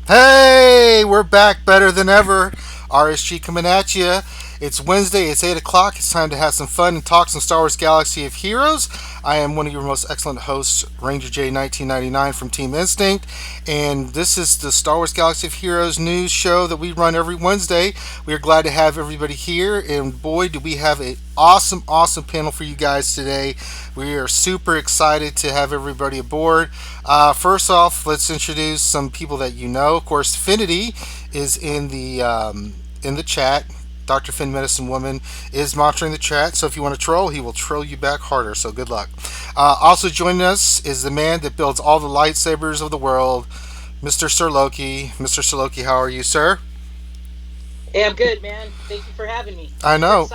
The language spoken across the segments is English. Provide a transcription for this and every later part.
Hey, we're back better than ever. RSG coming at you. It's Wednesday, it's 8 o'clock. It's time to have some fun and talk some Star Wars Galaxy of Heroes. I am one of your most excellent hosts, Ranger J 1999 from Team Instinct, and this is the Star Wars Galaxy of Heroes news show that we run every Wednesday. We are glad to have everybody here, and boy, do we have an awesome panel for you guys today. We are super excited to have everybody aboard. First off, let's introduce some people that you know. Of course, Finity is in the chat. Dr. Finn Medicine Woman is monitoring the chat, so if you want to troll, he will troll you back harder, so good luck. Also joining us is the man that builds all the lightsabers of the world, Mr. Sir Loki. Mr. Sir Loki, how are you, sir? Hey, I'm good, man. Thank you for having me. I know.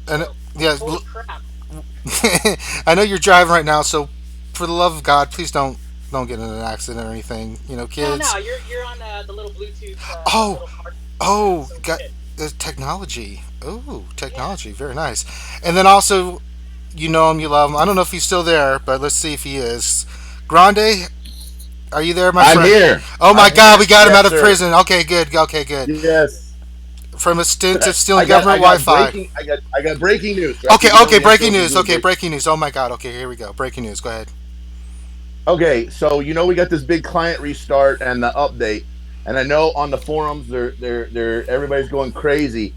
And yeah, Holy crap. I know you're driving right now, so for the love of God, please don't get in an accident or anything. You know, kids. No, you're on the little Bluetooth. Oh, little part, oh, so got good. technology. Ooh, technology, very nice. And then also, you know him, you love him. I don't know if he's still there, but let's see if he is. Grande, are you there, my I'm friend? here. Oh my I'm God, here. we got him Yes, out of sir. prison. Okay, good. Okay, good. Yes. From a stint of I stealing got, government I got Wi-Fi. breaking. I got breaking news. Okay, breaking news. Okay, breaking news. Oh my God. Okay, here we go. Breaking news. Go ahead. Okay, so we got this big client restart and the update, and I know on the forums they're everybody's going crazy.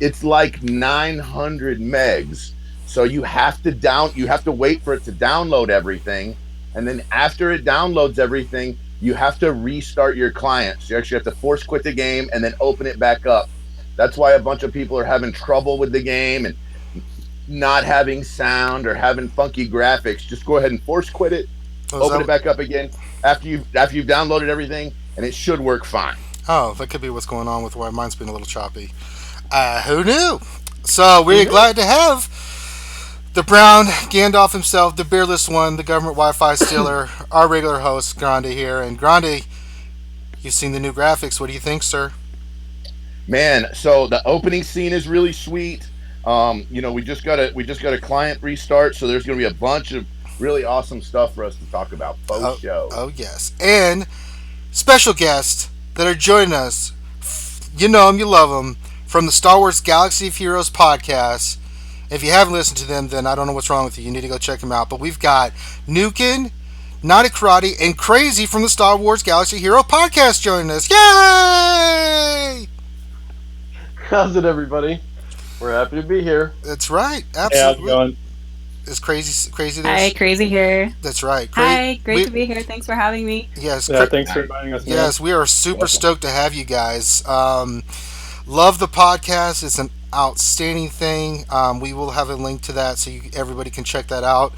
It's like 900 megs, so you have to wait for it to download everything, and then after it downloads everything, you have to restart your client. So you actually have to force quit the game and then open it back up. That's why a bunch of people are having trouble with the game and not having sound or having funky graphics. Just go ahead and force quit it, open it back up again after you've downloaded everything, and it should work fine. Oh, that could be what's going on with why mine's been a little choppy. Who knew? So we're glad to have the brown Gandalf himself, the beardless one, the government Wi-Fi stealer, our regular host Grande here. And Grande, you've seen the new graphics. What do you think, sir? Man, so the opening scene is really sweet. We just got a client restart, so there's going to be a bunch of really awesome stuff for us to talk about post show. Oh yes, and special guests that are joining us. You know them, you love them, from the Star Wars Galaxy of Heroes podcast. If you haven't listened to them, then I don't know what's wrong with you. You need to go check them out. But we've got Nukin, Naughty Karate, and Crazy from the Star Wars Galaxy Hero podcast joining us. Yay! How's it, everybody? We're happy to be here. That's right. Hey, how's Absolutely. it going? Is crazy there? Hi, Crazy here. That's right. Hi, great to be here. Thanks for having me. Yes. Yeah, thanks for inviting us. Yes, we are super stoked to have you guys. Love the podcast. It's an outstanding thing. We will have a link to that so everybody can check that out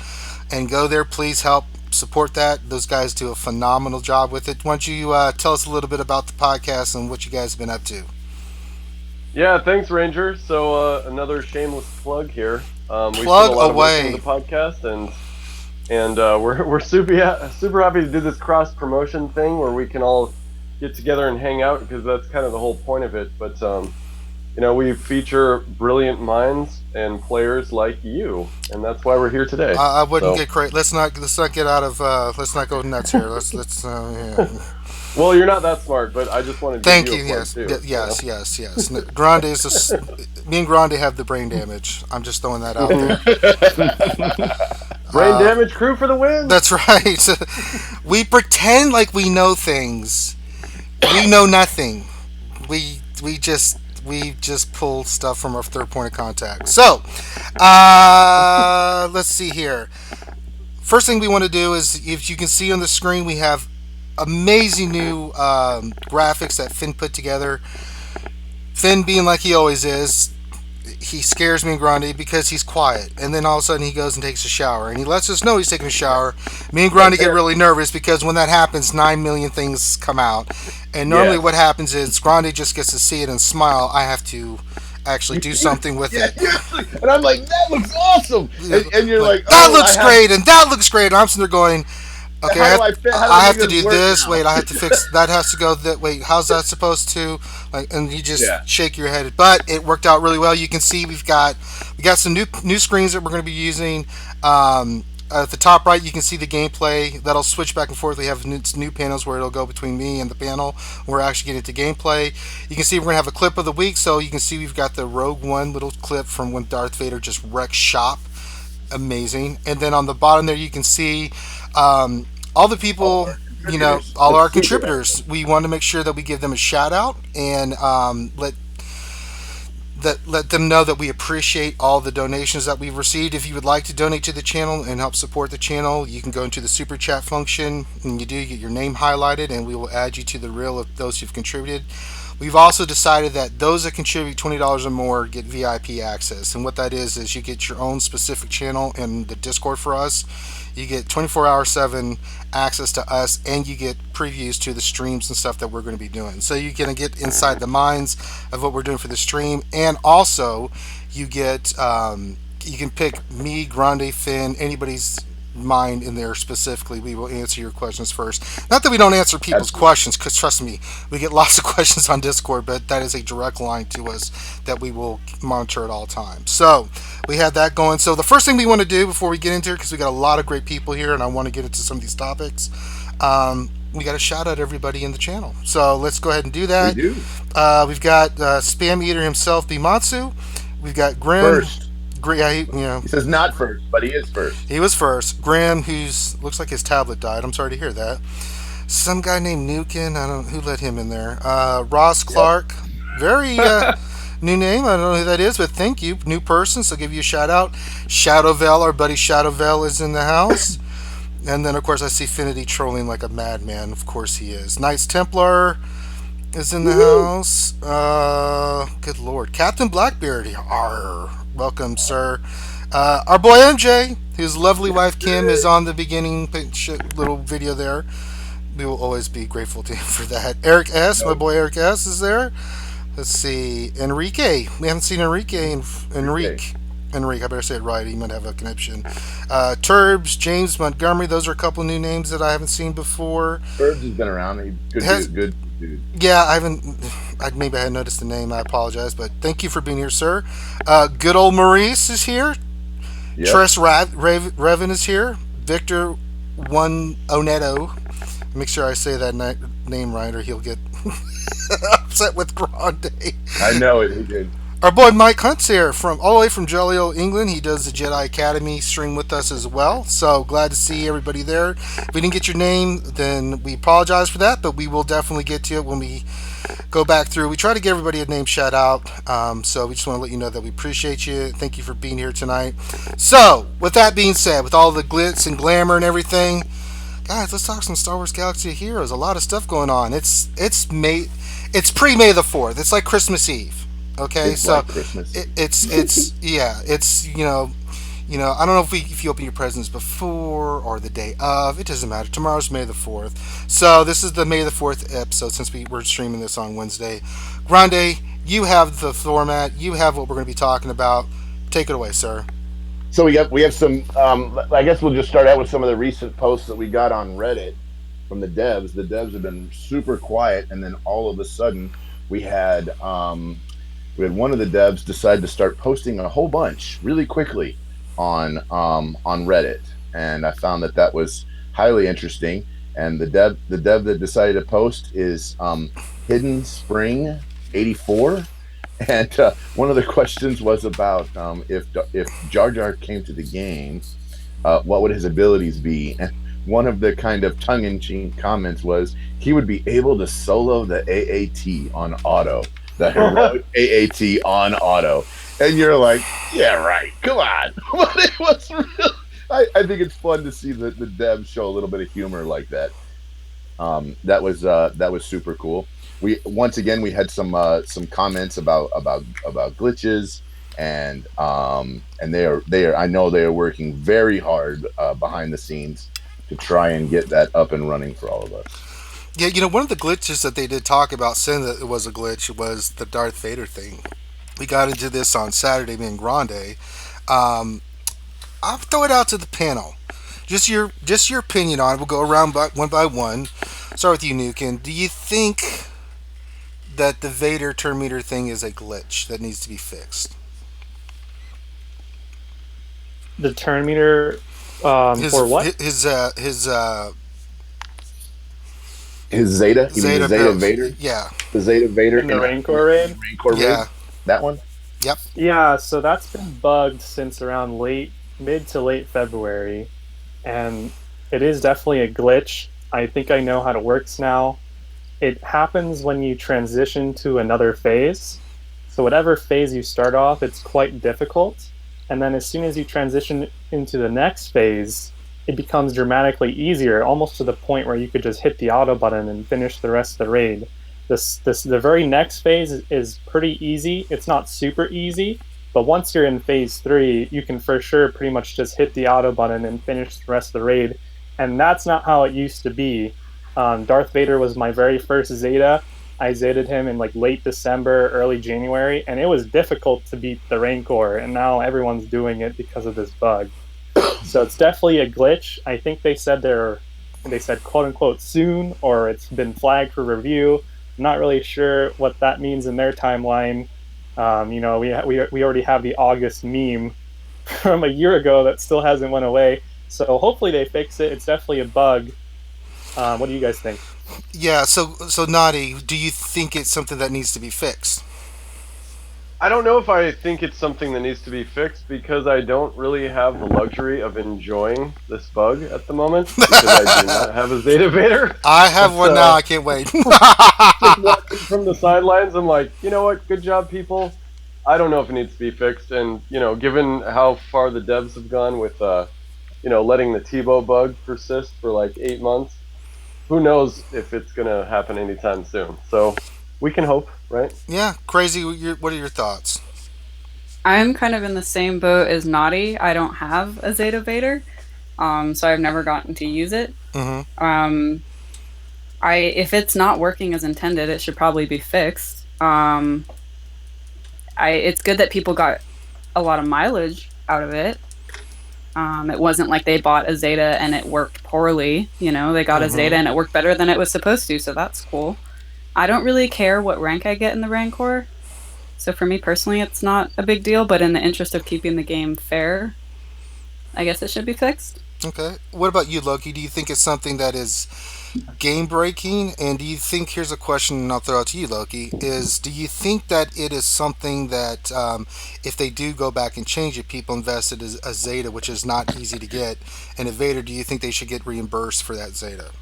and go there. Please help support that. Those guys do a phenomenal job with it. Why don't you tell us a little bit about the podcast and what you guys have been up to? Yeah, thanks, Ranger. So another shameless plug here. Plug we put a lot of work away. into the podcast, and we're super happy to do this cross promotion thing where we can all get together and hang out, because that's kind of the whole point of it. But we feature brilliant minds and players like you, and that's why we're here today. I wouldn't get crazy. Let's not get out of. Let's not go nuts here. Let's. Yeah. Well, you're not that smart, but I just wanted to Thank give you. you a Yes. plug too, Yes. Grande is me and Grande have the brain damage. I'm just throwing that out there. Brain damage crew for the win. That's right. We pretend like we know things. We know nothing. We just pull stuff from our third point of contact. So, let's see here. First thing we want to do is, if you can see on the screen, we have amazing new graphics that Finn put together. Finn, being like he always is, he scares me and Grande because he's quiet, and then all of a sudden he goes and takes a shower, and he lets us know he's taking a shower. Me and Grande get really nervous because when that happens, 9 million things come out, and normally what happens is Grande just gets to see it and smile. I have to actually do something with it. And I'm like, that looks awesome, and you're like, that looks great, and that looks great. And I'm sitting there going, okay, I have to do this. Now? Wait, I have to fix that. Has to go that. Wait, how's that supposed to? Like, and you just shake your head. But it worked out really well. You can see we got some new screens that we're going to be using. At the top right, you can see the gameplay. That'll switch back and forth. We have new panels where it'll go between me and the panel. We're actually getting into gameplay. You can see we're going to have a clip of the week. So you can see we've got the Rogue One little clip from when Darth Vader just wrecked shop. Amazing. And then on the bottom there, you can see all the people, all our contributors. We want to make sure that we give them a shout out and let them know that we appreciate all the donations that we've received. If you would like to donate to the channel and help support the channel, you can go into the super chat function. When you do, you get your name highlighted, and we will add you to the reel of those who've contributed. We've also decided that those that contribute $20 or more get VIP access, and what that is you get your own specific channel in the Discord for us. You get 24/7 access to us, and you get previews to the streams and stuff that we're going to be doing. So you're going to get inside the minds of what we're doing for the stream, and also you get you can pick me, Grande, Finn, anybody's mind in there specifically. We will answer your questions first. Not that we don't answer people's questions, because trust me, we get lots of questions on Discord, but that is a direct line to us that we will monitor at all times. So we had that going. So the first thing we want to do before we get into it, because we got a lot of great people here and I want to get into some of these topics, we got to shout out everybody in the channel. So let's go ahead and do that. We do. We've got Spam Eater himself, Bimatsu. We've got Grim. First. Yeah, he says not first, but he is first. He was first. Graham, who's looks like his tablet died. I'm sorry to hear that. Some guy named Nukin. I don't know who let him in there. Ross Clark, very new name. I don't know who that is, but thank you, new person. So I'll give you a shout out. Shadowvel, our buddy Shadowvel is in the house. And then of course I see Finity trolling like a madman. Of course he is. Knights Templar is in the house. Good lord, Captain Blackbeard. Arr. Welcome, sir. Our boy MJ, whose lovely wife Kim is on the beginning little video there. We will always be grateful to him for that. Eric S, my boy Eric S is there. Let's see, Enrique. We haven't seen Enrique. Enrique, I better say it right. He might have a connection. Turbs, James Montgomery. Those are a couple new names that I haven't seen before. Turbs has been around. He's good dude. Yeah, I haven't. Maybe I had noticed the name. I apologize, but thank you for being here, sir. Good old Maurice is here. Yep. Tress Revan is here. Victor One Oneto. Make sure I say that name right, or he'll get upset with Grande. I know it. He did. Our boy Mike Hunt's here from all the way from Jolly Old England. He does the Jedi Academy stream with us as well. So glad to see everybody there. If we didn't get your name, then we apologize for that, but we will definitely get to it when we go back through. We try to give everybody a name shout out. So we just want to let you know that we appreciate you. Thank you for being here tonight. So with that being said, with all the glitz and glamour and everything, guys, let's talk some Star Wars Galaxy of Heroes. A lot of stuff going on. It's pre-May the 4th. It's like Christmas Eve. Okay, it's so like Christmas. It's yeah, it's I don't know if you open your presents before or the day of. It doesn't matter. Tomorrow's May the 4th, so this is the May the 4th episode since we're streaming this on Wednesday. Grande, you have the format. You have what we're going to be talking about. Take it away, sir. So we have some. I guess we'll just start out with some of the recent posts that we got on Reddit from the devs. The devs have been super quiet, and then all of a sudden we had one of the devs decide to start posting a whole bunch really quickly on Reddit, and I found that was highly interesting. And the dev that decided to post is Hidden Spring 84, and one of the questions was about if Jar Jar came to the game, what would his abilities be? And one of the kind of tongue-in-cheek comments was he would be able to solo the AAT on auto. The heroic AAT on auto, and you're like, yeah, right. Come on, but it was real. I think it's fun to see the devs show a little bit of humor like that. That was super cool. We had some comments about glitches, and they are I know they are working very hard behind the scenes to try and get that up and running for all of us. Yeah, one of the glitches that they did talk about, saying that it was a glitch, was the Darth Vader thing. We got into this on Saturday, being Grande. I'll throw it out to the panel. Just your opinion on it. We'll go around one by one. Start with you, Nukin. Do you think that the Vader turn meter thing is a glitch that needs to be fixed? The turn meter, For what? His Zeta? You mean the Zeta Zeta build. Vader? Yeah. The Zeta Vader In the in Rancor raid? the Rancor raid? Yeah. That one? Yep. Yeah, so that's been bugged since around mid to late February, and it is definitely a glitch. I think I know how it works now. It happens when you transition to another phase. So whatever phase you start off, it's quite difficult. And then as soon as you transition into the next phase, it becomes dramatically easier, almost to the point where you could just hit the auto button and finish the rest of the raid. The very next phase is pretty easy. It's not super easy, but once you're in phase 3, you can for sure pretty much just hit the auto button and finish the rest of the raid. And that's not how it used to be. Darth Vader was my very first Zeta. I Zetaed him in like late December, early January, and it was difficult to beat the Rancor, and now everyone's doing it because of this bug. So it's definitely a glitch. I think they said quote unquote soon, or it's been flagged for review. I'm not really sure what that means in their timeline. We already have the August meme from a year ago that still hasn't went away. So hopefully they fix it. It's definitely a bug. What do you guys think? Yeah. So Naughty, do you think it's something that needs to be fixed? I don't know if I think it's something that needs to be fixed because I don't really have the luxury of enjoying this bug at the moment because I do not have a Zeta Vader. I have But, one now. I can't wait. just watching from the sidelines, I'm like, you know what? Good job, people. I don't know if it needs to be fixed, and given how far the devs have gone with, letting the Tebow bug persist for like 8 months, who knows if it's gonna happen anytime soon. So we can hope, right? Yeah. Crazy. What are your thoughts? I'm kind of in the same boat as Naughty. I don't have a Zeta Vader, so I've never gotten to use it. Mm-hmm. If it's not working as intended, it should probably be fixed. It's good that people got a lot of mileage out of it. It wasn't like they bought a Zeta and it worked poorly. They got a Zeta and it worked better than it was supposed to, so that's cool. I don't really care what rank I get in the Rancor, so for me personally, it's not a big deal, but in the interest of keeping the game fair, I guess it should be fixed. Okay. What about you, Loki? Do you think it's something that is game breaking? And do you think, here's a question, and I'll throw out to you, Loki, is do you think that it is something that if they do go back and change it, people invested as a Zeta, which is not easy to get, and a Vader, do you think they should get reimbursed for that Zeta?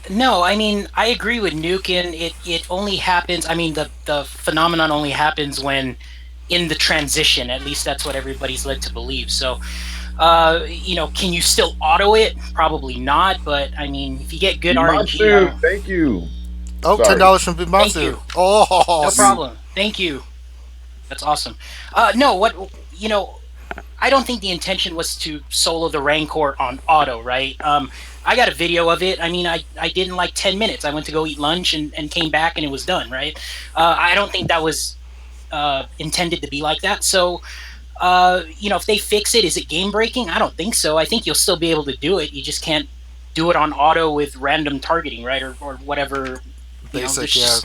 No, I mean, I agree with Nukin. It only happens, I mean, the phenomenon only happens when in the transition. At least that's what everybody's led to believe. So, can you still auto it? Probably not, but I mean, if you get good RNG. Thank you. Oh, Sorry. $10 from Thank Bimatsu. you. Oh, No problem. Thank you. That's awesome. No, I don't think the intention was to solo the Rancor on auto, right? I got a video of it. I mean, I did in like 10 minutes. I went to go eat lunch and came back and it was done, right? I don't think that was intended to be like that. So, if they fix it, is it game breaking? I don't think so. I think you'll still be able to do it. You just can't do it on auto with random targeting, right? Or whatever. basic, yeah.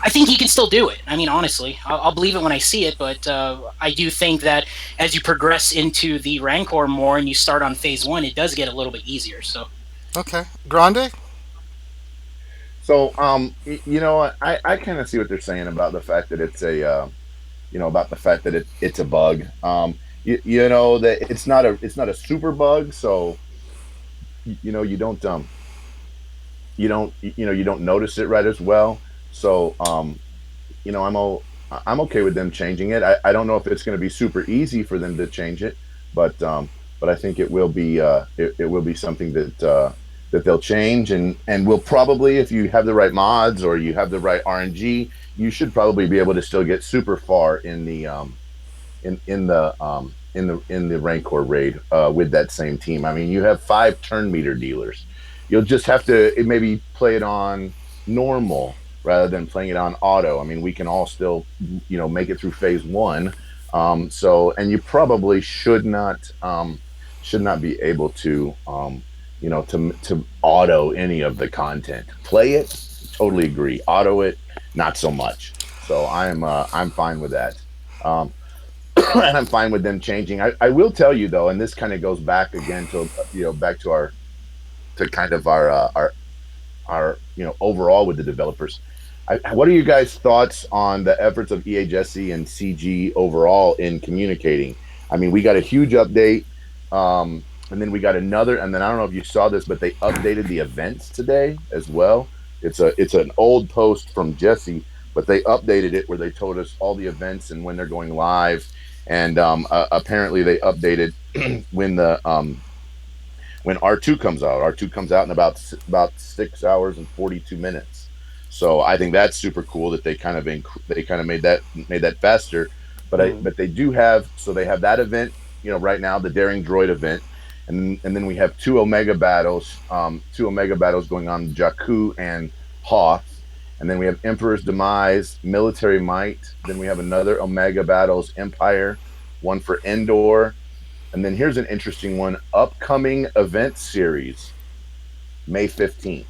I think he can still do it. I mean, honestly, I'll believe it when I see it, but I do think that as you progress into the Rancor more and you start on phase 1, it does get a little bit easier. So, Okay. Grande? So, I kind of see what they're saying about the fact that it's it's a bug. That it's not a super bug, so you don't notice it right as well. So, I'm okay with them changing it. I don't know if it's going to be super easy for them to change it, but I think it will be it will be something that they'll change, and will probably, if you have the right mods or you have the right RNG, you should probably be able to still get super far in the Rancor raid with that same team. I mean, you have 5 turn meter dealers. You'll just have to maybe play it on normal rather than playing it on auto. I mean, we can all still make it through phase 1. And you probably should not be able to to auto any of the content. Play it, totally agree. Auto it, not so much. So I'm fine with that. and I'm fine with them changing. I will tell you though, and this kind of goes back again to back to our overall with the developers. What are you guys' thoughts on the efforts of EA and CG overall in communicating? I mean, we got a huge update, and then we got another, and then I don't know if you saw this, but they updated the events today as well. It's an old post from Jesse, but they updated it where they told us all the events and when they're going live, and apparently they updated when R2 comes out. R2 comes out in about 6 hours and 42 minutes. So I think that's super cool that they kind of made that faster. But they do have they have that event, right now, the Daring Droid event, and then we have two Omega battles going on, Jakku and Hoth, and then we have Emperor's Demise, Military Might. Then we have another Omega battles, Empire, one for Endor. And then here's an interesting one: upcoming event series, May 15th.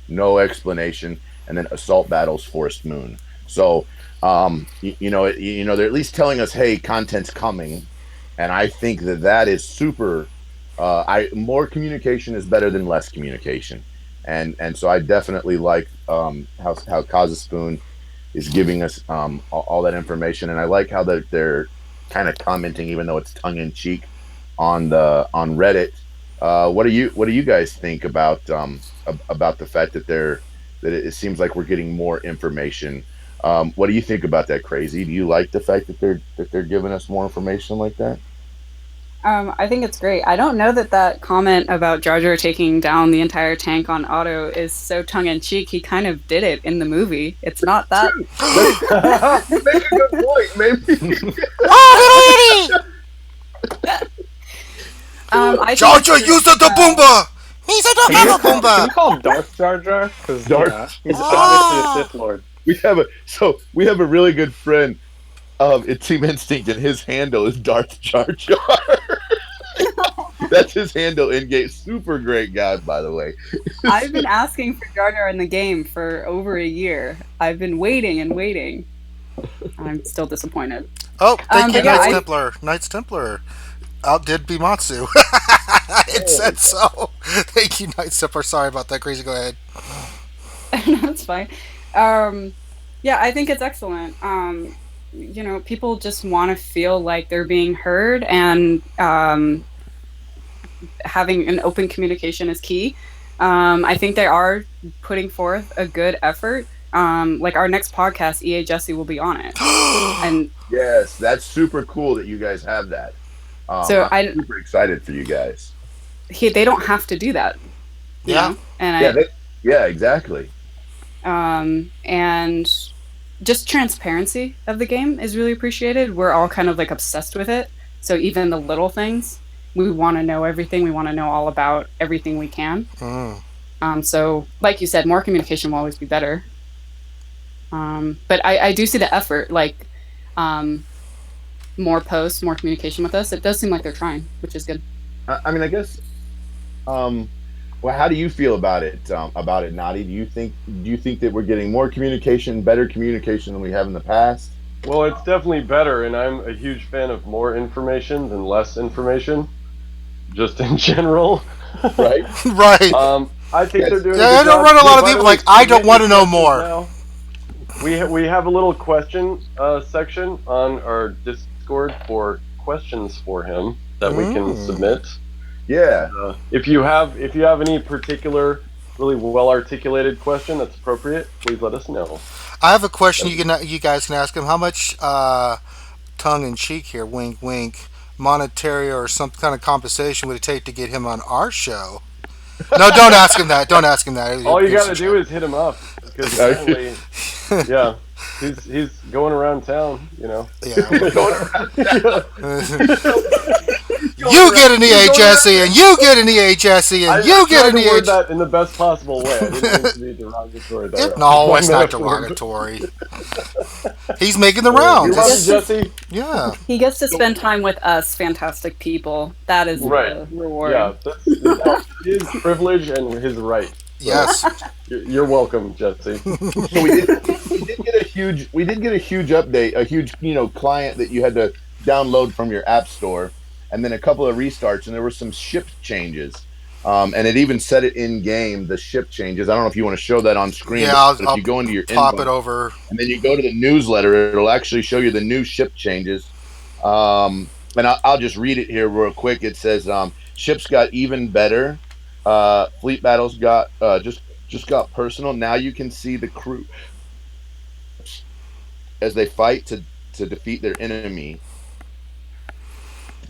No explanation. And then Assault Battles, Forest Moon. So, they're at least telling us, hey, content's coming. And I think that is super. More communication is better than less communication. And so I definitely like how Kazaspoon is giving us all that information. And I like how they're kind of commenting, even though it's tongue in cheek, on Reddit. What do you guys think about the fact that it seems like we're getting more information? What do you think about that, Crazy? Do you like the fact that they're giving us more information like that? I think it's great. I don't know that comment about Jar Jar taking down the entire tank on auto is so tongue-in-cheek. He kind of did it in the movie. It's not that... You make a good point, maybe. Jar Jar used the Boomba! He's a Boomba! Can we call him Darth Jar Jar? Because he's obviously a Sith Lord. We have a really good friend in Team Instinct, and his handle is Darth Jar Jar. That's his handle in game. Super great guy, by the way. I've been asking for Jar Jar in the game for over a year. I've been waiting and waiting. I'm still disappointed. Oh, thank you, yeah, Knights Templar. Knights Templar outdid Bimatsu. It said so. Thank you, Knights Templar. Sorry about that, Crazy. Go ahead. That's fine. Yeah, I think it's excellent. People just want to feel like they're being heard, and having an open communication is key. I think they are putting forth a good effort. Like our next podcast, EA Jesse will be on it. And yes, that's super cool that you guys have that. I'm super excited for you guys. They don't have to do that. Yeah. Exactly. And just transparency of the game is really appreciated. We're all kind of like obsessed with it. So even the little things, we want to know everything. We want to know all about everything we can. So like you said, more communication will always be better. But I do see the effort, like more posts, more communication with us. It does seem like they're trying, which is good. I mean, I guess. Well, how do you feel about it, Nadi? Do you think that we're getting more communication, better communication than we have in the past? Well, it's definitely better, and I'm a huge fan of more information than less information, just in general. Right. Right. I think they're doing. Yeah, I don't run a lot of people like I don't want to know more. Now. We have a little question section on our Discord for questions for him that we can submit. Yeah. If you have any particular really well articulated question that's appropriate, please let us know. I have a question you guys can ask him. How much tongue in cheek here, wink wink, monetary or some kind of compensation would it take to get him on our show? No, don't ask him that. Don't ask him that. All you got to do is hit him up because apparently, yeah, he's going around town, Yeah. Going around town. You get an EA Jesse, and you get an EA Jesse, and you get an EA. I word that in the best possible way. I didn't mean to be derogatory. No, it's not derogatory. He's making the rounds. You love Jesse? Yeah. He gets to spend time with us, fantastic people. That is the reward. Yeah, that's his privilege and his right. So yes. You're welcome, Jesse. So we did get a huge update, a huge client that you had to download from your app store, and then a couple of restarts, and there were some ship changes. And it even said it in game, the ship changes. I don't know if you want to show that on screen, Yeah, but if you go into your pop inbox it over. and then you go to the newsletter, it'll actually show you the new ship changes. And I'll just read it here real quick. It says ships got even better. Fleet battles got just got personal. Now you can see the crew as they fight to defeat their enemy.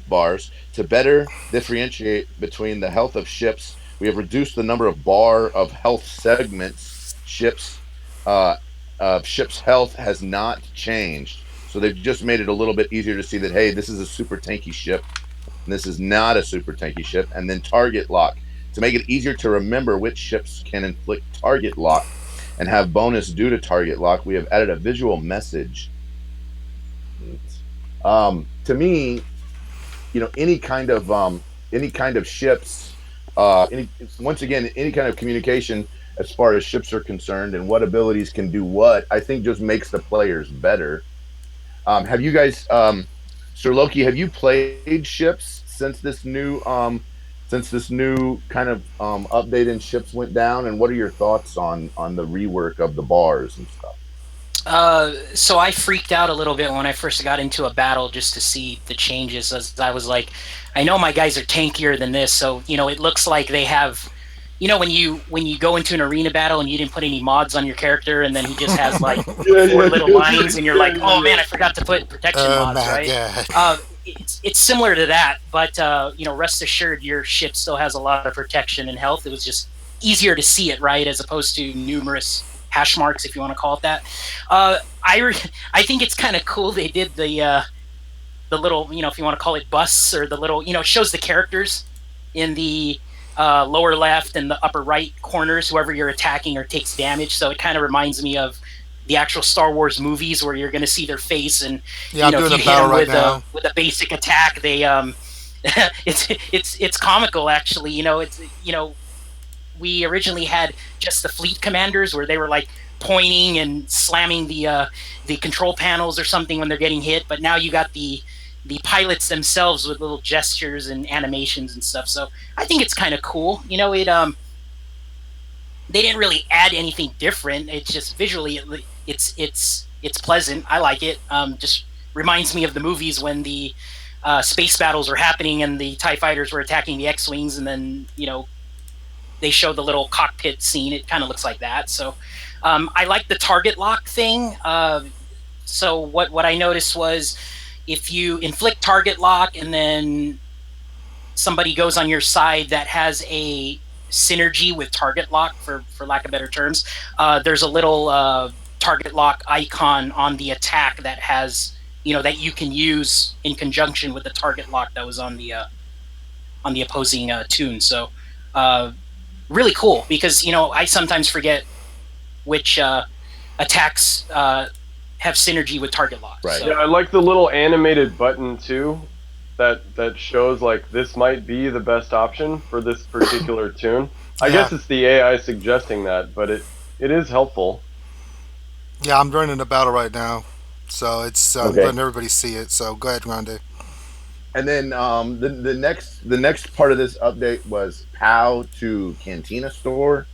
Bars to better differentiate between the health of ships. We have reduced the number of bar of health segments. Ships health has not changed, so they've just made it a little bit easier to see that, hey, this is a super tanky ship and this is not a super tanky ship. And then target lock to make it easier to remember which ships can inflict target lock and have bonus due to target lock. We have added a visual message. To me, any kind of ships, once again, any kind of communication as far as ships are concerned and what abilities can do what, I think just makes the players better. Have you guys, Sir Loki, have you played ships since this new kind of update in ships went down? And what are your thoughts on the rework of the bars and stuff? So I freaked out a little bit when I first got into a battle just to see the changes. As I was like, I know my guys are tankier than this, so it looks like they have, when you go into an arena battle and you didn't put any mods on your character, and then he just has like four little lines, and you're like, oh man, I forgot to put protection mods, right? It's similar to that, but rest assured, your ship still has a lot of protection and health. It was just easier to see it, right, as opposed to numerous hash marks, if you want to call it that. I think it's kind of cool they did the little, if you want to call it busts, or the little, it shows the characters in the lower left and the upper right corners, whoever you're attacking or takes damage. So it kind of reminds me of the actual Star Wars movies where you're going to see their face, and if you hit them with a basic attack, they it's comical actually. We originally had just the fleet commanders where they were like pointing and slamming the control panels or something when they're getting hit, but now you got the pilots themselves with little gestures and animations and stuff. So I think it's kind of cool. They didn't really add anything different. It's just visually it's pleasant. I like it. Just reminds me of the movies when the space battles were happening and the TIE fighters were attacking the X-Wings, and then they show the little cockpit scene. It kind of looks like that. So I like the target lock thing. So what I noticed was, if you inflict target lock and then somebody goes on your side that has a synergy with target lock, for lack of better terms, there's a little target lock icon on the attack that has, that you can use in conjunction with the target lock that was on the opposing toon. So really cool, because I sometimes forget which attacks have synergy with target lock. Right. So. Yeah, I like the little animated button too, that shows like this might be the best option for this particular toon. I guess it's the AI suggesting that, but it is helpful. Yeah, I'm running a battle right now, so it's letting everybody see it. So go ahead, Grande. And then the next part of this update was POW to Cantina Store.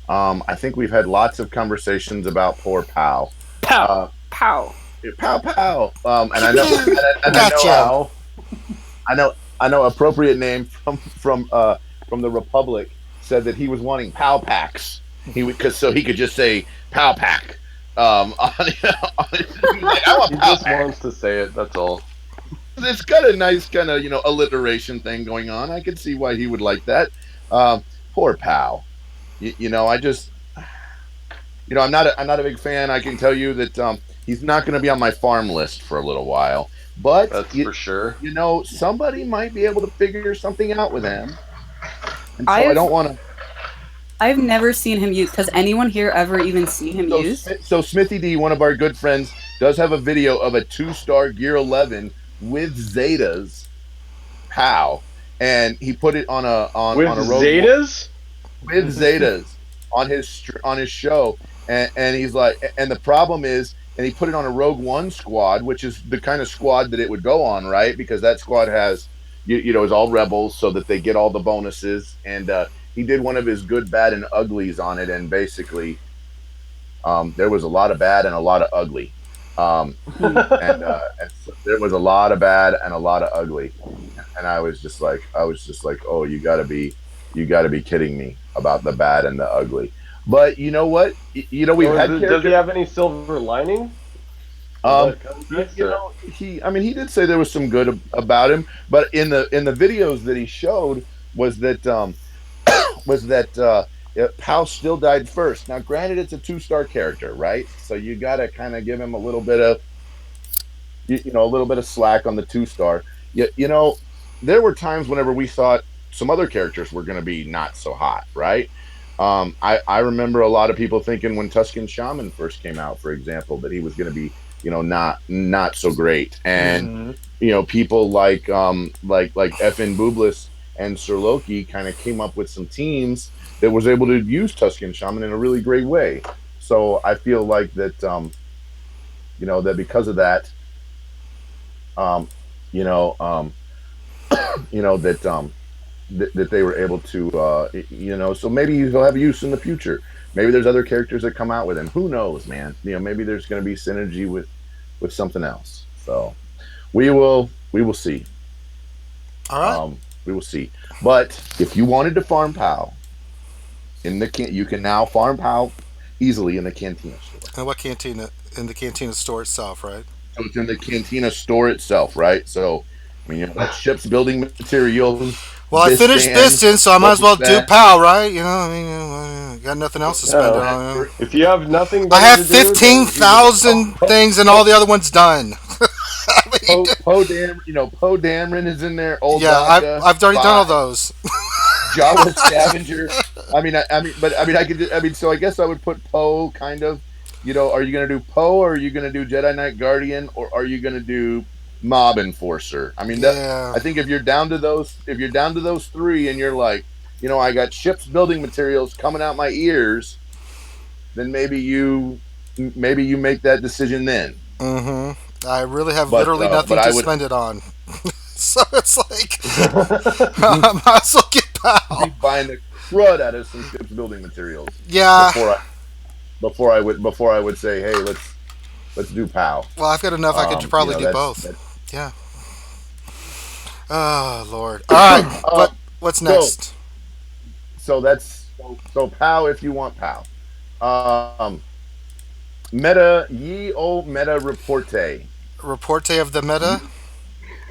I think we've had lots of conversations about poor POW. Pow. Pow pow. And I know, I know appropriate name from the Republic said that he was wanting POW packs. So he could just say POW pack. Like, I want he POW just pack. wants to say it. That's all. It's got a nice kind of alliteration thing going on. I could see why he would like that. Poor POW. I just I'm not a big fan. I can tell you that he's not going to be on my farm list for a little while. But that's for sure. Somebody might be able to figure something out with him. And so I don't want to. I've never seen him use. Has anyone here ever even seen him use? So Smithy D, one of our good friends, does have a video of a 2-star Gear 11 with Zetas POW, and he put it on a Zetas? With Zetas on his show, and he's like, and the problem is and he put it on a Rogue One squad, which is the kind of squad that it would go on, right? Because that squad has, is all rebels, so that they get all the bonuses. And he did one of his good, bad, and uglies on it, and basically, there was a lot of bad and a lot of ugly. And so there was a lot of bad and a lot of ugly, and I was just like, oh, you got to be kidding me about the bad and the ugly. But you know what? We've had does he have any silver lining? He did say there was some good about him, but in the videos that he showed was that Pow still died first. Now, granted, it's a 2-star character, right? So you got to kind of give him a little bit of, a little bit of slack on the 2-star. There were times whenever we thought some other characters were going to be not so hot, right? I remember a lot of people thinking when Tusken Shaman first came out, for example, that he was going to be, not so great. And people like FN Bublis and Sir Loki kind of came up with some teams that was able to use Tusken Shaman in a really great way. So I feel like that, that because of that, that they were able to, so maybe he'll have use in the future. Maybe there's other characters that come out with him. Who knows, man? Maybe there's going to be synergy with something else. So we will see. All right. We will see. But if you wanted to farm POW you can now farm POW easily in the Cantina store. And what Cantina? In the Cantina store itself, right? So it's in the Cantina store itself, right? So, that ship's building materials. Well, I finished Biston, so I might as well do POW, right? Got nothing else to spend it on. If you have nothing, I have 15,000 things, and all the other ones done. Poe Dameron is in there. Old yeah, I've already done all those. Jawa Scavenger. So I guess I would put Poe kind of. Are you going to do Poe, or are you going to do Jedi Knight Guardian, or are you going to do Mob Enforcer? I think if you're down to those 3, and you're like, I got ships building materials coming out my ears, then maybe you make that decision then. Mm-hmm. I really have literally nothing to spend it on. So it's like, I might as well get POW. Be buying the crud out of some ships building materials. Yeah. Before I would say, hey, let's do POW. Well, I've got enough. I could probably do both. Yeah. Oh Lord. All right. What's next? So POW if you want POW. Meta ye o meta reporte. Reporte of the meta.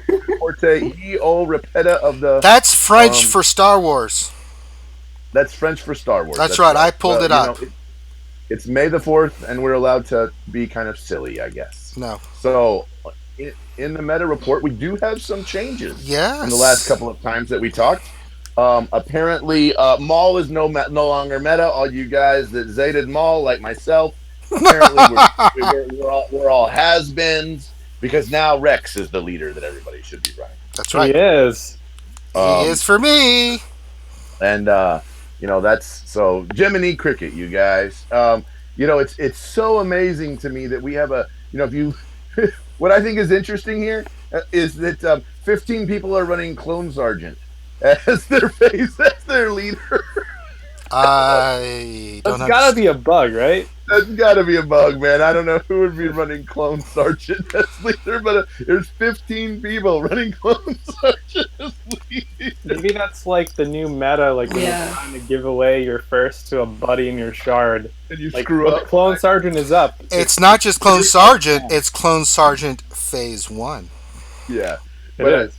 Reporte ye o repeta of the. That's French for Star Wars. That's French for Star Wars. That's right. I pulled it up. It's May the 4th, and we're allowed to be kind of silly, I guess. No. So, in the meta report, we do have some changes. Yes. In the last couple of times that we talked. Apparently, Maul is no longer meta. All you guys that Zetaed Maul, like myself, apparently we're all has-beens, because now Rex is the leader that everybody should be running. That's right. He is. He is for me. And, that's so Jiminy Cricket, you guys. It's so amazing to me that we have if you, what I think is interesting here is that 15 people are running Clone Sergeant as their leader. I don't know. That's gotta be a bug, right? That's gotta be a bug, man. I don't know who would be running Clone Sergeant as leader, but there's 15 people running Clone Sergeant as leader. Maybe that's like the new meta, like when you're trying to give away your first to a buddy in your shard. And you like, screw up. Clone Sergeant is up. It's not just Clone Sergeant, it's Clone Sergeant Phase 1. Yeah. It is.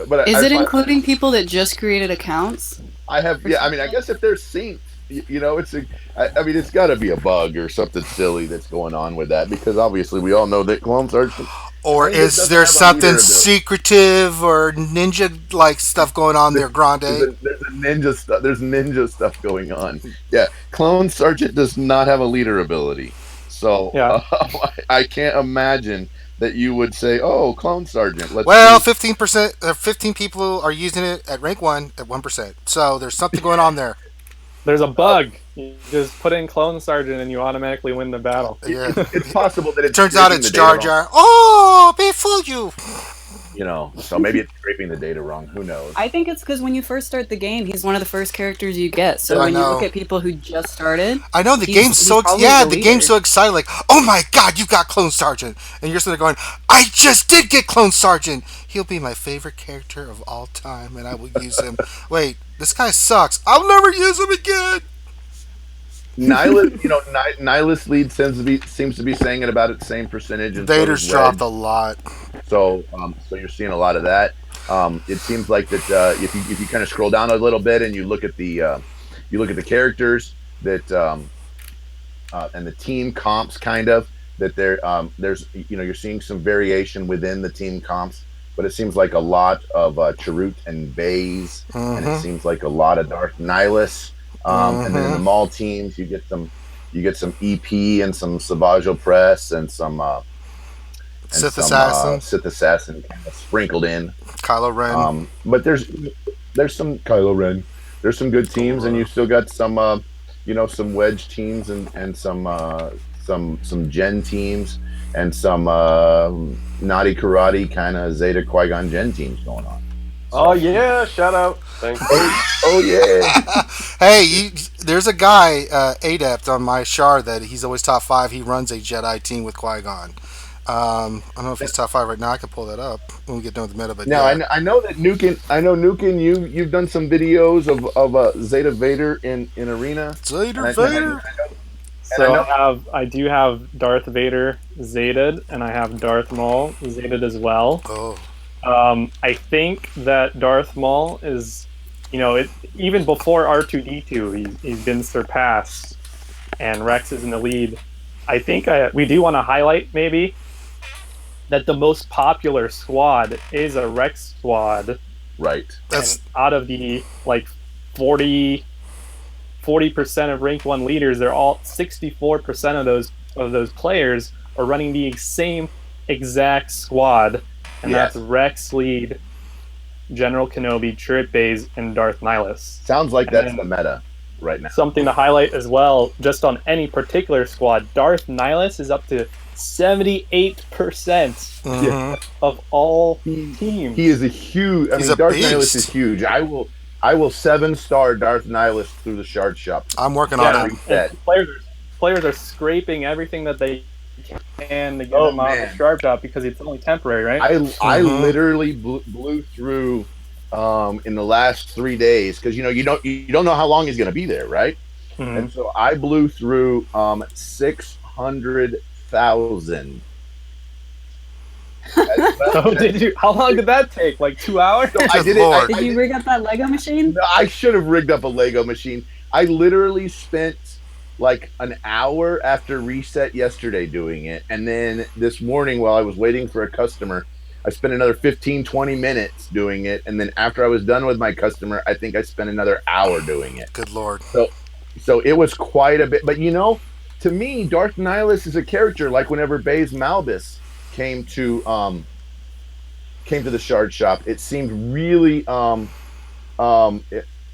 But Is it including people that just created accounts? I guess if they're synced, it's got to be a bug or something silly that's going on with that, because obviously we all know that Clone Sergeant. Or is there something secretive or ninja-like stuff going on there, Grande? There's ninja stuff going on. Yeah, Clone Sergeant does not have a leader ability, so I can't imagine that you would say, "Oh, Clone Sergeant." 15%, 15 people are using it at rank 1 at 1%. So there's something going on there. There's a bug. You just put in Clone Sergeant and you automatically win the battle. Yeah. It's possible that It turns out scraping it's the data Jar wrong, Jar. Oh, before you. so maybe it's scraping the data wrong. Who knows? I think it's because when you first start the game, he's one of the first characters you get. So I when you know. look at people who just started, I know the He's- game's he's so probably yeah, the the leader. game's so excited. Like, oh my god, you got Clone Sergeant, and you're sitting there going, I just did get Clone Sergeant. He'll be my favorite character of all time, and I will use him. Wait, this guy sucks. I'll never use him again. Nihilus, Nihilus lead seems to be saying it about its same percentage. And Vader's so does dropped Red. a lot. So you're seeing a lot of that. It seems like that if you kind of scroll down a little bit and you look at the characters that and the team comps, kind of that there's you're seeing some variation within the team comps, but it seems like a lot of Chirrut and Baze, and it seems like a lot of Darth Nihilus. And then in the mall teams, you get some EP and some Savage Press and some Sith Assassin. Sith Assassin kind of sprinkled in. Kylo Ren. But there's some Kylo Ren. There's some good teams, and you still got some some Wedge teams and some Gen teams and some Naughty Karate kind of Zeta Qui-Gon Gen teams going on. Oh yeah, shout out. Thanks. Oh yeah. Hey, there's a guy, Adept, on my shard that he's always top 5. He runs a Jedi team with Qui-Gon. I don't know if he's top 5 right now. I can pull that up when we get done with the meta. But Now yeah. I know that Nukin. You've done some videos of Zeta Vader in Arena. Zeta And Vader. So I do have Darth Vader Zetaed, and I have Darth Maul Zetaed as well. Oh. I think that Darth Maul is, even before R2D2, he's been surpassed, and Rex is in the lead. I think we do want to highlight maybe that the most popular squad is a Rex squad. Right. That's And out of the 40% of ranked 1 leaders, they're all 64% of those players are running the same exact squad. And Yes. that's Rex lead, General Kenobi, Chirrut Baze, and Darth Nihilus. Sounds like And that's then the meta right now. something to highlight as well, just on any particular squad, Darth Nihilus is up to 78% of all teams. He is a huge. He's a Darth beast. Nihilus is huge. I will 7-star Darth Nihilus through the shard shop. I'm working on it. That. Players are scraping everything that they can to get Oh, him out of man. the sharp shop because it's only temporary, right? I literally blew through in the last 3 days because you don't know how long he's going to be there, right? Mhm. And so I blew through 600,000. So did you? How long did that take? Like 2 hours? So I did it. Lord. did you rig up that Lego machine? No, I should have rigged up a Lego machine. I literally spent like an hour after reset yesterday doing it. And then this morning while I was waiting for a customer, I spent another 15-20 minutes doing it. And then after I was done with my customer, I think I spent another hour doing it. Good Lord. So it was quite a bit. But to me, Darth Nihilus is a character like whenever Baze Malbus came to the shard shop, it seemed really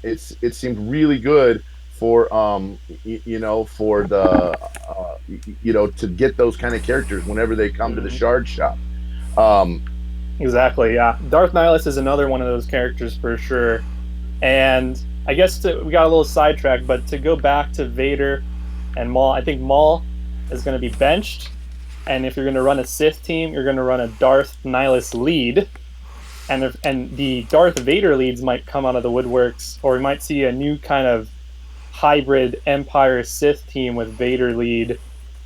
it seemed really good for for the to get those kind of characters whenever they come to the shard shop. Exactly, yeah. Darth Nihilus is another one of those characters for sure. And I guess we got a little sidetracked, but to go back to Vader and Maul, I think Maul is going to be benched. And if you're going to run a Sith team, you're going to run a Darth Nihilus lead. And the Darth Vader leads might come out of the woodworks, or we might see a new kind of hybrid Empire Sith team with Vader lead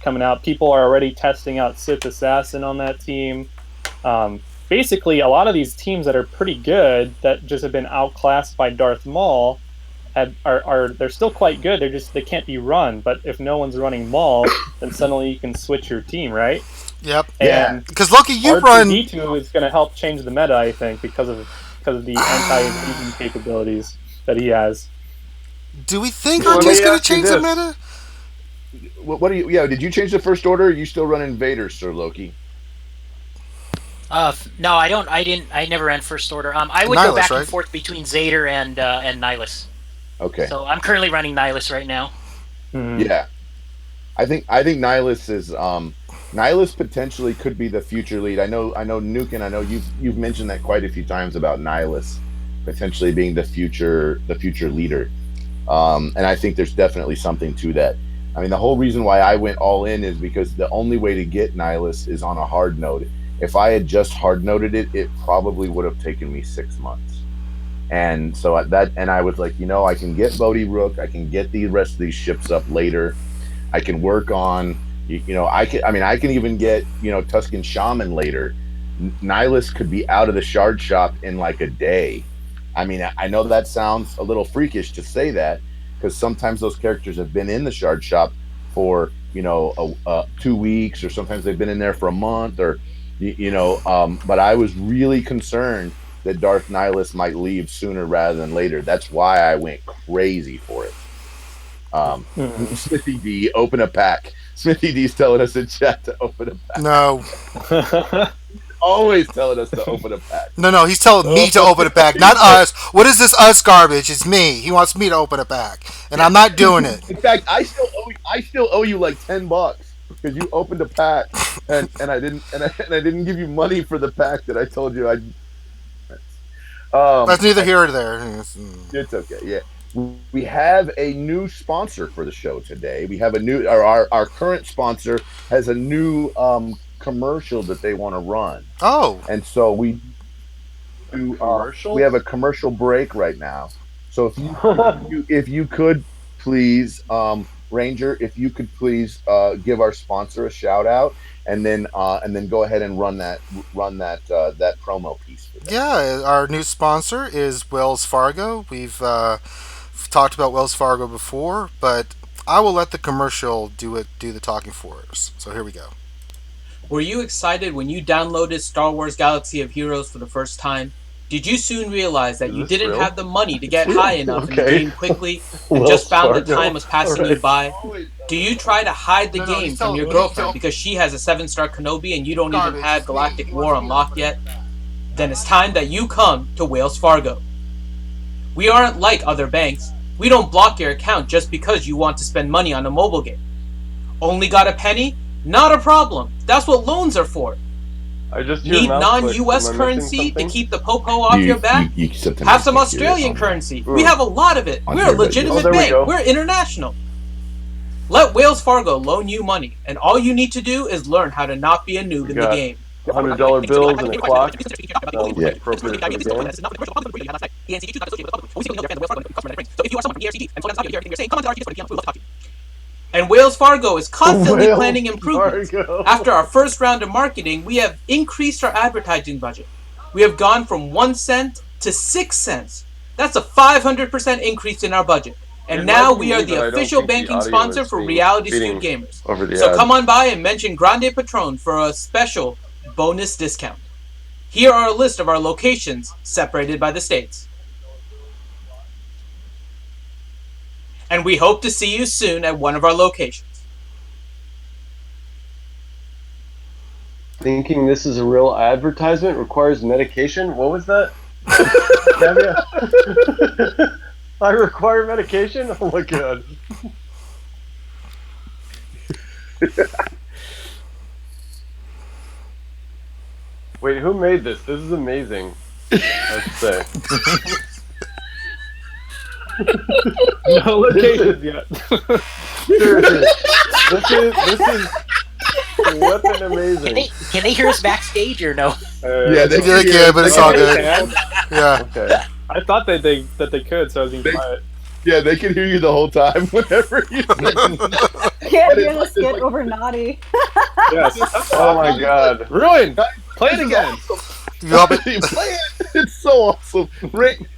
coming out. People are already testing out Sith Assassin on that team. Basically, a lot of these teams that are pretty good that just have been outclassed by Darth Maul they're still quite good. They can't be run. But if no one's running Maul, then suddenly you can switch your team, right? Yep. And Because Loki, you run. R2D2 is going to help change the meta, I think, because of the anti-evasion capabilities that he has. Do we think Well, let R2's me going to ask you change the this. meta? What do you? Yeah, did you change the first order? Or are you still running Vader, Sir Loki? No, I didn't. I never ran first order. I would Nihilus, go back right? and forth between Zader and Nihilus. Okay. So I'm currently running Nihilus right now. Yeah. I think Nihilus is Nihilus potentially could be the future lead. I know Nuke, and I know you've mentioned that quite a few times about Nihilus potentially being the future leader. And I think there's definitely something to that. I mean, the whole reason why I went all in is because the only way to get Nihilus is on a hard node. If I had just hard noded it, it probably would have taken me 6 months. And so I was like, I can get Bodhi Rook, I can get the rest of these ships up later. I can work on, I can even get, Tuscan Shaman later. Nihilus could be out of the shard shop in like a day. I mean, I know that sounds a little freakish to say that, because sometimes those characters have been in the shard shop for 2 weeks, or sometimes they've been in there for a month, or but I was really concerned that Darth Nihilus might leave sooner rather than later. That's why I went crazy for it. Smithy D, open a pack. Smithy D's telling us in chat to open a pack. No. Always telling us to open a pack. No, he's telling me to open a pack, not us. What is this us garbage? It's me. He wants me to open a pack, and I'm not doing it. In fact, I still owe you like $10 because you opened a pack, and I didn't give you money for the pack that I told you I'd. That's neither here or there. It's okay. Yeah. We have a new sponsor for the show today. We have our current sponsor has a new commercial that they want to run. Oh. And so we have a commercial break right now. So if you could please, Ranger, if you could please give our sponsor a shout out, and then go ahead and run that promo piece for them. Yeah, our new sponsor is Wells Fargo. We've talked about Wells Fargo before, but I will let the commercial do the talking for us. So here we go. Were you excited when you downloaded Star Wars Galaxy of Heroes for the first time? Did you soon realize that you didn't have the money to get high enough in the game quickly and just found that time was passing you by? Do you try to hide the game from your girlfriend because she has a 7-star Kenobi and you don't even have Galactic War unlocked yet? Then it's time that you come to Wells Fargo. We aren't like other banks. We don't block your account just because you want to spend money on a mobile game. Only got a penny? Not a problem. That's what loans are for. I just Need non-US currency to keep the popo off your back? Have some Australian currency. We have a lot of it. We're a legitimate bank. We're international. Let Wells Fargo loan you money, and all you need to do is learn how to not be a noob in the game. $100 bills and a clock. Sounds appropriate for the game. And Wells Fargo is constantly planning improvements. After our first round of marketing, we have increased our advertising budget. We have gone from 1 cent to 6 cents. That's a 500% increase in our budget. And now we are the official banking sponsor for Reality Stream Gamers. So come on by and mention Grande Patron for a special bonus discount. Here are a list of our locations separated by the states. And we hope to see you soon at one of our locations. Thinking this is a real advertisement requires medication? What was that? I require medication? Oh my god. Wait, who made this? This is amazing. Let's say. No locations yet. Seriously, this is weapon amazing. Can they hear us backstage or no? Yeah, they can, but it's all good. Yeah. Okay. I thought that they could, so I was being quiet. Yeah, they can hear you the whole time whenever you. Can't hear the skit over Naughty. Yes. Oh my god. Ruined. Play it again. Play it. It's so awesome.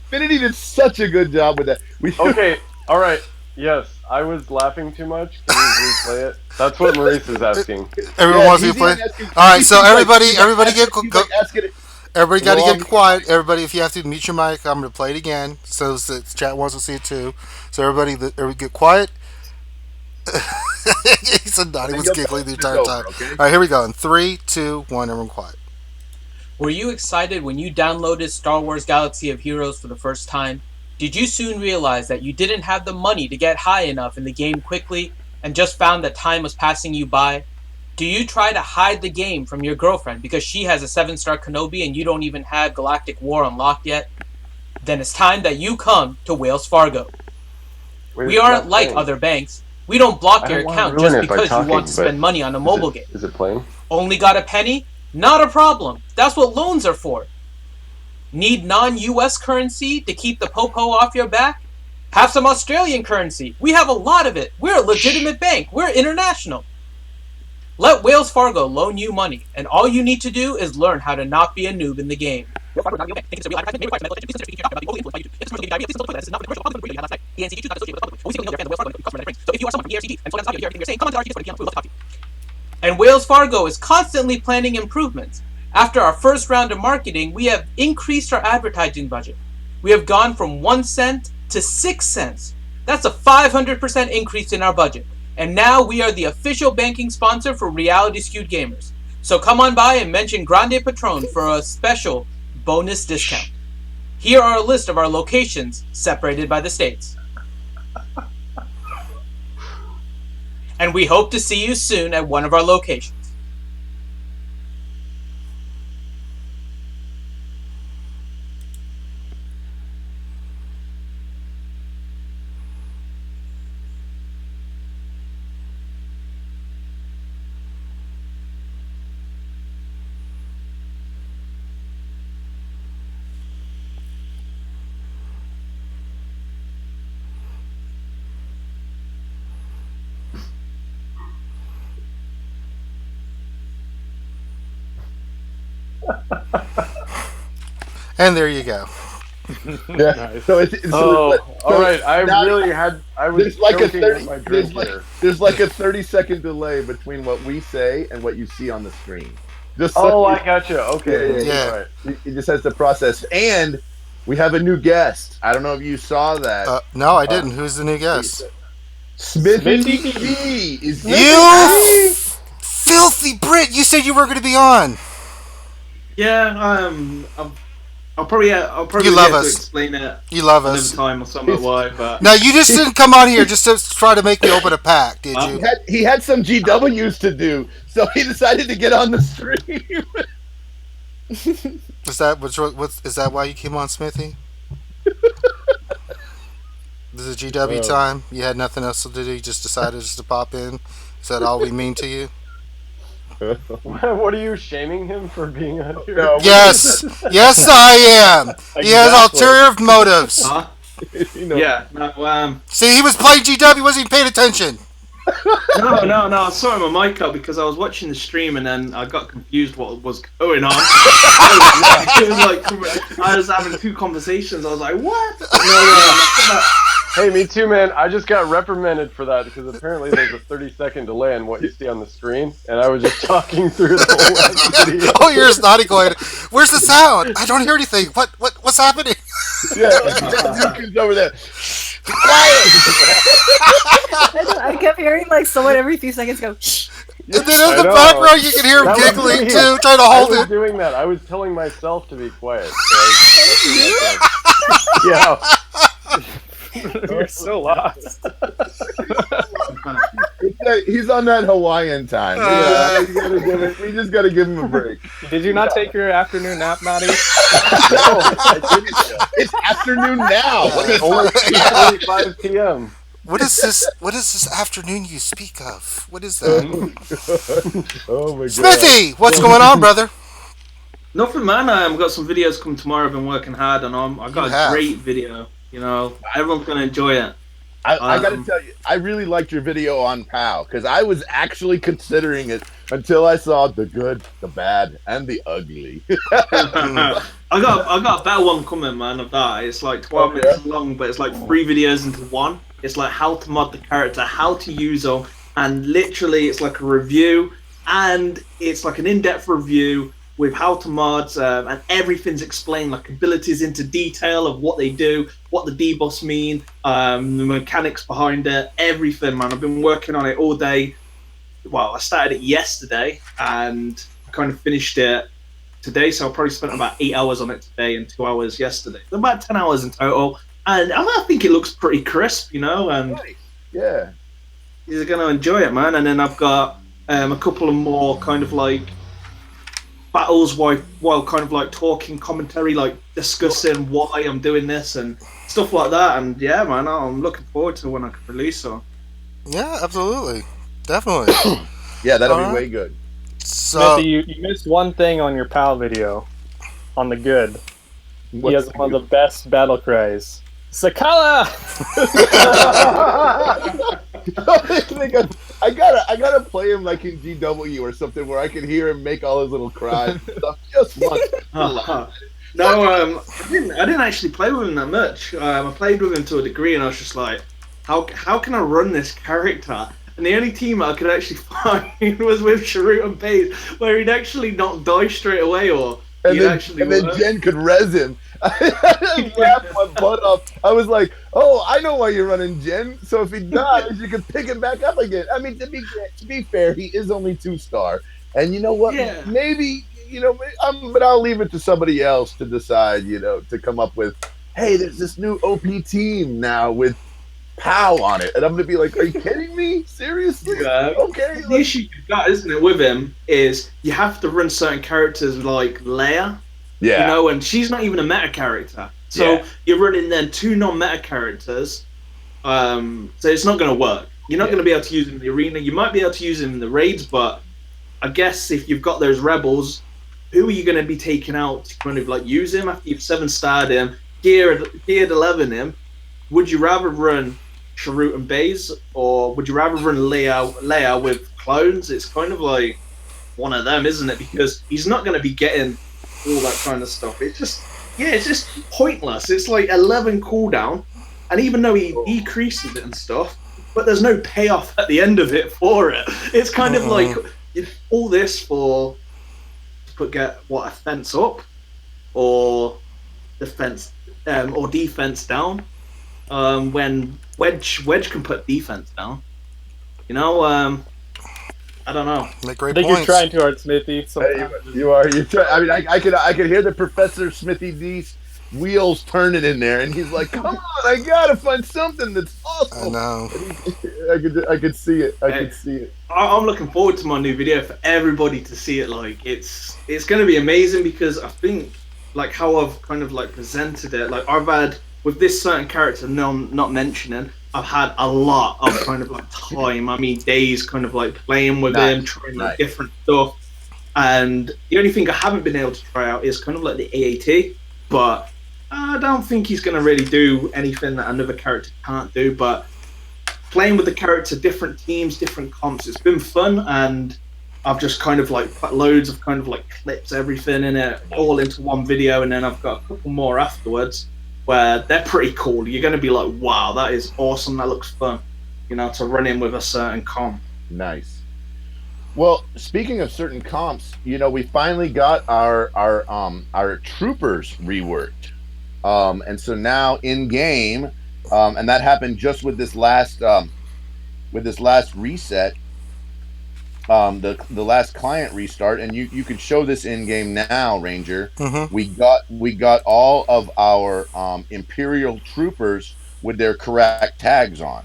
Finity did such a good job with that. Okay, alright. Yes, I was laughing too much. Can you replay it? That's what Maurice is asking. Everyone wants me to play. All right, so everybody get everybody got to get quiet. Everybody, if you have to mute your mic, I'm going to play it again, so the chat wants to see it too. So everybody get quiet. He said Donnie was giggling the entire time. Okay? All right, here we go. In 3, 2, 1, everyone quiet. Were you excited when you downloaded Star Wars Galaxy of Heroes for the first time? Did you soon realize that you didn't have the money to get high enough in the game quickly and just found that time was passing you by? Do you try to hide the game from your girlfriend because she has a 7-star Kenobi and you don't even have Galactic War unlocked yet? Then it's time that you come to Wells Fargo. We aren't like other banks. We don't block your account just because you want to spend money on a mobile game. Is it playing? Only got a penny? Not a problem. That's what loans are for. Need non-US currency to keep the popo off your back? Have some Australian currency. We have a lot of it. We're a legitimate bank. We're international. Let Wells Fargo loan you money, and all you need to do is learn how to not be a noob in the game. And Wells Fargo is constantly planning improvements. After our first round of marketing, we have increased our advertising budget. We have gone from 1 cent to 6 cents. That's a 500% increase in our budget. And now we are the official banking sponsor for Reality Skewed Gamers. So come on by and mention Grande Patron for a special bonus discount. Here are a list of our locations separated by the states. And we hope to see you soon at one of our locations. And there you go. Yeah. Nice. So all right. I was there's like a choking 30 on my drink here. there's like a 30-second delay between what we say and what you see on the screen. Just I gotcha. Okay. Yeah. All right. It just has to process. And we have a new guest. I don't know if you saw that. No, I didn't. Who's the new guest? Smithy D. Is You filthy Brit! You said you were going to be on. Yeah, I'll probably You love get us. to explain it You love another us. time or something why, but No, you just didn't come on here just to try to make me open a pack, did you? He had some GWs to do, so he decided to get on the stream. Is that why you came on, Smithy? This is GW time. You had nothing else to do. You just decided just to pop in. Is that all we mean to you? What are you shaming him for being on here? No, Yes, yes, I am. He has ulterior motives. yeah, no, See, he was playing GW, wasn't even paying attention. no, I saw my mic up because I was watching the stream and then I got confused what was going on. It was like I was having two conversations. I was like, what? No. Hey, me too, man. I just got reprimanded for that because apparently there's a 30-second delay on what you see on the screen, and I was just talking through the whole last video. Oh, you're just naughty going, where's the sound? I don't hear anything. What's happening? Yeah, Duke over there. Quiet! I kept hearing like someone every few seconds go, shh. And then in the background, you can hear him giggling too, trying to hold I was it. doing that. I was telling myself to be quiet. So yeah. You're so lost. He's on that Hawaiian time. We just gotta give him a break. Did you not take your afternoon nap, Matty? No, it's afternoon now. Only 8:45 p.m. What is this afternoon you speak of? What is that? Oh my god. Smithy, what's going on, brother? Nothing, man. I've got some videos coming tomorrow. I've been working hard on them. I've got a great video. You know, everyone's gonna enjoy it. I gotta tell you, I really liked your video on POW because I was actually considering it until I saw the good, the bad, and the ugly. I got a better one coming, man. Of that, it's like 12 minutes long, but it's like 3 videos into one. It's like how to mod the character, how to use them, and literally it's like a review, and it's like an in-depth review with how to mod, and everything's explained, like abilities into detail of what they do, what the debuffs mean, the mechanics behind it, everything, man. I've been working on it all day. Well, I started it yesterday and kind of finished it today, so I probably spent about 8 hours on it today and 2 hours yesterday. So about 10 hours in total, And I think it looks pretty crisp, and Nice. Yeah. you're going to enjoy it, man. And then I've got a couple of more kind of like battles while kind of like talking commentary, like discussing why I'm doing this and stuff like that. And yeah, man, I'm looking forward to when I can release it. Yeah, absolutely. Definitely. Yeah, that'll be way good. So, Smithy, you missed one thing on your PAL video. On the good. He has one of the best battle cries. Sakala! I gotta play him like in GW or something where I can hear him make all his little cries and stuff just once. No, I didn't actually play with him that much. I played with him to a degree, and I was just like, how can I run this character? And the only team I could actually find was with Sharut and Baze, where he'd actually not die straight away, and then Jen could res him. I laughed my butt off. I was like, "Oh, I know why you're running Jen. So if he dies, you can pick him back up again." I mean, to be fair, he is only 2-star, and you know what? Yeah. Maybe but I'll leave it to somebody else to decide. To come up with, hey, there's this new OP team now with POW on it, and I'm gonna be like, are you kidding me? Seriously? Yeah. Okay. The issue you've got, isn't it, with him is you have to run certain characters like Leia. Yeah. And she's not even a meta character. So you're running then 2 non-meta characters. So it's not going to work. You're not going to be able to use him in the arena. You might be able to use him in the raids, but I guess if you've got those rebels, who are you going to be taking out to kind of like use him after you've 7-starred him, geared 11 him? Would you rather run Sharut and Baze, or would you rather run Leia with clones? It's kind of like one of them, isn't it? Because he's not going to be getting all that kind of stuff. It's just pointless. It's like 11 cooldown, and even though he decreases it and stuff, but there's no payoff at the end of it for it. It's kind of like all this for get a fence up or defense down. When Wedge can put defense down. I don't know. Make great I think points. you're trying too hard, Smithy. You are. You try. I mean, I could hear the Professor Smithy D's wheels turning in there, and he's like, "Come on, I gotta find something that's awesome." I know. I could see it. I could see it. I'm looking forward to my new video for everybody to see it. Like it's going to be amazing, because I think like how I've kind of like presented it. Like I've had with this certain character, not mentioning, I've had a lot of kind of like time. I mean, days kind of like playing with him, trying like different stuff. And the only thing I haven't been able to try out is kind of like the AAT. But I don't think he's going to really do anything that another character can't do. But playing with the character, different teams, different comps, it's been fun. And I've just kind of like put loads of kind of like clips, everything in it, all into one video. And then I've got a couple more afterwards, where they're pretty cool. You're going to be like, wow, that is awesome. That looks fun, to run in with a certain comp. Nice. Well, speaking of certain comps, we finally got our troopers reworked. And so now in game, and that happened just with this last reset, the last client restart, and you could show this in game now, Ranger. Mm-hmm. We got all of our Imperial troopers with their correct tags on.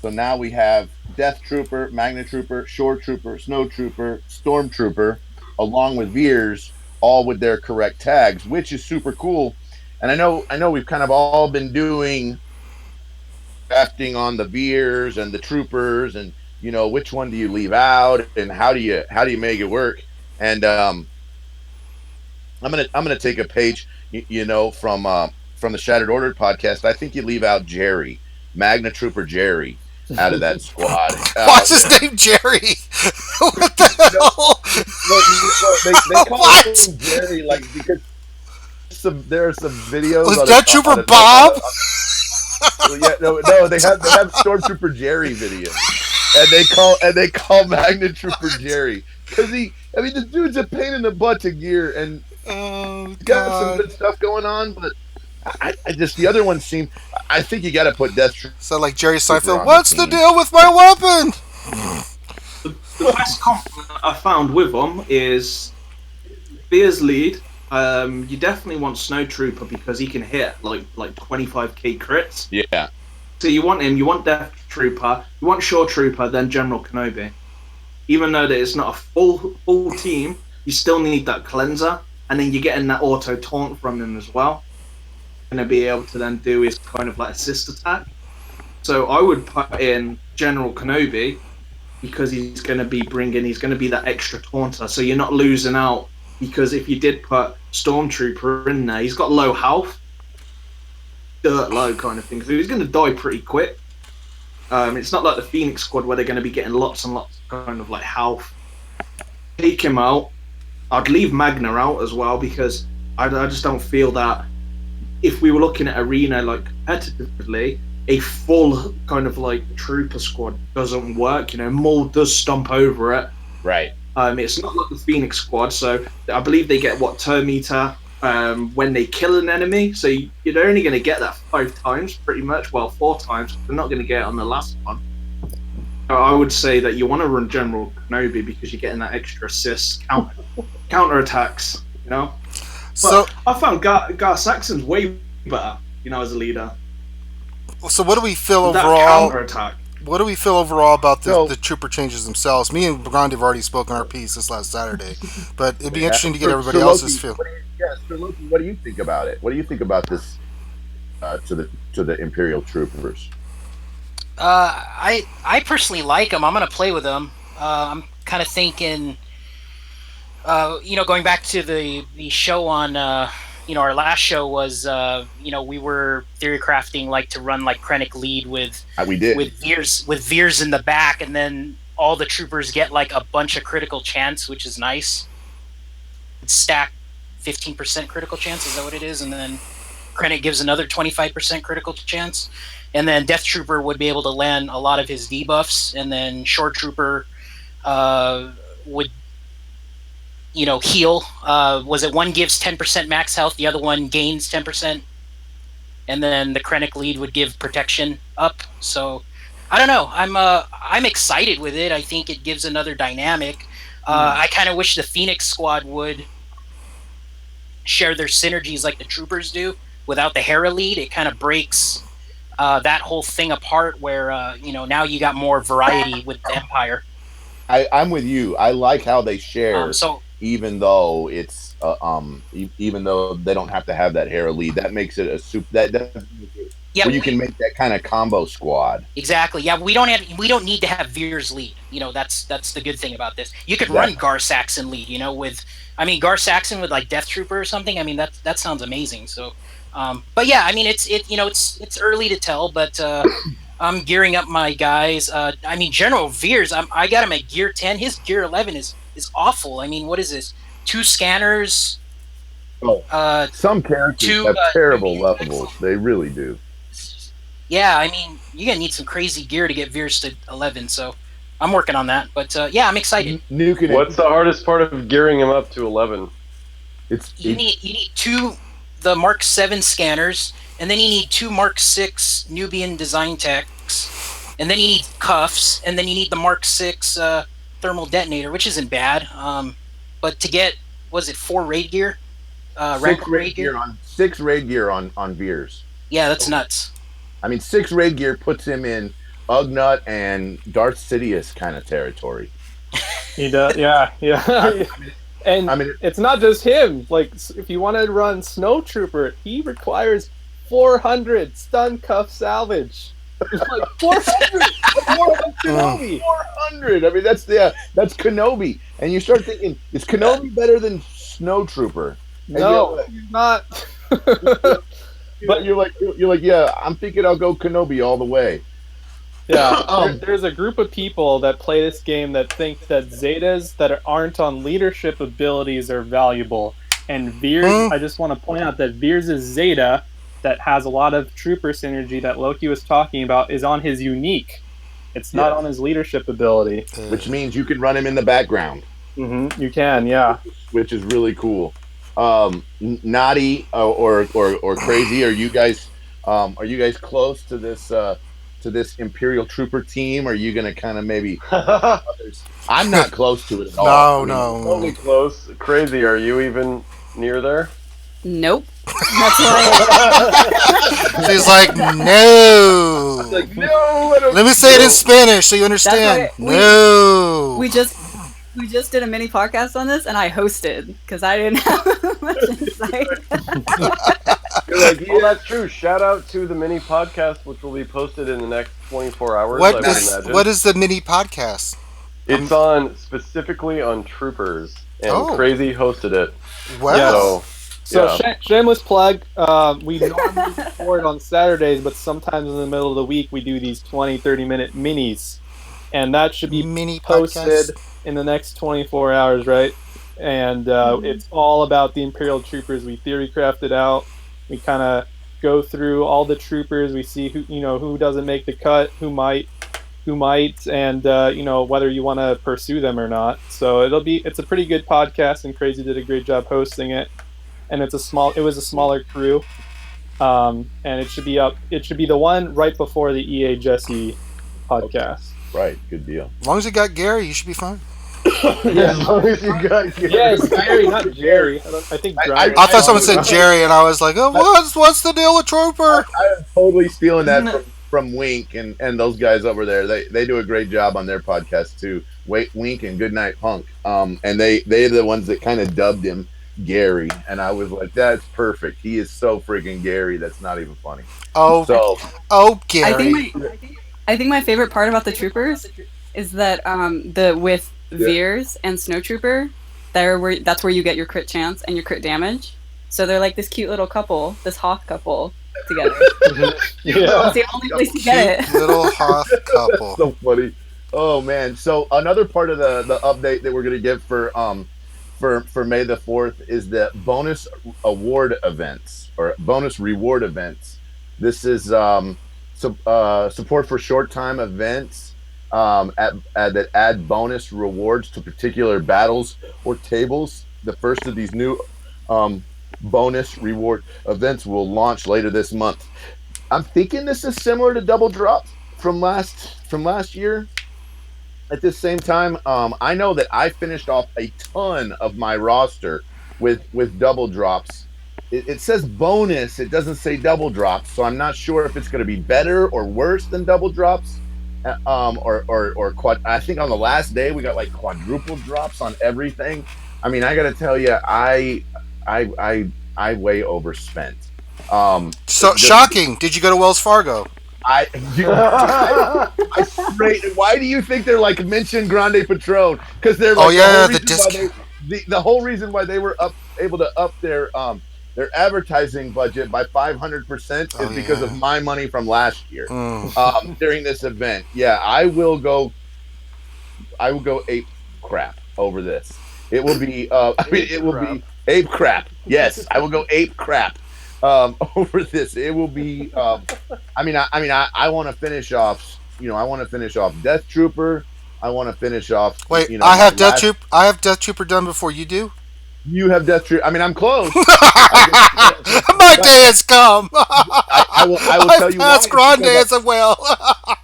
So now we have Death Trooper, Magna Trooper, Shore Trooper, Snow Trooper, Storm Trooper, along with Veers, all with their correct tags, which is super cool. And I know we've kind of all been doing drafting on the Veers and the troopers, and which one do you leave out, and how do you make it work? And I'm gonna take a page, from the Shattered Order podcast. I think you leave out Jerry, Magna Trooper Jerry, out of that squad. What's his name, Jerry? What the hell? They call him Jerry, like, because there are some videos. Was Death Trooper Bob? No, they have Stormtrooper Jerry videos. And they call Magna Trooper Jerry, because this dude's a pain in the butt to gear, and he's got some good stuff going on, but I just, the other ones seem, I think you got to put Death Trooper. So like Jerry Seinfeld, what's the deal with my weapon? The best comp I found with them is Veers lead, you definitely want Snowtrooper because he can hit like 25k crits. Yeah. So you want him. You want Death Trooper. You want Shore Trooper. Then General Kenobi. Even though that it's not a full team, you still need that cleanser, and then you're getting that auto taunt from him as well. Going to be able to then do his kind of like assist attack. So I would put in General Kenobi because he's going to be that extra taunter. So you're not losing out, because if you did put Stormtrooper in there, he's got low health, dirt low kind of thing. So he's going to die pretty quick. It's not like the Phoenix Squad where they're going to be getting lots and lots of kind of like health. Take him out. I'd leave Magna out as well, because I just don't feel that if we were looking at Arena like competitively, a full kind of like Trooper Squad doesn't work. You know, Maul does stomp over it. Right. It's not like the Phoenix Squad, so I believe they get turn meter when they kill an enemy. So you're only going to get that 5 times, pretty much. Well, 4 times. They're not going to get it on the last one. I would say that you want to run General Kenobi because you're getting that extra assist, counter attacks. You know. So but I found Gar Saxon's way better. You know, as a leader. So what do we feel that overall? Counter attack. What do we feel overall about the trooper changes themselves? Me and Grande have already spoken our piece this last Saturday, but it'd be interesting to get everybody else's feel. What do you think about it? What do you think about this to the Imperial troopers? I personally like them. I'm gonna play with them. I'm kind of thinking, going back to the show on, our last show was, we were theory crafting like to run like Krennic lead with Veers in the back, and then all the troopers get like a bunch of critical chance, which is nice. It's stacked 15% critical chance, is that what it is? And then Krennic gives another 25% critical chance. And then Death Trooper would be able to land a lot of his debuffs, and then Shore Trooper would heal. Was it one gives 10% max health, the other one gains 10%, and then the Krennic lead would give protection up. So I don't know. I'm excited with it. I think it gives another dynamic. I kind of wish the Phoenix Squad would share their synergies like the troopers do without the Hera lead. It kind of breaks that whole thing apart where now you got more variety with the Empire. I'm with you. I like how they share. Even though it's even though they don't have to have that Hera lead, that makes it where you can make that kind of combo squad. Exactly. Yeah, we don't need to have Veers lead. That's the good thing about this. You could run Gar Saxon lead. Gar Saxon with like Death Trooper or something. That sounds amazing. So, but yeah, it's early to tell, but I'm gearing up my guys. General Veers, I got him at gear 10. His gear 11 is awful. What is this? 2 scanners. Some characters have terrible levels. They really do. Yeah, you're going to need some crazy gear to get Veers to 11, so I'm working on that. But I'm excited. What's the hardest part of gearing him up to 11? You need 2 the Mark 7 scanners, and then you need 2 Mark 6 Nubian design techs, and then you need cuffs, and then you need the Mark 6 thermal detonator, which isn't bad. But to get, was it 4 raid gear? 6 raid gear on 6 raid gear on Veers. Yeah, that's nuts. 6 raid gear puts him in Ugnut and Darth Sidious kind of territory. He does, yeah. And it's not just him. Like, if you want to run Snowtrooper, he requires 400 stun cuff salvage. Like 400. Kenobi. 400. That's Kenobi. And you start thinking, is Kenobi better than Snowtrooper? No, he's not. But you're like, yeah, I'm thinking I'll go Kenobi all the way. Yeah, there's a group of people that play this game that think that Zetas that aren't on leadership abilities are valuable. And Veers, I just want to point out that Veers' Zeta that has a lot of trooper synergy that Loki was talking about is on his unique. It's not on his leadership ability. Which means you can run him in the background. Mm-hmm. You can, yeah. Which is really cool. Naughty or Crazy, are you guys close to this Imperial Trooper team? Are you going to kind of maybe others? I'm not close to it at all. No. Totally close. Crazy, are you even near there? Nope. That's why. She's like, no. Like, no. Let me say it in Spanish so you understand. No. We just did a mini podcast on this, and I hosted because I didn't have much insight. You're like, yeah. Well, that's true. Shout out to the mini podcast, which will be posted in the next 24 hours. What is the mini podcast? It's on specifically on troopers, and Crazy hosted it. Wow. So shameless plug. We normally record on Saturdays, but sometimes in the middle of the week we do these 20, 30-minute minis, and that should be mini posted podcast in the next 24 hours, right? And it's all about the Imperial troopers. We theory crafted out. We kind of go through all the troopers. We see who doesn't make the cut, who might, and whether you want to pursue them or not. So it's a pretty good podcast, and Crazy did a great job hosting it. And it was a smaller crew, and it should be up. It should be the one right before the EA Jesse podcast. Right, good deal. As long as you got Gary, you should be fine. As long as you got Gary. Yes, Gary, not Jerry. I think I thought someone said Jerry, and I was like, oh, what's the deal with Trooper? I'm totally stealing that from Wink and those guys over there. They do a great job on their podcast too. Wink and Goodnight Punk. And they're the ones that kind of dubbed him Gary, and I was like, that's perfect. He is so freaking Gary. That's not even funny. Gary. I think my favorite part about the troopers is that with Veers and Snowtrooper, that's where you get your crit chance and your crit damage. So they're like this cute little couple, this Hoth couple together. It's the only place to get it. Little Hoth couple. So funny. Oh man. So another part of the update that we're gonna give for May the 4th is the bonus award events or bonus reward events. This is support for short time events that add bonus rewards to particular battles or tables. The first of these new bonus reward events will launch later this month. I'm thinking this is similar to Double Drop from last year. At the same time, I know that I finished off a ton of my roster with double drops. It says bonus. It doesn't say double drops, so I'm not sure if it's going to be better or worse than double drops. Or quad. I think on the last day we got like quadruple drops on everything. I mean, I got to tell you, I way overspent. So shocking! Did you go to Wells Fargo? Why do you think they're like Mention Grande Patron? Because they're like, the whole reason why they were able to up their advertising budget by 500% is because of my money from last year during this event. Yeah, I will go ape crap over this. It will be be ape crap. Yes, I will go ape crap over this. It will be I want to finish off, I want to finish off Death Trooper. I want to finish off. Wait, I have Death Trooper. I have Death Trooper done before you do. You have Death Trooper. I mean, I'm close. My day has come. I will tell you why. Grande as well.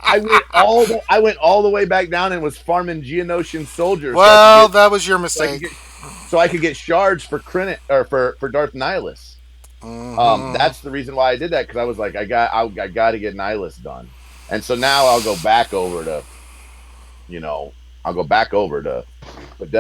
I went all the way back down and was farming Geonosian soldiers. Well, that was your mistake. So I could get shards for Krennic or for Darth Nihilus. That's the reason why I did that, because I was like, I got to get Nihilus done, and so now I'll go back over to, Death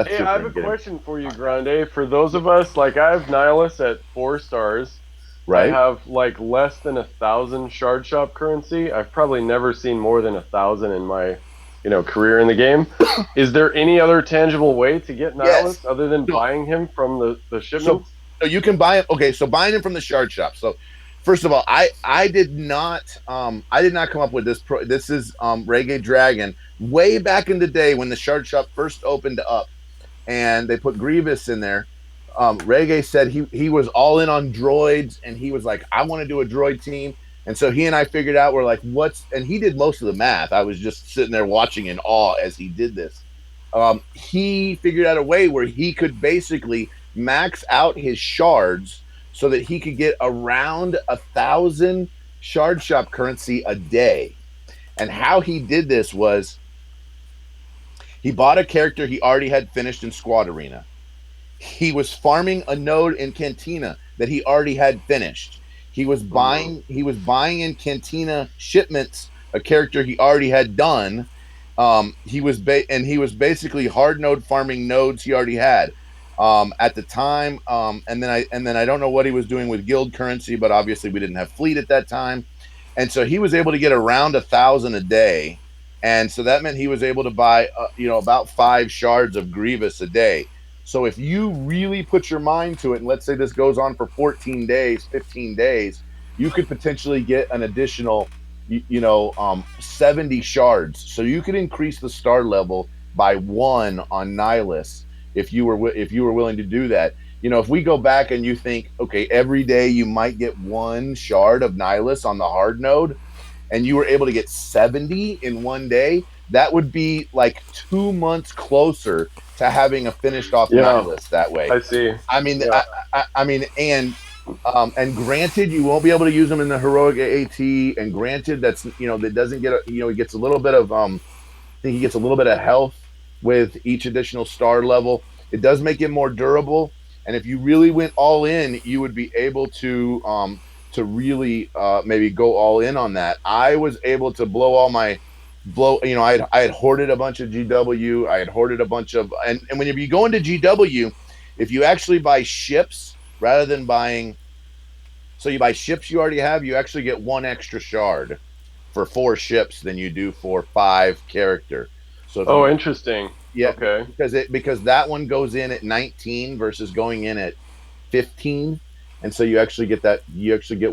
Trooper. I have a question for you, Grande. For those of us, like, I have Nihilus at 4 stars. Right. I have like less than 1,000 shard shop currency. I've probably never seen more than 1,000 in my, career in the game. Is there any other tangible way to get Nihilus other than buying him from the shipment? So you can buy him. Okay, so buying him from the shard shop. So first of all, I did not come up with this. This is Reggae Dragon way back in the day when the shard shop first opened up, and they put Grievous in there. Reggae said he was all in on droids, and he was like, I want to do a droid team. And so he and I figured out, we're like, and he did most of the math. I was just sitting there watching in awe as he did this. He figured out a way where he could basically max out his shards so that he could get around 1,000 shard shop currency a day. And how he did this was he bought a character he already had finished in Squad Arena. he was farming a node in Cantina that he already had finished. He was buying in Cantina shipments a character he already had done. He was basically hard node farming nodes he already had at the time. And then I don't know what he was doing with guild currency, but obviously we didn't have fleet at that time, and so he was able to get around 1,000 a day, and so that meant he was able to buy about 5 shards of Grievous a day. So if you really put your mind to it, and let's say this goes on for 14 days, 15 days, you could potentially get an additional 70 shards. So you could increase the star level by 1 on Nihilus if you were willing to do that. If we go back and you think, okay, every day you might get 1 shard of Nihilus on the hard node, and you were able to get 70 in 1 day, that would be like 2 months closer to having a finished off Nihilus that way. I see. I mean, and granted, you won't be able to use them in the heroic AAT. And granted, that's that doesn't get he gets a little bit of I think he gets a little bit of health with each additional star level. It does make it more durable. And if you really went all in, you would be able to really maybe go all in on that. I was able to I had hoarded a bunch of GW. I had hoarded a bunch of, and when you go into GW, if you actually buy ships rather than buying, so you buy ships you already have, you actually get 1 extra shard for 4 ships than you do for 5 character. So interesting. Yeah, okay. Because that one goes in at 19 versus going in at 15, and so you actually get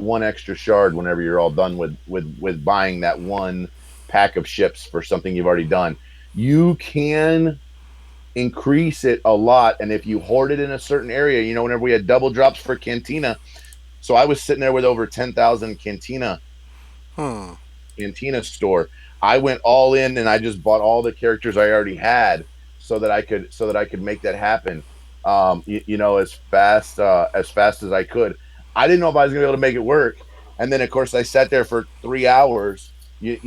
1 extra shard whenever you're all done with buying that 1 pack of ships for something you've already done. You can increase it a lot, and if you hoard it in a certain area, whenever we had double drops for Cantina, so I was sitting there with over 10,000 Cantina store. I went all in and I just bought all the characters I already had so that I could make that happen as fast as I could. I didn't know if I was gonna be able to make it work, and then of course I sat there for 3 hours with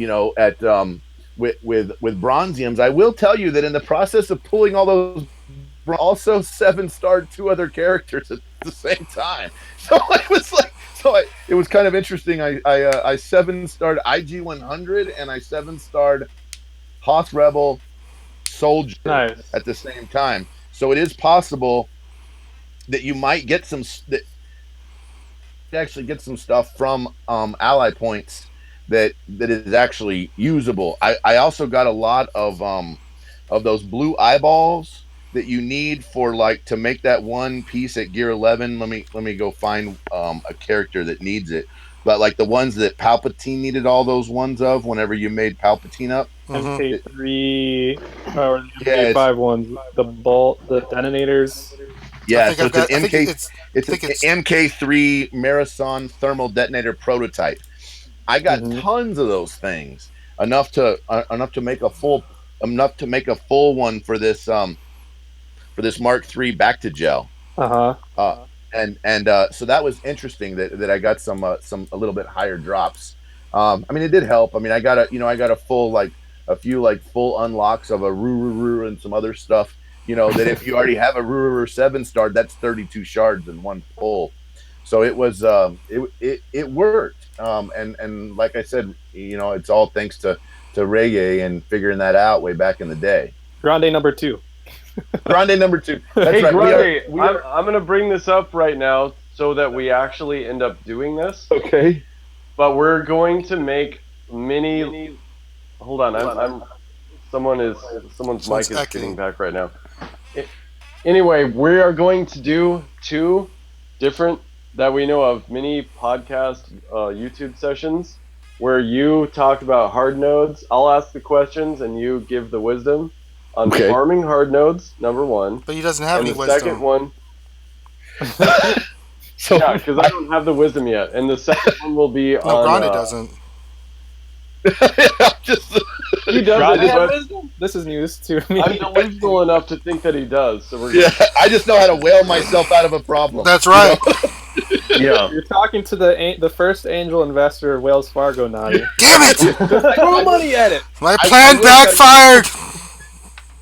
bronziums. I will tell you that in the process of pulling all those, also 7-starred 2 other characters at the same time. So it was kind of interesting. I 7-starred IG-100 and I 7-starred Hoth Rebel Soldier at the same time. So it is possible that you might get some stuff from ally points that is actually usable. I also got a lot of those blue eyeballs that you need for to make that one piece at gear 11. Let me go find a character that needs it. But like the ones that Palpatine needed all those ones of whenever you made Palpatine up. MK3 or the MK5 ones, the detonators. Yeah, so it's an MK3 Marathon thermal detonator prototype. I got tons of those things, enough to make a full one for this Mark III back to gel. So that was interesting that I got some a little bit higher drops. I mean, it did help. I mean, I got a full a few full unlocks of a Ruru and some other stuff. That if you already have a Ruru 7-star, that's 32 shards in one pull. So it was it worked. And like I said, it's all thanks to Reggae and figuring that out way back in the day. Grande number 2. Grande number 2. That's hey, right. Grande, I'm going to bring this up right now so that we actually end up doing this. Okay. But we're going to make mini. Hold on, someone's mic is getting back right now. Anyway, we are going to do 2 different that we know of mini podcast YouTube sessions where you talk about hard nodes. I'll ask the questions and you give the wisdom on farming hard nodes, number 1. But he doesn't have any wisdom. And the second one... yeah, because I don't have the wisdom yet. And the second one will be on... No, Grande doesn't. He does have wisdom? This is news to me. I'm delusional enough to think that he does. So I just know how to whale myself out of a problem. That's right. Yeah. You're talking to the first angel investor of Wells Fargo, Nani. Damn it! Throw money at it. My plan backfired.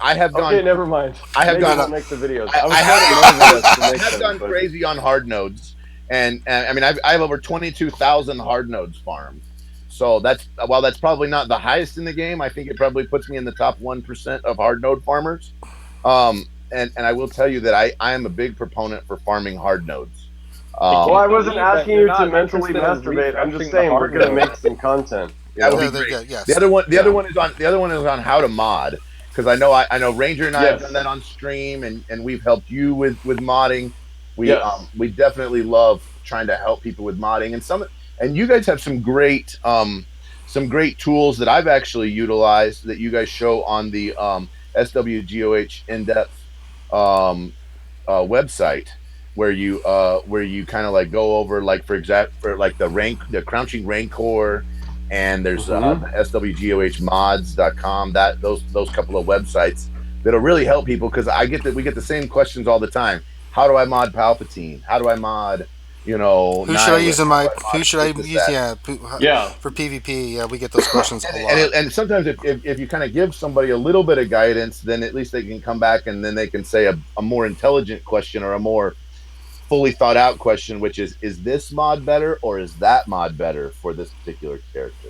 I have gone. Okay, never mind. I have Maybe gone. we'll make the videos. I have gone crazy on hard nodes, and I mean I have over 22,000 hard nodes farmed. So while that's probably not the highest in the game, I think it probably puts me in the top 1% of hard node farmers. And I will tell you that I am a big proponent for farming hard nodes. Well, I wasn't asking you to mentally masturbate. I'm just saying we're going to make some content. That would be great. Yes. The other one is on how to mod, because I know Ranger and I have done that on stream, and we've helped you with modding. We definitely love trying to help people with modding, and you guys have some great tools that I've actually utilized that you guys show on the SWGOH in-depth website, where you kind of like go over, like for like the crouching rancor, and there's SWGOHmods.com, those couple of websites that'll really help people, because we get the same questions all the time. How do I mod Palpatine? How do I mod, who should I use for PvP? Yeah, we get those questions a lot. And sometimes if you kind of give somebody a little bit of guidance, then at least they can come back and then they can say a more intelligent question, or a more fully thought out question, which is this mod better or is that mod better for this particular character?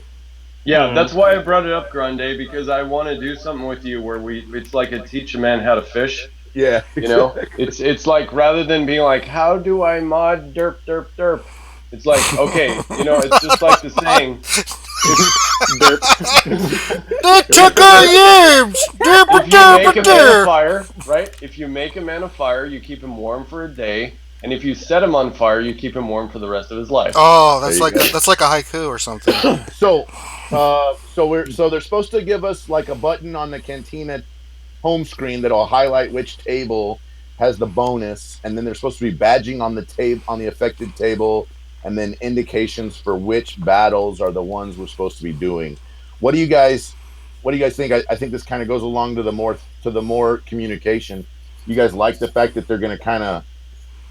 Yeah, that's why I brought it up, Grande, because I want to do something with you where it's like a teach a man how to fish. Yeah, it's like, rather than being like, how do I mod derp derp derp, it's like, okay, it's just like the saying, that took our yams. If you make a man of fire, right? If you make a man of fire, you keep him warm for a day, and if you set him on fire, you keep him warm for the rest of his life. Oh, that's like a haiku or something. So they're supposed to give us like a button on the Cantina home screen that'll highlight which table has the bonus, and then they're supposed to be badging on the affected table, and then indications for which battles are the ones we're supposed to be doing. What do you guys think? I think this kind of goes along to the more communication. You guys like the fact that they're going to kind of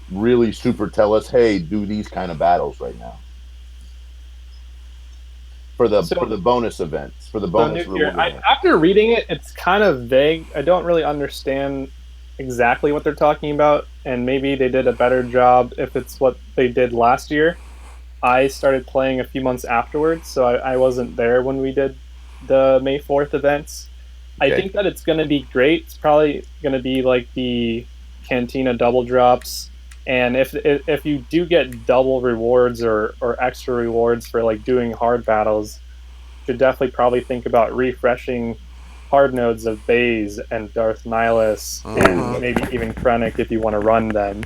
really super tell us, hey, do these kind of battles right now for the bonus events, for the bonus reward events. After reading it, it's kind of vague. I don't really understand exactly what they're talking about, and maybe they did a better job if it's what they did last year. I started playing a few months afterwards, so I wasn't there when we did the May 4th events. Okay. I think that it's going to be great. It's probably going to be like the Cantina double drops, and if you do get double rewards or extra rewards for like doing hard battles, you should definitely probably think about refreshing hard nodes of Baze and Darth Nihilus, and maybe even Krennic if you want to run them.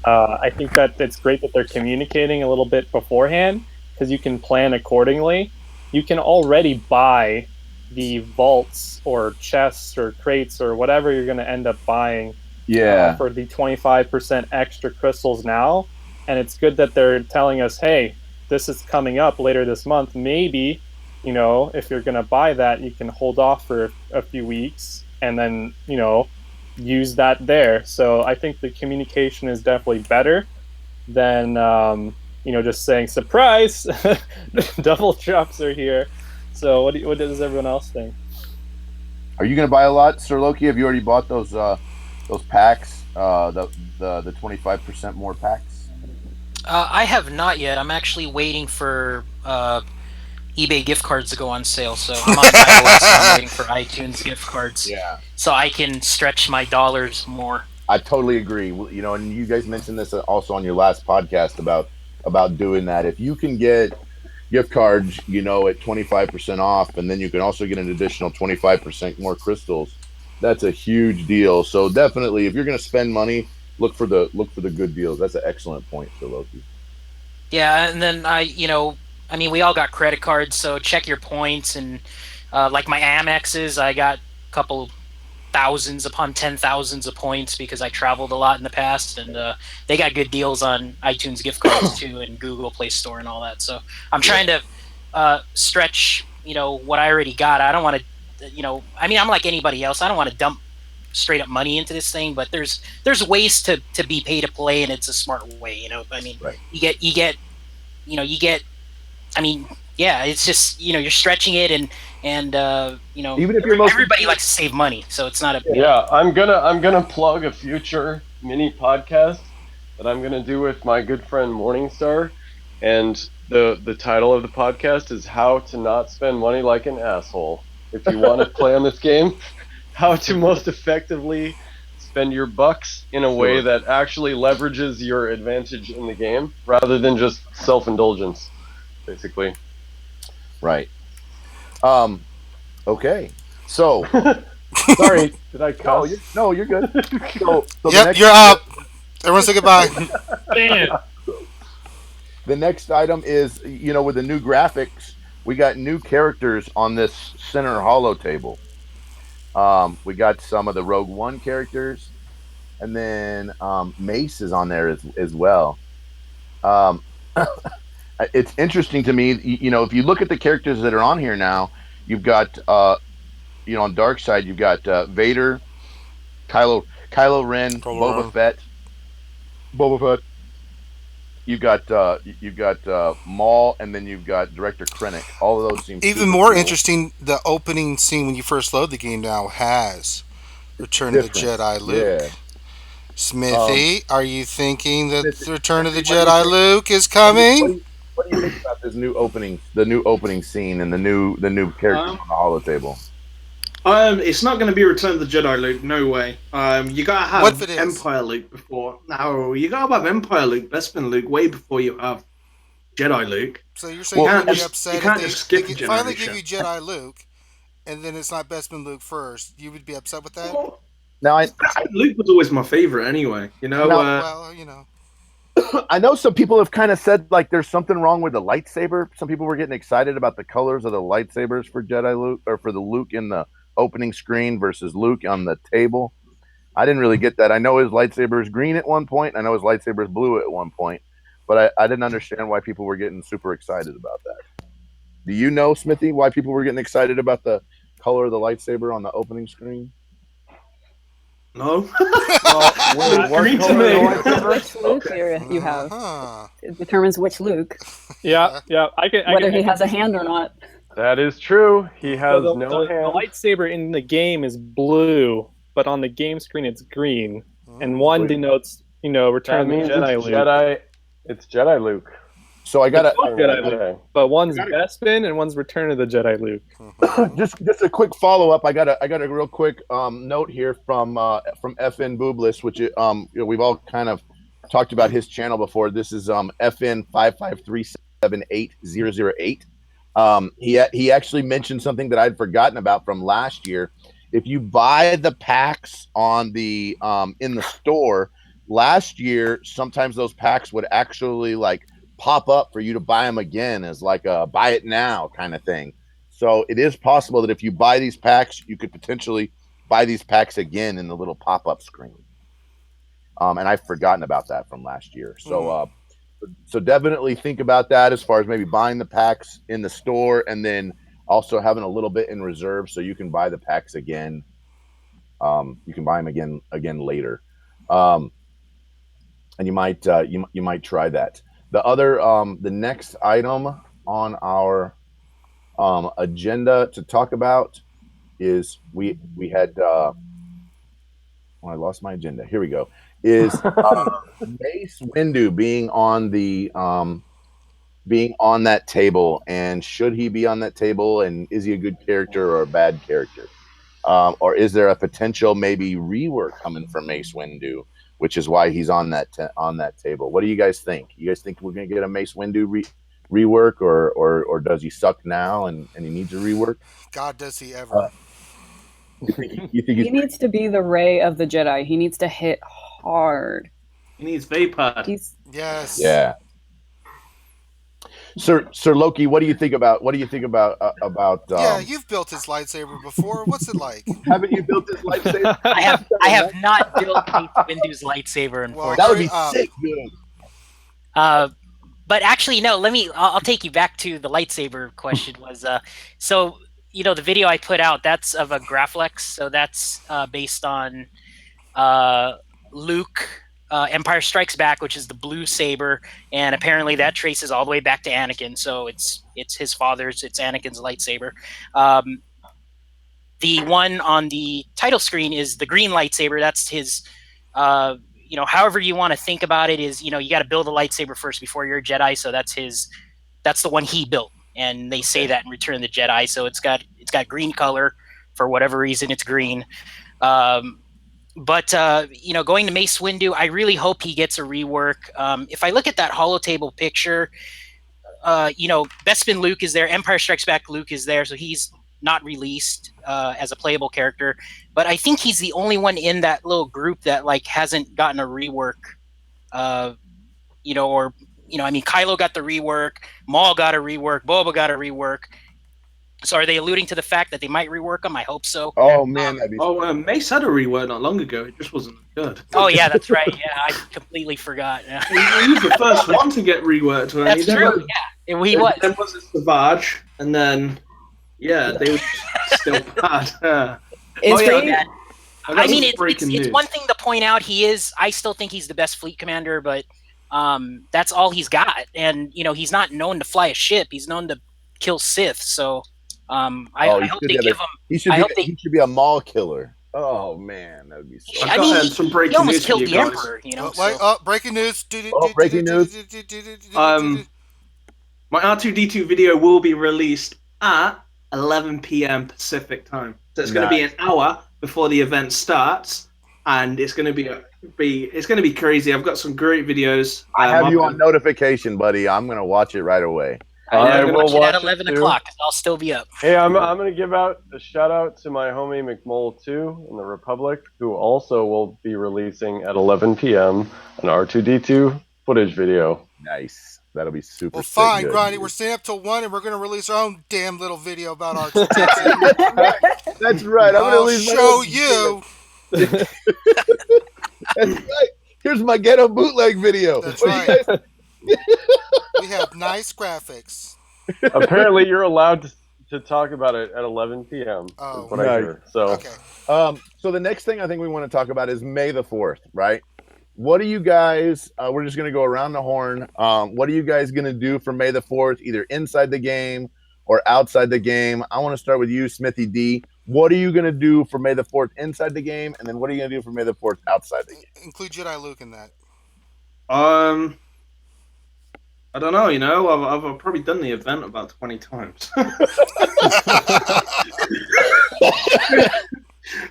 I think that it's great that they're communicating a little bit beforehand, because you can plan accordingly. You can already buy the vaults or chests or crates or whatever you're going to end up buying for the 25% extra crystals now. And it's good that they're telling us, hey, this is coming up later this month. Maybe, if you're going to buy that, you can hold off for a few weeks and then, use that there. So I think the communication is definitely better than, just saying, surprise, double drops are here. So what does everyone else think? Are you going to buy a lot, Sir Loki? Have you already bought those packs, the 25% more packs? I have not yet. I'm actually waiting for eBay gift cards to go on sale. So I'm on iOS, and I'm waiting for iTunes gift cards. Yeah. So I can stretch my dollars more. I totally agree. And you guys mentioned this also on your last podcast about doing that. If you can get gift cards, at 25% off, and then you can also get an additional 25% more crystals, that's a huge deal. So definitely, if you're going to spend money, look for the good deals. That's an excellent point, Sir Loki. Yeah, and then we all got credit cards, so check your points. And like my Amexes, I got a couple thousands upon 10,000s of points because I traveled a lot in the past, and they got good deals on iTunes gift cards too, and Google Play Store and all that. So I'm trying to stretch, what I already got. I don't want to, I'm like anybody else. I don't want to dump straight up money into this thing, but there's ways to be pay to play, and it's a smart way. Right. You get Yeah, it's just you're stretching it, and even if you're everybody likes to save money, so it's not a Yeah, I'm gonna plug a future mini podcast that I'm gonna do with my good friend Morningstar, and the title of the podcast is "How to Not Spend Money Like an Asshole." If you want to play on this game, how to most effectively spend your bucks in a way that actually leverages your advantage in the game, rather than just self-indulgence, basically. Right. Okay. So, sorry, did I cuss? No, you're good. So yep, you're up. Everyone say goodbye. Damn. The next item is, with the new graphics, we got new characters on this center holo table. We got some of the Rogue One characters, and then Mace is on there as well. It's interesting to me, if you look at the characters that are on here now, you've got, on dark side, you've got Vader, Kylo Ren, Boba Fett. You've got Maul, and then you've got Director Krennic. All of those seem even more cool. Interesting. The opening scene when you first load the game now has Return of the Jedi Luke. Yeah. Smithy, are you thinking that the Return of the Jedi Luke is coming? What do you think about this new opening? The new opening scene and the new characters on the holo table. It's not going to be Return of the Jedi Luke. No way. You gotta have Empire Luke before. No, you gotta have Empire Luke, Bespin Luke, way before you have Jedi Luke. So you're saying you'd be upset if they finally give you Jedi Luke, and then it's not Bespin Luke first. You would be upset with that? Well, now, Luke was always my favorite anyway. I know some people have kind of said like there's something wrong with the lightsaber. Some people were getting excited about the colors of the lightsabers for Jedi Luke, or for the Luke in the opening screen versus Luke on the table. I didn't really get that. I know his lightsaber is green at one point. I know his lightsaber is blue at one point, but I didn't understand why people were getting super excited about that. Do you know, Smithy, why people were getting excited about the color of the lightsaber on the opening screen? No. Which Luke you have. It determines which Luke. Yeah. Whether he has a hand or not. That is true. He has no hand. The lightsaber in the game is blue, but on the game screen it's green, and one denotes, Return of the Jedi Luke. It's Jedi Luke. So I got Jedi Luke, but one's Bespin and one's Return of the Jedi Luke. Just a quick follow up. I got a real quick note here from FN Boobless, which we've all kind of talked about his channel before. This is FN 5537808. He actually mentioned something that I'd forgotten about from last year. If you buy the packs on the in the store last year, sometimes those packs would actually like pop up for you to buy them again as like a buy it now kind of thing. So it is possible that if you buy these packs, you could potentially buy these packs again in the little pop-up screen. And I've forgotten about that from last year. So so definitely think about that as far as maybe buying the packs in the store and then also having a little bit in reserve so you can buy the packs again. You can buy them again later. And you might try that. The other the next item on our agenda to talk about is we had I lost my agenda. Here we go. Is Mace Windu being on that table, and should he be on that table, and is he a good character or a bad character, or is there a potential maybe rework coming from Mace Windu, which is why he's on that table? What do you guys think? You guys think we're gonna get a Mace Windu rework, or does he suck now and he needs a rework? God, does he ever? You think he needs to be the Rey of the Jedi. He needs to hit hard. He needs vapor. Yes. Yeah. Sir Loki, what do you think about yeah, you've built his lightsaber before. What's it like? Haven't you built his lightsaber? I have not built Windu's lightsaber, unfortunately. Well, that would be sick, dude. But actually, no. I'll take you back to the lightsaber question. Was so the video I put out, that's of a Graflex, so that's based on Luke Empire Strikes Back, which is the blue saber, and apparently that traces all the way back to Anakin. So it's his father's, it's Anakin's lightsaber. The one on the title screen is the green lightsaber. That's his. However you want to think about it, is you got to build a lightsaber first before you're a Jedi. So that's his. That's the one he built, and they say that in Return of the Jedi. So it's got green color for whatever reason. It's green. But going to Mace Windu, I really hope he gets a rework. If I look at that holotable picture, Bespin Luke is there. Empire Strikes Back Luke is there, so he's not released as a playable character. But I think he's the only one in that little group that hasn't gotten a rework. Kylo got the rework, Maul got a rework, Boba got a rework. So are they alluding to the fact that they might rework them? I hope so. Oh man, Mace had a rework not long ago. It just wasn't good. Oh yeah, that's right. Yeah, I completely forgot. He was the first one to get reworked. That's true. Yeah, he was. Then was it Savage, and then they were still bad. It's one thing to point out I still think he's the best fleet commander, but that's all he's got. And he's not known to fly a ship. He's known to kill Sith. So I hope they give him. He should be a Maul killer. Oh man, that would be so. He almost killed the Emperor. Breaking news. Breaking news. My R2D2 video will be released at 11 p.m. Pacific time. So it's going to be an hour before the event starts, and it's going to be crazy. I've got some great videos. I have you on notification, buddy. I'm going to watch it right away. I will watch it at 11 o'clock. I'll still be up. Hey, I'm going to give out a shout out to my homie McMole2 in the Republic, who also will be releasing at 11 p.m. an R2D2 footage video. Nice. That'll be super. Well, fine, Grindy. We're staying up till 1, and we're going to release our own damn little video about R2D2. That's right. I'm going to show you. That's right. Here's my ghetto bootleg video. That's right. We have nice graphics. Apparently, you're allowed to talk about it at 11 p.m. Oh, what I heard. So, okay. So the next thing I think we want to talk about is May the 4th, right? What are you guys? We're just going to go around the horn. What are you guys going to do for May the 4th, either inside the game or outside the game? I want to start with you, Smithy D. What are you going to do for May the 4th inside the game, and then what are you going to do for May the 4th outside the game? Include Jedi Luke in that. I don't know, I've probably done the event about 20 times. I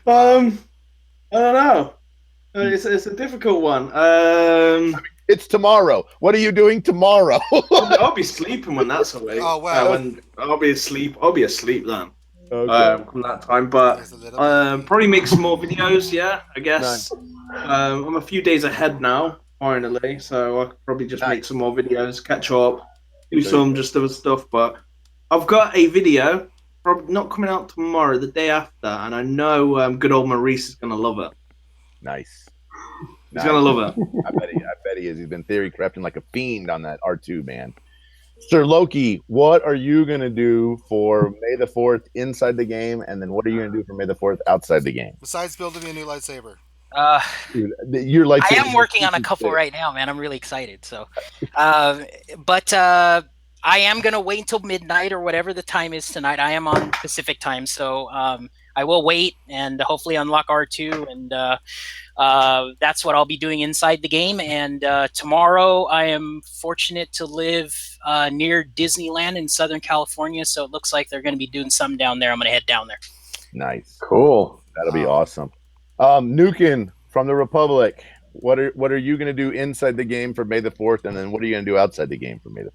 don't know. It's a difficult one. It's tomorrow. What are you doing tomorrow? I'll be sleeping when that's away. Oh wow! I'll be asleep then. Okay. Come that time, but probably make some more videos. Yeah, I guess. Nice. I'm a few days ahead now, finally, so I could probably just make some more videos, catch up, do some just other stuff. But I've got a video probably not coming out tomorrow, the day after, and I know good old Maurice is gonna love it. Nice. He's gonna love it. I bet he is. He's been theory crafting like a fiend on that R2, man. Sir Loki, what are you gonna do for May the 4th inside the game, and then what are you gonna do for May the 4th outside the game? Besides building me a new lightsaber. Dude, your lightsaber. I am working on a couple right now, man. I'm really excited. So, but I am gonna wait until midnight or whatever the time is tonight. I am on Pacific time, so I will wait and hopefully unlock R2, and that's what I'll be doing inside the game. And tomorrow I am fortunate to live near Disneyland in Southern California, so it looks like they're going to be doing something down there. I'm going to head down there. Nice. Cool. That'll be awesome. Nukin from the Republic, what are you going to do inside the game for May the 4th, and then what are you going to do outside the game for May the 4th?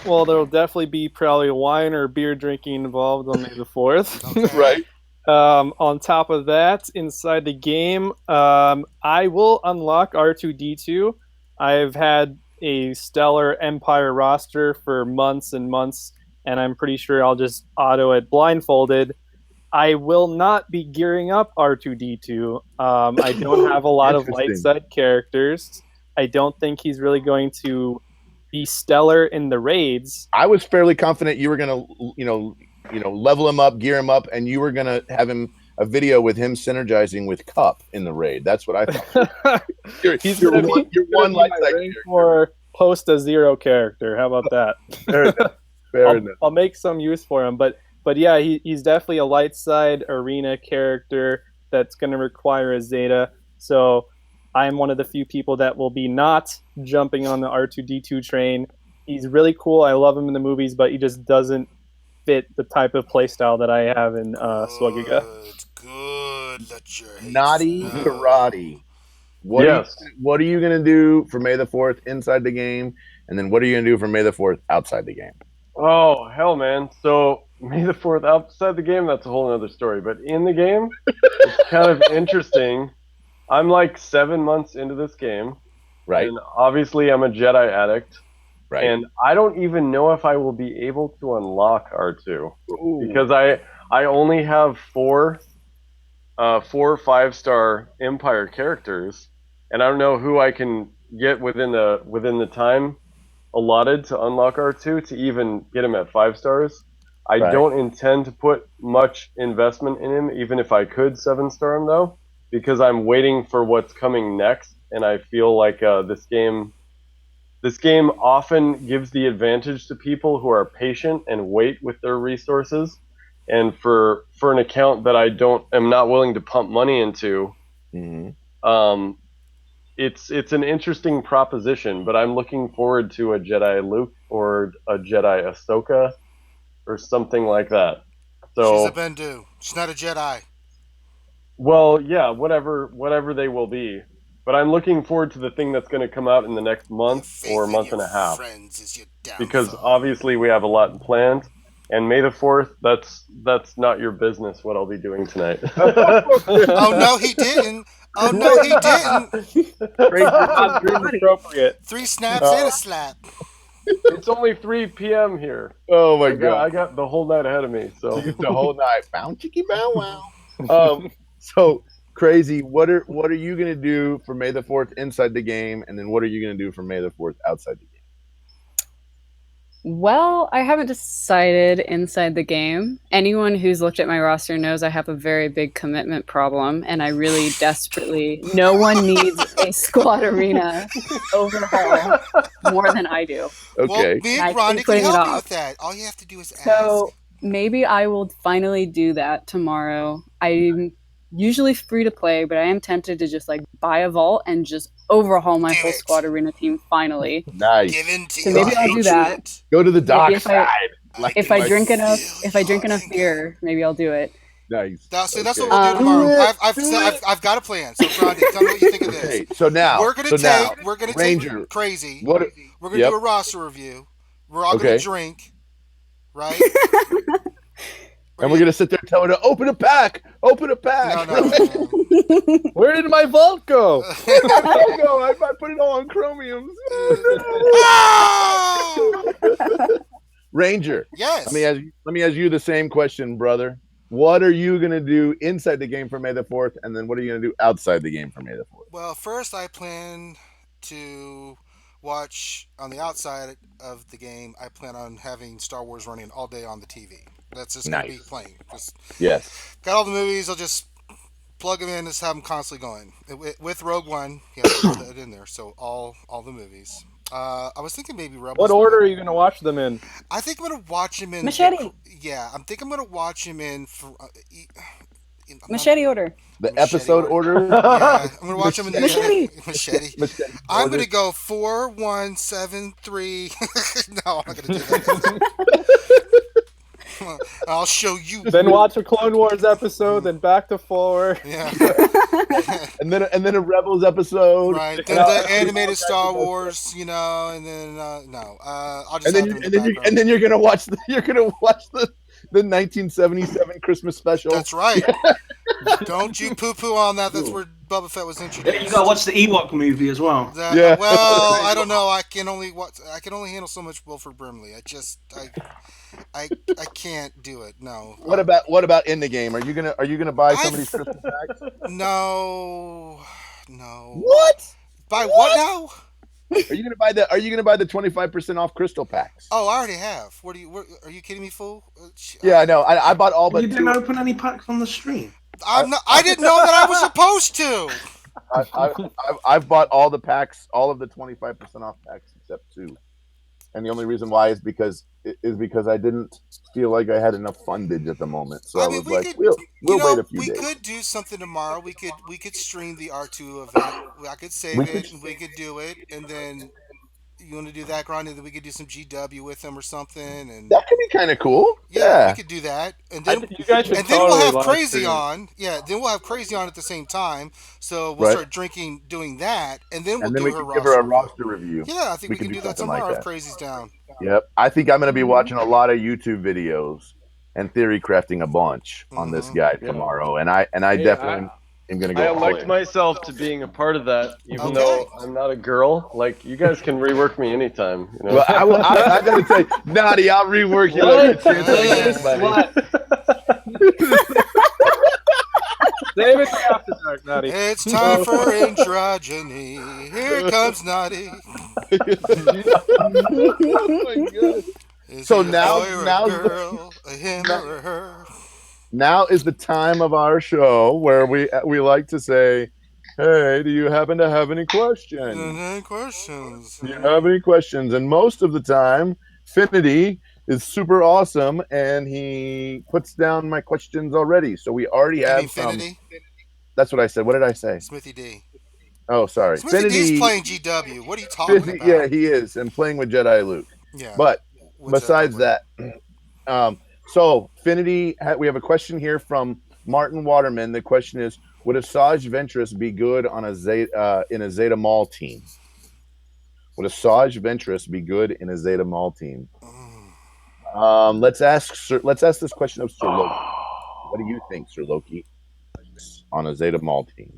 Well, there'll definitely be probably wine or beer drinking involved on May the 4th. Okay. Right. On top of that, inside the game, I will unlock R2D2. I've had a stellar Empire roster for months and months, and I'm pretty sure I'll just auto it blindfolded. I will not be gearing up R2D2. I don't have a lot of light side characters. I don't think he's really going to be stellar in the raids. I was fairly confident you were going to, level him up, gear him up, and you were going to have him a video with him synergizing with Cup in the raid. That's what I thought. you're one light side for post a zero character. How about that? Fair enough. I'll make some use for him, but yeah, he's definitely a light side arena character that's going to require a Zeta. So I'm one of the few people that will be not jumping on the R2-D2 train. He's really cool. I love him in the movies, but he just doesn't fit the type of playstyle that I have in SWGOH. Good. Let your Naughty Karate. What are you going to do for May the 4th inside the game? And then what are you going to do for May the 4th outside the game? Oh, hell, man. So May the 4th outside the game, that's a whole other story. But in the game, it's kind of interesting. I'm like 7 months into this game. Right. And obviously I'm a Jedi addict. Right. And I don't even know if I will be able to unlock R2. Ooh. Because I only have four 5-star Empire characters, and I don't know who I can get within the time allotted to unlock R2 to even get him at 5 stars. I don't intend to put much investment in him, even if I could 7-star him though, because I'm waiting for what's coming next, and I feel like this game often gives the advantage to people who are patient and wait with their resources. And for an account that am not willing to pump money into, it's an interesting proposition. But I'm looking forward to a Jedi Luke or a Jedi Ahsoka or something like that. So she's a Bendu. She's not a Jedi. Well, yeah, whatever they will be. But I'm looking forward to the thing that's going to come out in the next month or month and a half. Because obviously we have a lot planned. And May the 4th, that's not your business what I'll be doing tonight. Oh, no, he didn't. Oh, no, he didn't. Appropriate. 3 snaps and a slap. It's only 3 p.m. here. Oh, my God. I got the whole night ahead of me. So the whole night. Bow, chicky, bow, wow. So, Crazy, what are you going to do for May the 4th inside the game? And then what are you going to do for May the 4th outside the game? Well, I haven't decided inside the game. Anyone who's looked at my roster knows I have a very big commitment problem, and I really desperately, no one needs a squad arena overhaul more than I do. Okay. Well, me and Ronnie can help you with that. All you have to do is ask. So maybe I will finally do that tomorrow. I'm usually free to play, but I am tempted to just like buy a vault and just overhaul my whole squad arena team finally. Nice. So maybe I'll do that. Go to the dark side. If I drink enough beer, maybe I'll do it. Nice. That's what we'll do tomorrow. I've got a plan. So, Ronnie, tell me what you think of this. Okay, so now we're gonna take Crazy. We're gonna do a roster review. We're all gonna drink, right? And we're going to sit there and tell her to open a pack. Open a pack. No. Where did my vault go? I put it all on chromiums. Ranger. Yes. Let me ask you the same question, brother. What are you going to do inside the game for May the 4th? And then what are you going to do outside the game for May the 4th? Well, first I plan to watch on the outside of the game. I plan on having Star Wars running all day on the TV. That's just going to be playing. Yes. Got all the movies. I'll just plug them in and just have them constantly going. With Rogue One, put that in there. So all the movies. I was thinking maybe Rebels. What order are you going to watch them in? I think I'm going to watch them in... Machete. I think I'm going to watch them in... Machete order. The episode order? Yeah, I'm going to watch them in the... Machete. Machete. I'm going to go 4, 1, 7, 3... No, I'm not going to do that. I'll show you. Then watch a Clone Wars episode, then back to 4. Yeah. and then a Rebels episode. Right. Then the animated Star Wars, and then no. I'll just and then you're gonna watch the 1977 Christmas special. That's right. Don't you poo-poo on that. That's where Boba Fett was introduced. Yeah, you gotta watch the Ewok movie as well. Well, I don't know. I can only handle so much Wilford Brimley. I can't do it. No. What about in the game? Are you gonna buy somebody's Christmas packs? No. What? Buy what now? Are you gonna buy the 25% off crystal packs? Oh, I already have. Are you kidding me, fool? Yeah, I know. I bought all but You didn't two. open any packs on the stream. I didn't know that I was supposed to. I've bought all the packs, all of the 25% off packs except two, and the only reason why is because I didn't feel like I had enough fundage at the moment. So I was like, we'll wait a few days. We could do something tomorrow. We could stream the R2 event. I could save it and we could do it, and then you want to do that, Grinding? Then we could do some GW with them or something, and that could be kind of cool. Yeah, we could do that, and then you guys should we'll have live Crazy stream. on. Yeah, then we'll have Crazy on at the same time. So we'll start doing that, and then we'll give her a roster review. Yeah, I think we can do that tomorrow if Crazy's down. Yep, I think I'm going to be watching a lot of YouTube videos and theory crafting a bunch on this guy tomorrow, and I definitely am going to go. I elect myself to being a part of that, even though I'm not a girl. Like, you guys can rework me anytime. You know? Well, I got to say, Naughty, I'll rework you. Save it for after dark, Naughty. It's time for androgyny. Here comes Naughty. Oh my God. So now is the time of our show where we like to say, hey, do you happen to have any questions? Do you have any questions? And most of the time, Finity is super awesome, and he puts down my questions already. So we already have some. That's what I said. What did I say? Smithy D. Oh, sorry. Smithy D's playing GW. What are you talking about? Yeah, he is, and playing with Jedi Luke. Yeah. But besides that, so Finity, we have a question here from Martin Waterman. The question is, would Asajj Ventress be good on a Zeta in a Zeta Maul team? Would Asajj Ventress be good in a Zeta Maul team? Let's ask this question of Sir Loki. What do you think, Sir Loki, on a Zeta Maul team?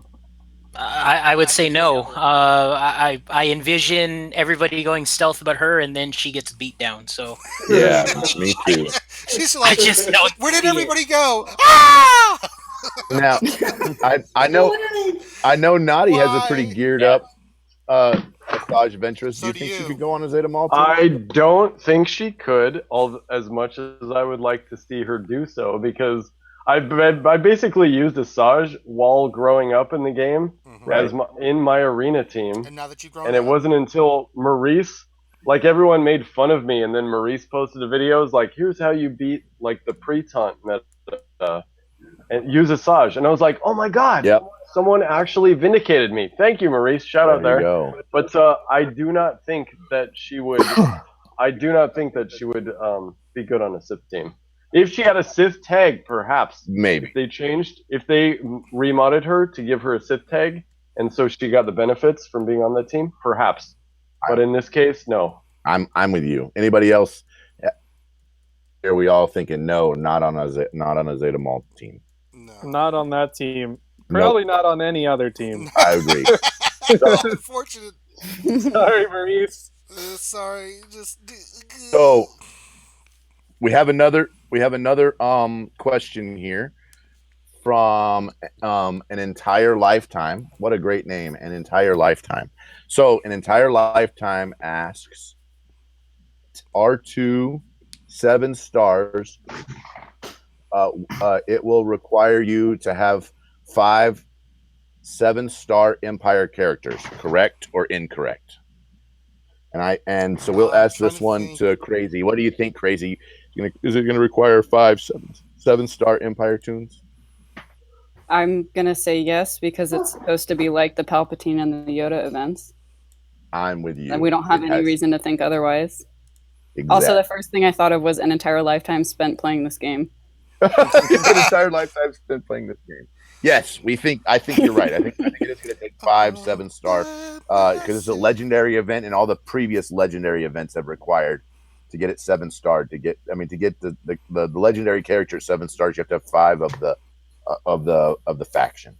I would say no. I envision everybody going stealth but her, and then she gets beat down. So yeah, me too. She's like, I just don't where did everybody go? Ah! Now, I know Naughty has a pretty geared up Asajj Ventress. Do you think she could go on a Zeta Maul team? I don't think she could, as much as I would like to see her do so, because I basically used Asajj while growing up in the game in my arena team. And now that you've grown up. It wasn't until Maurice, like, everyone made fun of me, and then Maurice posted a video, like, here's how you beat, like, the pre-taunt meta, and use Asajj. And I was like, oh my God, someone actually vindicated me. Thank you, Maurice. Shout out there. But I do not think that she would. I do not think that she would be good on a Sith team. If she had a Sith tag, perhaps. Maybe. If they remodded her to give her a Sith tag, and so she got the benefits from being on the team, perhaps. But in this case, no. I'm with you. Anybody else? Are we all thinking no? Not on a Zeta Maul team. No. Not on that team. Probably not on any other team. I agree. Unfortunate. Sorry, Maurice. Sorry. So we have another question here from An Entire Lifetime. What a great name, An Entire Lifetime. So An Entire Lifetime asks, R2 7 stars, it will require you to have 5 7-star Empire characters, correct or incorrect? And so we'll ask this one to Crazy. What do you think, Crazy? Is it going to require 5 7-star Empire tunes? I'm going to say yes, because it's supposed to be like the Palpatine and the Yoda events. I'm with you. And we don't have any reason to think otherwise. Exactly. Also, the first thing I thought of was an entire lifetime spent playing this game. An entire lifetime spent playing this game. Yes, I think you're right. I think it is going to take 5 7-star because it's a legendary event, and all the previous legendary events have required to get it 7-star. To get the legendary character 7 stars, you have to have 5 of the faction.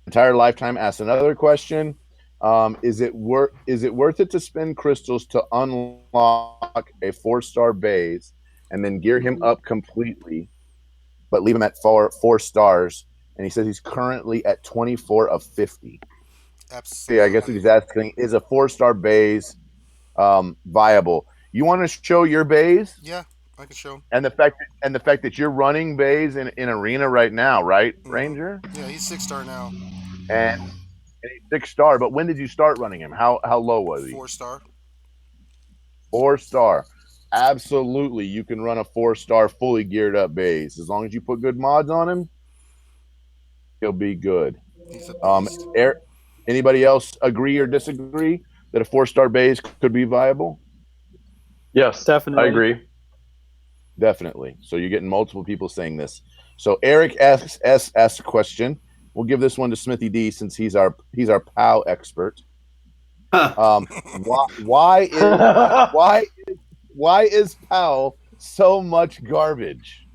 Entire Lifetime asks another question. Is it worth it to spend crystals to unlock a 4-star base and then gear him up completely, but leave him at 4 stars? And he says he's currently at 24 of 50. Absolutely. I guess he's asking, is a 4-star base viable? You want to show your base? Yeah, I can show him. And the fact that you're running bays in arena right now, right, Ranger? Yeah, he's 6-star now. And he's 6-star. But when did you start running him? How low was he? 4-star. 4-star. Absolutely, you can run a 4-star fully geared up base as long as you put good mods on him. He'll be good. He's a beast. Anybody else agree or disagree that a 4-star base could be viable? Yes, Definitely. I agree. Definitely. So you're getting multiple people saying this. So Eric asks a question. We'll give this one to Smithy D since he's our POW expert. Why is POW so much garbage?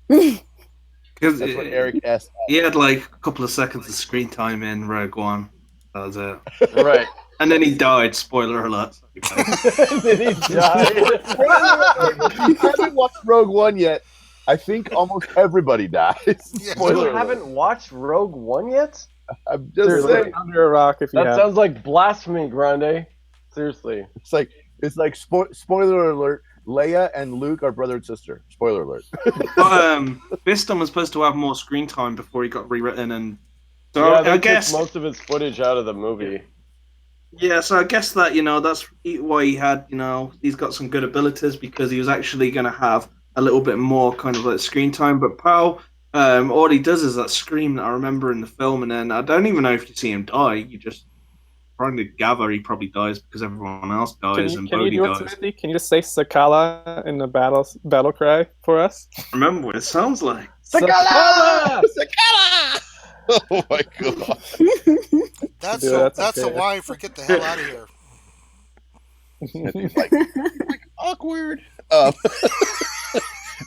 Because That's what Eric asked. he had like a couple of seconds of screen time in Rogue One. That was it. Right. And then he died. Spoiler alert. Then he died. If you haven't watched Rogue One yet, I think almost everybody dies. Yeah. Spoiler You alert. haven't watched Rogue One yet? I'm just You're saying. living under a rock if you That have. sounds like blasphemy, Grande. Seriously. It's like spoiler alert. Leia and Luke are brother and sister. Spoiler alert. But Biston was supposed to have more screen time before he got rewritten, and so Yeah, they I took guess most of his footage out of the movie. yeah. So I guess that that's why he had he's got some good abilities because he was actually going to have a little bit more kind of like screen time. But Pow, all he does is that scream that I remember in the film, and then I don't even know if you see him die. You just trying to gather he probably dies because everyone else dies and Can you Bodhi do it, dies. Smithy? Can you just say Sakala in the battle cry for us? Remember what it sounds like. Sakala! Oh my god. That's Yeah, so. that's That's okay. a why. Forget the hell out of here. It's like awkward.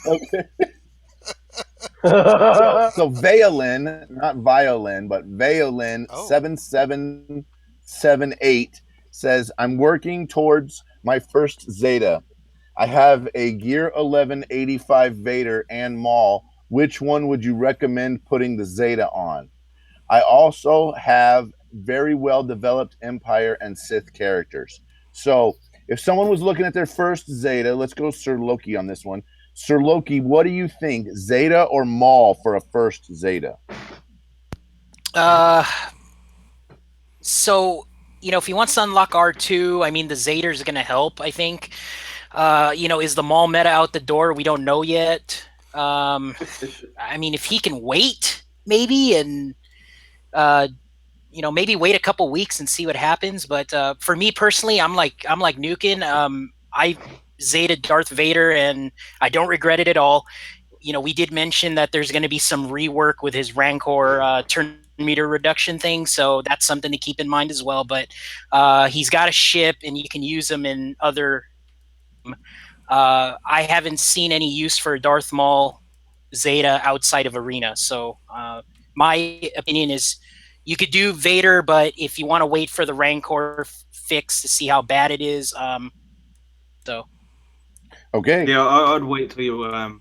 Okay. So Violin, not violin, but Violin 7778 says, I'm working towards my first Zeta. I have a Gear 1185 Vader and Maul. Which one would you recommend putting the Zeta on? I also have very well developed Empire and Sith characters. So if someone was looking at their first Zeta, let's go Sir Loki on this one. Sir Loki, what do you think, Zeta or Maul for a first Zeta? So, if he wants to unlock R2, I mean, the Zader's going to help, I think. Is the Maul meta out the door? We don't know yet. I mean, if he can wait, maybe, and, maybe wait a couple weeks and see what happens. But for me personally, I'm like Nukin. I Zeta Darth Vader, and I don't regret it at all. We did mention that there's going to be some rework with his Rancor turn meter reduction thing, so that's something to keep in mind as well. But he's got a ship, and you can use him in other. I haven't seen any use for Darth Maul Zeta outside of Arena, so my opinion is you could do Vader, but if you want to wait for the Rancor fix to see how bad it is, so. Okay. Yeah, I'd wait till you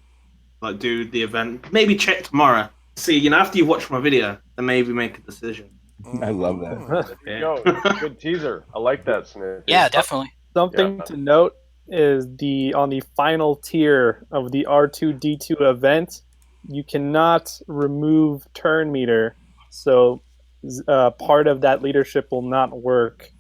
do the event. Maybe check tomorrow. See, after you watch my video, then maybe make a decision. I love that. Yo, good teaser. I like that, Smith. Yeah, definitely. Something to note is on the final tier of the R2D2 event, you cannot remove turn meter, so part of that leadership will not work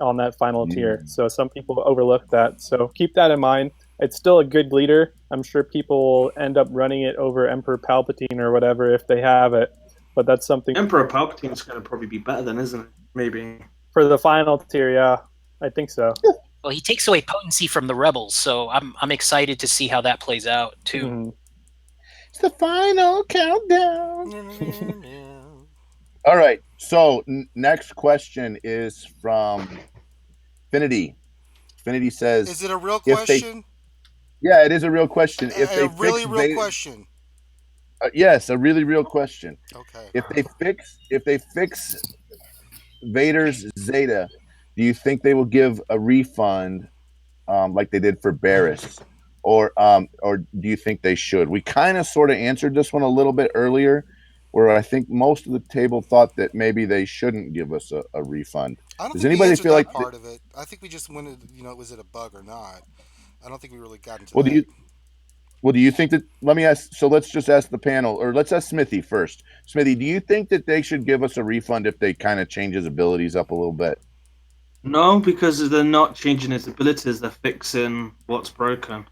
on that final tier. So some people overlook that. So keep that in mind. It's still a good leader. I'm sure people will end up running it over Emperor Palpatine or whatever if they have it. But that's something. Emperor Palpatine's going to probably be better then, isn't it? Maybe. For the final tier, yeah. I think so. Well, he takes away potency from the rebels, so I'm excited to see how that plays out too. Mm-hmm. It's the final countdown. All right. So next question is from Finity. Finity says, "Is it a real question?" Yeah, it is a real question. If they really real question. Yes, a really real question. Okay. If they fix Vader's Zeta, do you think they will give a refund like they did for Barriss, or do you think they should? We kind of sort of answered this one a little bit earlier, where I think most of the table thought that maybe they shouldn't give us a refund. I don't Does think we anybody answered feel that like? part of it. I think we just wanted, was it a bug or not? I don't think we really got into Well, do that. you? Well, do you think that? Let me ask. So let's just ask the panel, or let's ask Smithy first. Smithy, do you think that they should give us a refund if they kind of change his abilities up a little bit? No, because they're not changing his abilities; they're fixing what's broken.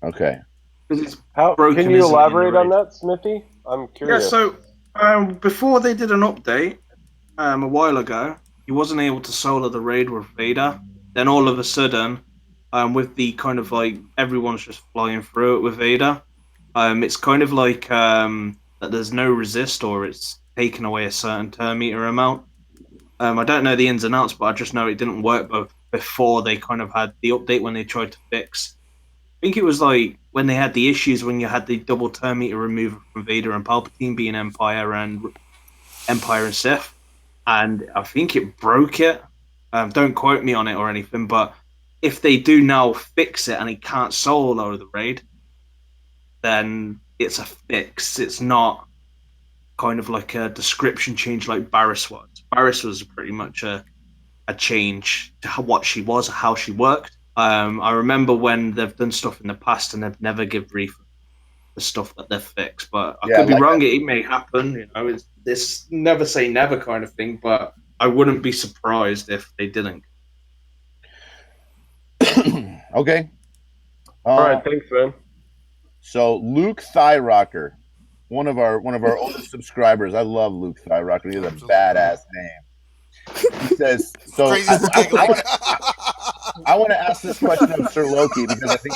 Okay. Because it's How broken. can you isn't it, in the elaborate on raid? that, Smithy? I'm Yeah. curious. So before they did an update a while ago, he wasn't able to solo the raid with Vader. Then all of a sudden, with the kind of like everyone's just flying through it with Vader. It's kind of like that there's no resist or it's taken away a certain turn meter amount. I don't know the ins and outs, but I just know it didn't work before they kind of had the update when they tried to fix. I think it was like when they had the issues when you had the double turn meter removal from Vader and Palpatine being Empire and Sith, and I think it broke it. Don't quote me on it or anything, but if they do now fix it and he can't solo the raid, then it's a fix. It's not kind of like a description change like Barriss was. Barriss was pretty much a change to what she was, how she worked. I remember when they've done stuff in the past and they've never give refund the stuff that they've fixed, but I could be wrong. It may happen. It's this never say never kind of thing, but I wouldn't be surprised if they didn't. Okay. All right, thanks, man. So Luke Thyrocker, one of our oldest subscribers. I love Luke Thyrocker. He has a badass name. He says, "So I want to ask this question of Sir Loki because I think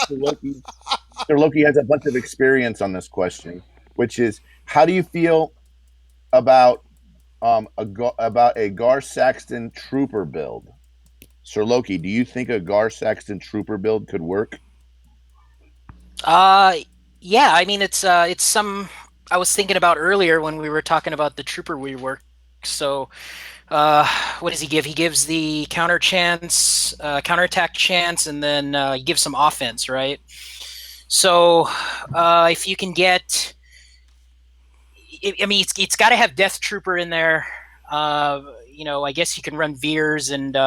Sir Loki has a bunch of experience on this question, which is, how do you feel about a Gar Saxton Trooper build? Sir Loki, do you think a Gar Saxton Trooper build could work? Yeah. I mean, it's some I was thinking about earlier when we were talking about the Trooper rework. So, what does he give? He gives the counterattack chance, and then he gives some offense, right? So, if you can get, I mean, it's got to have Death Trooper in there. I guess you can run Veers, and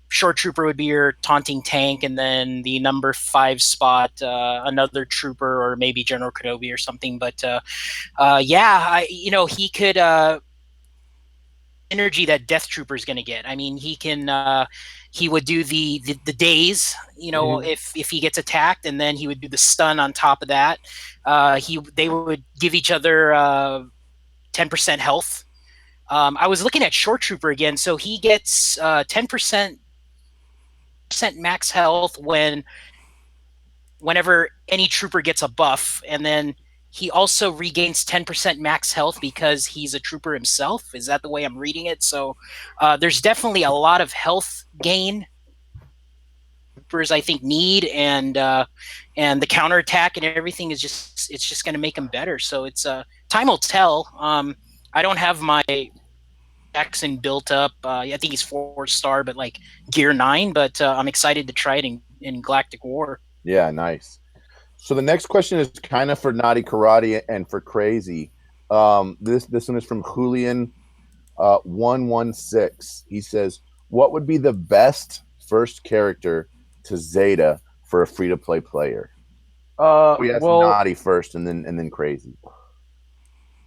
Short Trooper would be your taunting tank, and then the number 5 spot, another Trooper or maybe General Kenobi or something. But he could. Energy that Death Trooper is going to get. I mean, he would do the daze, if he gets attacked, and then he would do the stun on top of that. They would give each other 10% health. I was looking at Short Trooper again, so he gets 10% max health whenever any trooper gets a buff, and then he also regains 10% max health because he's a trooper himself. Is that the way I'm reading it? So there's definitely a lot of health gain troopers I think need, and the counterattack and everything is just going to make him better. So it's time will tell. I don't have my Jackson built up. I think he's 4-star, but like gear 9. But I'm excited to try it in Galactic War. Yeah, nice. So the next question is kind of for Naughty Karate and for Crazy. This one is from Julian 116. He says, "What would be the best first character to Zeta for a free-to-play player?" We asked Naughty first, and then Crazy.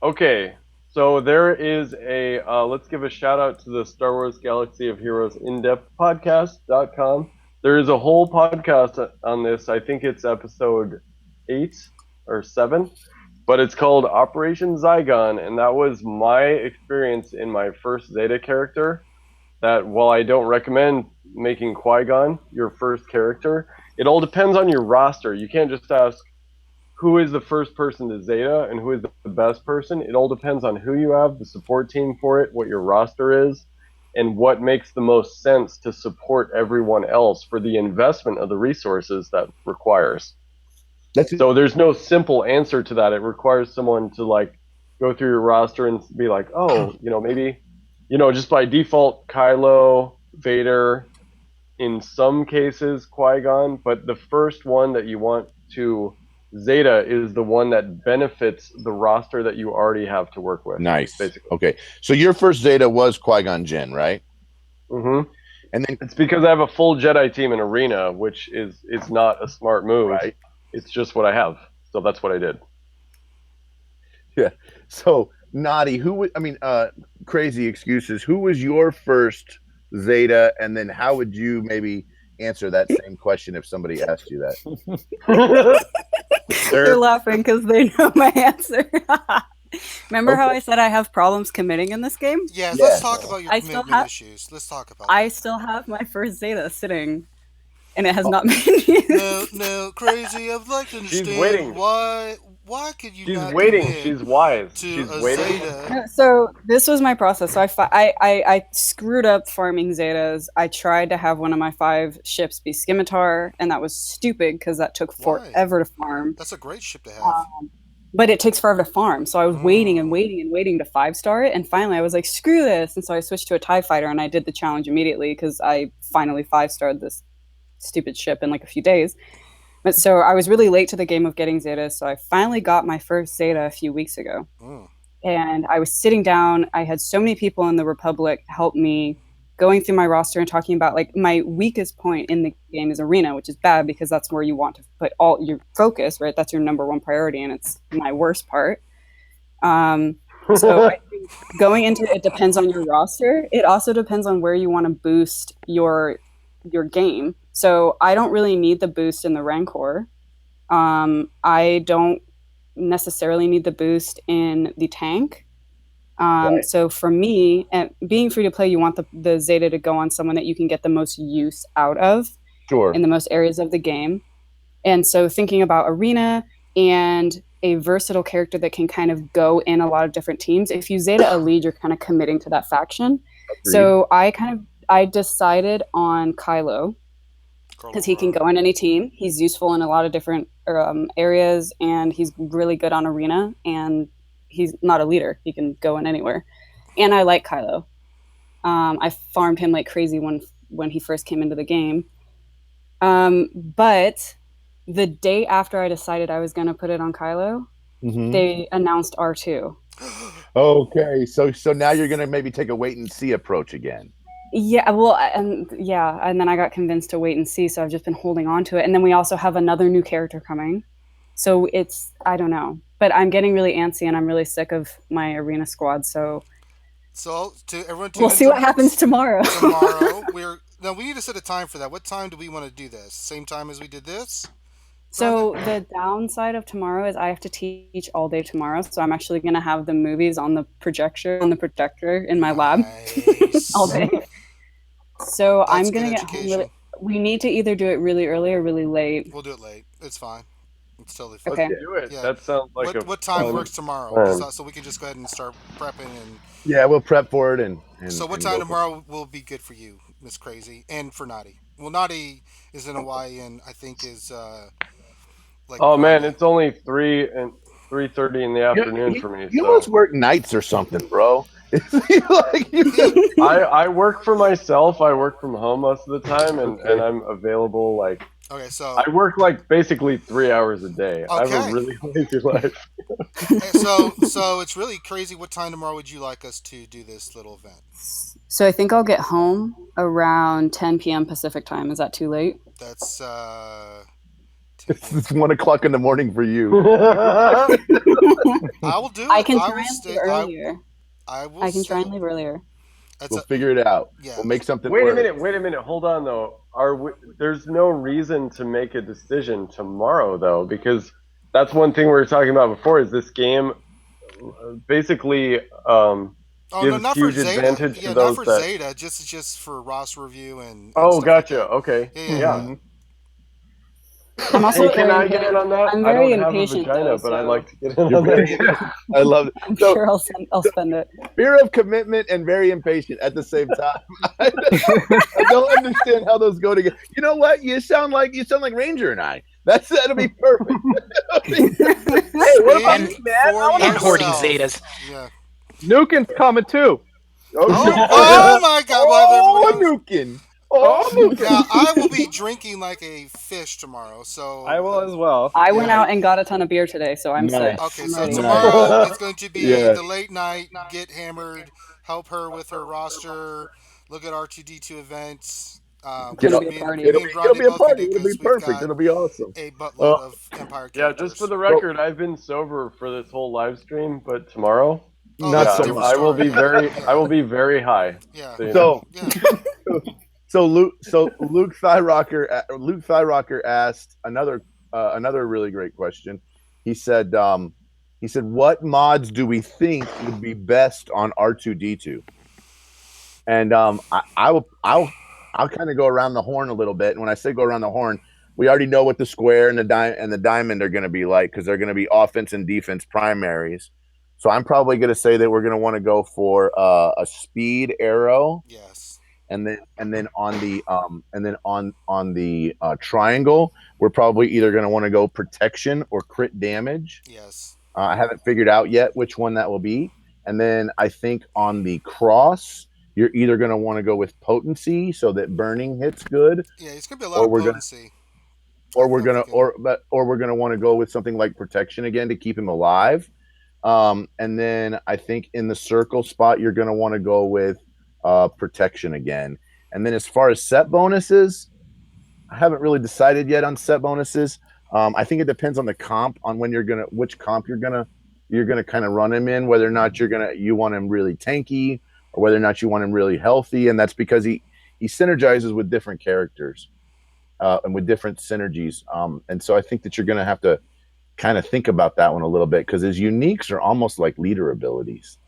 Okay, so there is a let's give a shout out to the Star Wars Galaxy of Heroes in-depth podcast.com. There is a whole podcast on this. I think it's episode 8 or 7, but it's called Operation Zygon, and that was my experience in my first Zeta character. That while I don't recommend making Qui-Gon your first character, it all depends on your roster. You can't just ask who is the first person to Zeta and who is the best person. It all depends on who you have, the support team for it, what your roster is, and what makes the most sense to support everyone else for the investment of the resources that requires. So there's no simple answer to that. It requires someone to like go through your roster and be like, oh, maybe, just by default, Kylo, Vader, in some cases, Qui-Gon, but the first one that you want to Zeta is the one that benefits the roster that you already have to work with. Nice. Basically. Okay. So your first Zeta was Qui-Gon Jinn, right? Mm-hmm. And then it's because I have a full Jedi team in Arena, which is not a smart move. Right. It's just what I have. So that's what I did. Yeah. So Naughty, crazy excuses. Who was your first Zeta, and then how would you maybe answer that same question if somebody asked you that? They're laughing because they know my answer. Remember how I said I have problems committing in this game? Yeah, let's talk about your commitment issues. Let's talk about that. I still have my first Zeta sitting, and it has not been used. No, crazy. I'd like to understand She's waiting. Why could you She's not waiting. commit She's wise. to She's a waiting. Zeta? So this was my process. So I screwed up farming Zetas. I tried to have one of my 5 ships be Scimitar, and that was stupid because that took forever to farm. That's a great ship to have. But it takes forever to farm. So I was waiting and waiting and waiting to 5-star it. And finally I was like, screw this. And so I switched to a TIE fighter, and I did the challenge immediately because I finally 5-starred this stupid ship in like a few days. But so I was really late to the game of getting Zetas. So I finally got my first Zeta a few weeks ago. And I was sitting down. I had so many people in the Republic help me going through my roster and talking about like my weakest point in the game is Arena, which is bad because that's where you want to put all your focus, right? That's your number one priority, and it's my worst part. So I think going into it depends on your roster. It also depends on where you want to boost your game. So I don't really need the boost in the Rancor. I don't necessarily need the boost in the tank. So for me, being free to play, you want the Zeta to go on someone that you can get the most use out of in the most areas of the game. And so thinking about Arena and a versatile character that can kind of go in a lot of different teams. If you Zeta a lead, you're kind of committing to that faction. Agreed. So I decided on Kylo because he can go in any team. He's useful in a lot of different areas, and he's really good on Arena, and he's not a leader. He can go in anywhere. And I like Kylo. I farmed him like crazy when he first came into the game. But the day after I decided I was going to put it on Kylo, they announced R2. Okay, so now you're going to maybe take a wait and see approach again. Yeah, well, and then I got convinced to wait and see, so I've just been holding on to it. And then we also have another new character coming. So I don't know. But I'm getting really antsy, and I'm really sick of my Arena squad, so to everyone, we'll see what happens tomorrow. We need to set a time for that. What time do we want to do this? Same time as we did this? So the downside of tomorrow is I have to teach all day tomorrow, so I'm actually going to have the movies on the projector in my lab all day. So that's I'm going to get home really. We need to either do it really early or really late. We'll do it late. It's fine. It's totally fine. Okay. Let's do it. Yeah. That sounds like what time works tomorrow? So we can just go ahead and start prepping and. Yeah, we'll prep for it and so what time tomorrow will be good for you, Miss Crazy, and for Naughty? Well, Naughty is in Hawaii and I think is man, it's only 3:30 in the afternoon for me. You must work nights or something, bro. I work for myself. I work from home most of the time, and I'm available like. Okay, so I work like basically 3 hours a day. Okay. I have a really lazy life. so it's really crazy. What time tomorrow would you like us to do this little event? So I think I'll get home around 10 p.m. Pacific time. Is that too late? That's it's 1 o'clock in the morning for you. I will do it. I can try and leave earlier. I can try and leave earlier. We'll figure it out. Yeah. We'll make something Wait work. a minute. Hold on, though. There's no reason to make a decision tomorrow, though, because that's one thing we were talking about before, is this game basically gives huge advantage to those not for Zeta, just for Ross review and gotcha. Like okay. Yeah. I'm also can I get in on that? I'm very I don't impatient, have a vagina, though, but I like to get in on that. I love it. I'm sure I'll spend it. Fear of commitment and very impatient at the same time. I don't understand how those go together. You know what? You sound like Ranger and I. That'll be perfect. Hey, what about me, man? And hoarding Zetas. Yeah. Nukin's coming too. Oh my God! Oh, Nukin. Now, I will be drinking like a fish tomorrow, so I will as well. I went out and got a ton of beer today, so I'm set. Okay, I'm so ready. tomorrow it's going to be Yeah. the late night, get hammered, help her with her roster, look at R2D2 events. It'll be a party. It'll Grande be a both can party. do It'll be because we've perfect. got It'll be awesome. a buttload of Empire Yeah, characters. just for the record, I've been sober for this whole live stream, but tomorrow, Not so different much. I will be story. very high. Yeah. So Yeah. so Luke Thyrocker asked another really great question. He said what mods do we think would be best on R2D2? And I'll kind of go around the horn a little bit. And when I say go around the horn, we already know what the square and the diamond are going to be like, because they're going to be offense and defense primaries. So I'm probably going to say that we're going to want to go for a speed arrow. Yes. And then on the triangle, we're probably either going to want to go protection or crit damage. Yes. I haven't figured out yet which one that will be. And then I think on the cross, you're either going to want to go with potency so that burning hits good. Yeah, it's going to be a lot of potency. Or we're going to want to go with something like protection again to keep him alive. And then I think in the circle spot, you're going to want to go with protection again. And then as far as set bonuses, I haven't really decided yet on set bonuses. I think it depends on the comp, on which comp you're gonna kind of run him in, whether or not you want him really tanky or whether or not you want him really healthy. And that's because he synergizes with different characters and with different synergies. And so I think that you're gonna have to kind of think about that one a little bit, because his uniques are almost like leader abilities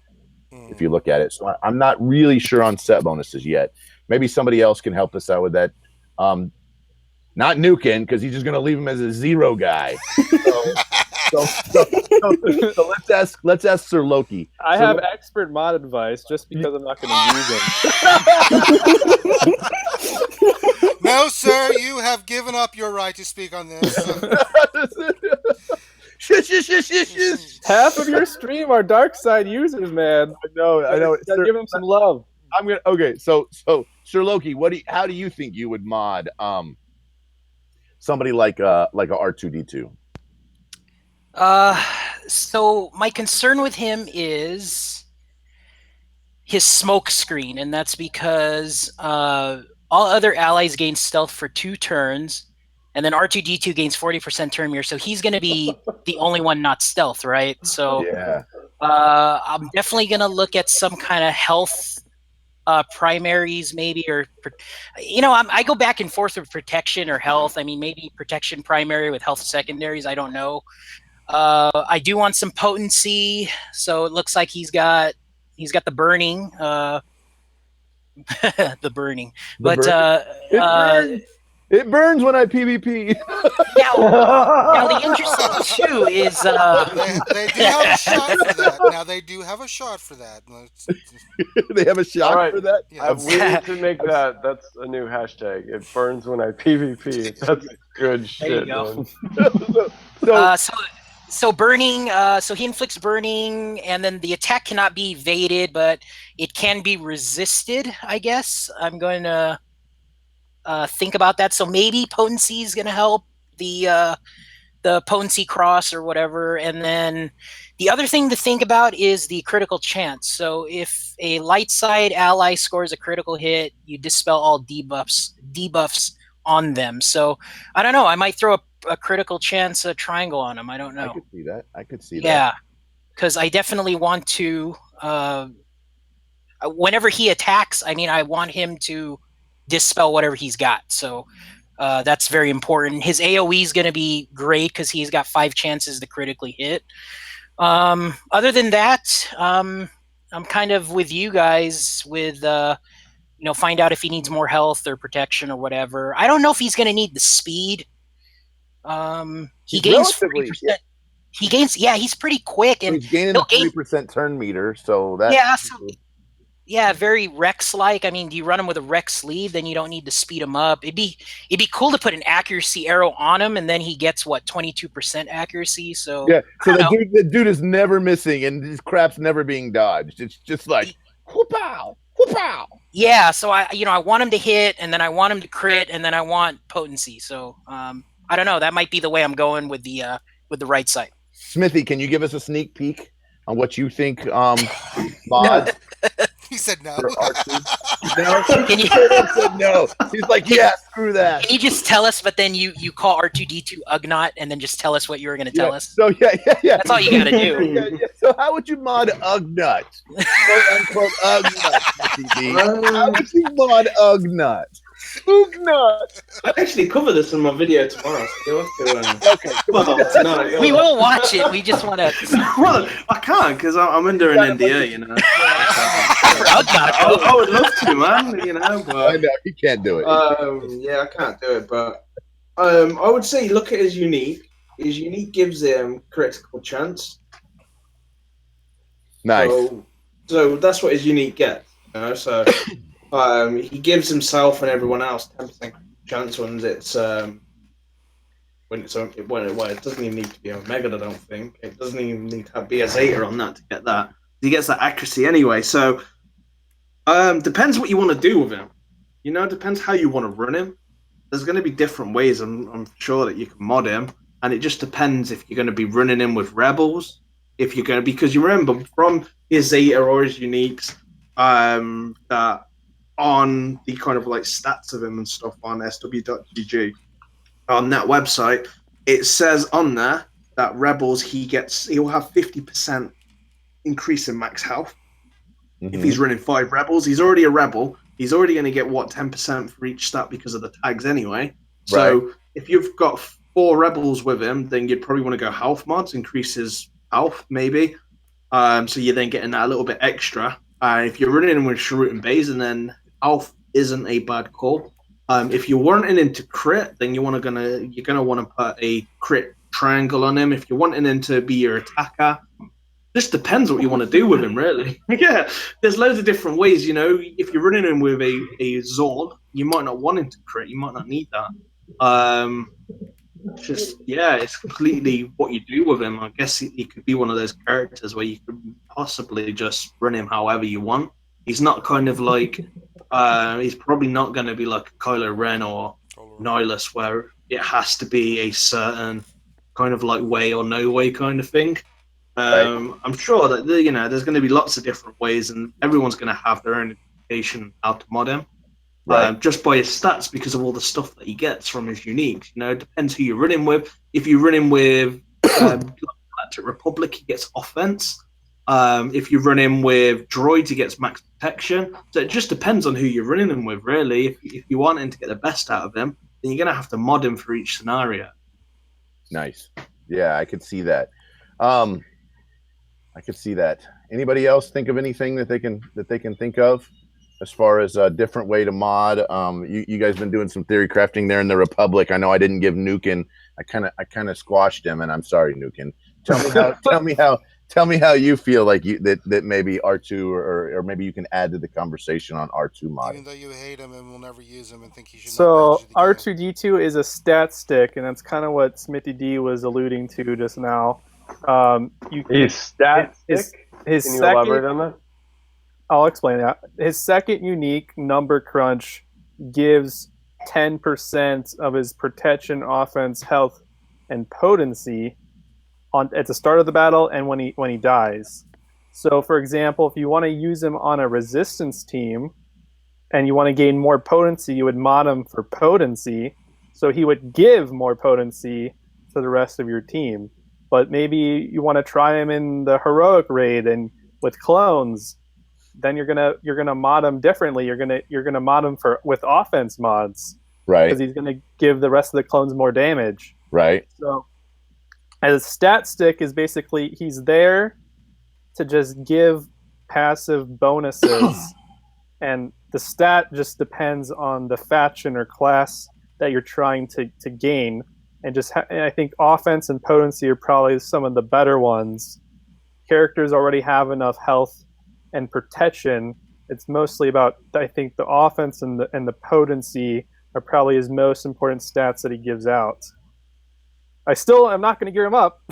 if you look at it. So I'm not really sure on set bonuses yet. Maybe somebody else can help us out with that. Not Nukin, because he's just going to leave him as a 0 guy. So let's ask Sir Loki. I have expert mod advice just because I'm not going to use him. No, sir, you have given up your right to speak on this. Half of your stream are dark side users, man. I know. Give them some love. So Sir Loki, how do you think you would mod somebody like a R2D2? So my concern with him is his smoke screen, and that's because all other allies gain stealth for 2 turns, and then R2D2 gains 40% turn meter, so he's going to be the only one not stealth, right? So yeah. I'm definitely going to look at some kind of health primaries, maybe, or I go back and forth with protection or health. I mean, maybe protection primary with health secondaries. I don't know. I do want some potency, so it looks like he's got the burning, the burning. It burns when I PvP. Now the interesting too is they do have a shot for that. Now they do have a shot for that. They have a shot for that. Yeah. We need to make that. That's a new hashtag. It burns when I PvP. That's good shit. So burning. So he inflicts burning, and then the attack cannot be evaded, but it can be resisted. I guess I'm going to think about that. So maybe potency is going to help the potency cross or whatever. And then the other thing to think about is the critical chance. So if a light side ally scores a critical hit, you dispel all debuffs on them. So I don't know. I might throw a critical chance triangle on him. I don't know. I could see that. Yeah, because I definitely want to. Whenever he attacks, I mean, I want him to dispel whatever he's got. So that's very important. His AoE is going to be great because he's got 5 chances to critically hit. Other than that, I'm kind of with you guys with, find out if he needs more health or protection or whatever. I don't know if he's going to need the speed. He gains 40%. Yeah. He gains, he's pretty quick. And he's gaining 3% turn meter, so that... Yeah, very Rex-like. I mean, do you run him with a Rex sleeve? Then you don't need to speed him up. It'd be cool to put an accuracy arrow on him, and then he gets 22% accuracy. So yeah, so the dude is never missing, and his crap's never being dodged. It's just like whoop-ow. Yeah, so I want him to hit, and then I want him to crit, and then I want potency. So I don't know. That might be the way I'm going with the right side. Smithy, can you give us a sneak peek on what you think mods? He said no. For R2? No, can you said no. He's like, yeah, screw that. Can you just tell us? But then you call R2D2 Ugnaught, and then just tell us what you were going to tell us. So yeah. That's all you got to do. Yeah. So how would you mod Ugnaught? Quote unquote Ugnaught. How would you mod Ugnaught? Ugnaught. I actually cover this in my video tomorrow. So you'll have to, okay. Well, tonight. We will watch it. We just want to. Well, I can't because I'm under an NDA, you know. I would love to, man. You know, but I know he can't do it. Yeah, I can't do it, but I would say look at his unique. His unique gives him critical chance. Nice. So that's what his unique gets. You know? So he gives himself and everyone else 10% chance when it's it doesn't even need to be a Omega, I don't think. It doesn't even need to be a Zeta on that to get that. He gets that accuracy anyway. So depends what you want to do with him. You know, it depends how you want to run him. There's going to be different ways, I'm sure, that you can mod him. And it just depends if you're going to be running him with Rebels. If you're going to, because you remember from his Zeta or his uniques, that on the kind of like stats of him and stuff on SWGOH, on that website, it says on there that Rebels, he'll have 50% increase in max health. If he's running 5 Rebels, he's already a Rebel. He's already going to get 10% for each stat because of the tags anyway. So if you've got 4 Rebels with him, then you'd probably want to go health mods, increase his health maybe. So you're then getting that a little bit extra. If you're running him with Sharut and Bazin, then health isn't a bad call. If you're wanting him to crit, then you're gonna want to put a crit triangle on him. If you're wanting him to be your attacker, just depends what you want to do with him, really. Yeah, there's loads of different ways. You know, if you're running him with a Zord, you might not want him to crit. You might not need that. It's completely what you do with him. I guess he could be one of those characters where you could possibly just run him however you want. He's not kind of like, he's probably not going to be like Kylo Ren or Nihilus, where it has to be a certain kind of like way or no way kind of thing. I'm sure that there's going to be lots of different ways, and everyone's going to have their own indication how to mod him. Just by his stats, because of all the stuff that he gets from his unique. You know, it depends who you're running with. If you run him with Galactic Republic, he gets offense. If you run him with droids, he gets max protection. So it just depends on who you're running him with, really. If you want him to get the best out of him, then you're going to have to mod him for each scenario. Nice. Yeah, I could see that. I could see that. Anybody else think of anything that they can think of as far as a different way to mod? You guys been doing some theory crafting there in the Republic. I know I didn't give Nukin. I kind of squashed him, and I'm sorry, Nukin. Tell me how you feel like that maybe R2 or maybe you can add to the conversation on R2 mod. Even though you hate him and will never use him and think he should. So R2D2 is a stat stick, and that's kind of what Smithy D was alluding to just now. He's stat stick. Can you elaborate on that? I'll explain that. His second unique, Number Crunch, gives 10% of his protection, offense, health, and potency at the start of the battle and when he dies. So, for example, if you want to use him on a resistance team and you want to gain more potency, you would mod him for potency. So he would give more potency to the rest of your team. But maybe you want to try him in the heroic raid and with clones. Then you're gonna mod him differently. You're gonna mod him with offense mods, right? Because he's gonna give the rest of the clones more damage, right? So, as a stat stick is basically he's there to just give passive bonuses, and the stat just depends on the faction or class that you're trying to gain. And I think offense and potency are probably some of the better ones. Characters already have enough health and protection. It's mostly about, I think, the offense and the potency are probably his most important stats that he gives out. I'm not going to gear him up,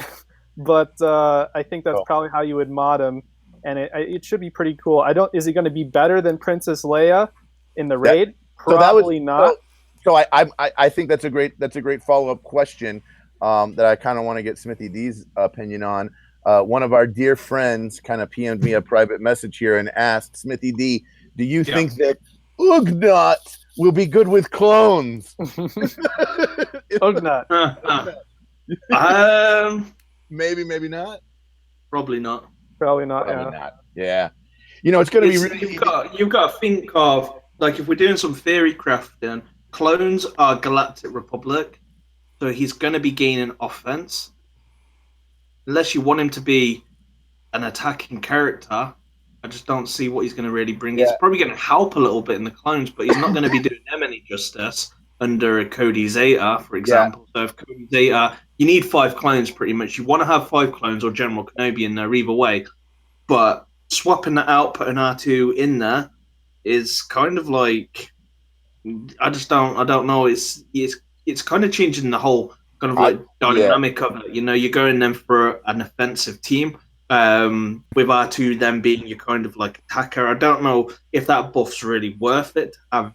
but I think that's probably how you would mod him. and it should be pretty cool. Is it going to be better than Princess Leia in the raid? Probably not. So I think that's a great follow-up question that I kind of want to get Smithy D's opinion on. One of our dear friends kind of PM'd me a private message here and asked, Smithy D, do you think that Ugnaught will be good with clones? Ugnaught. Maybe not. Probably not. Probably not. Yeah. It's going to be really. You've got to think of, like, if we're doing some theory crafting, clones are Galactic Republic, so he's going to be gaining offense. Unless you want him to be an attacking character, I just don't see what he's going to really bring. He's probably going to help a little bit in the clones, but he's not going to be doing them any justice under a Cody Zeta, for example. So if Cody Zeta, you need 5 clones pretty much. You want to have 5 clones or General Kenobi in there either way, but swapping that out, putting R2 in there is kind of like, I don't know. It's kind of changing the whole kind of like dynamic of it. You're going then for an offensive team with R2 then being your kind of like attacker. I don't know if that buff's really worth it to have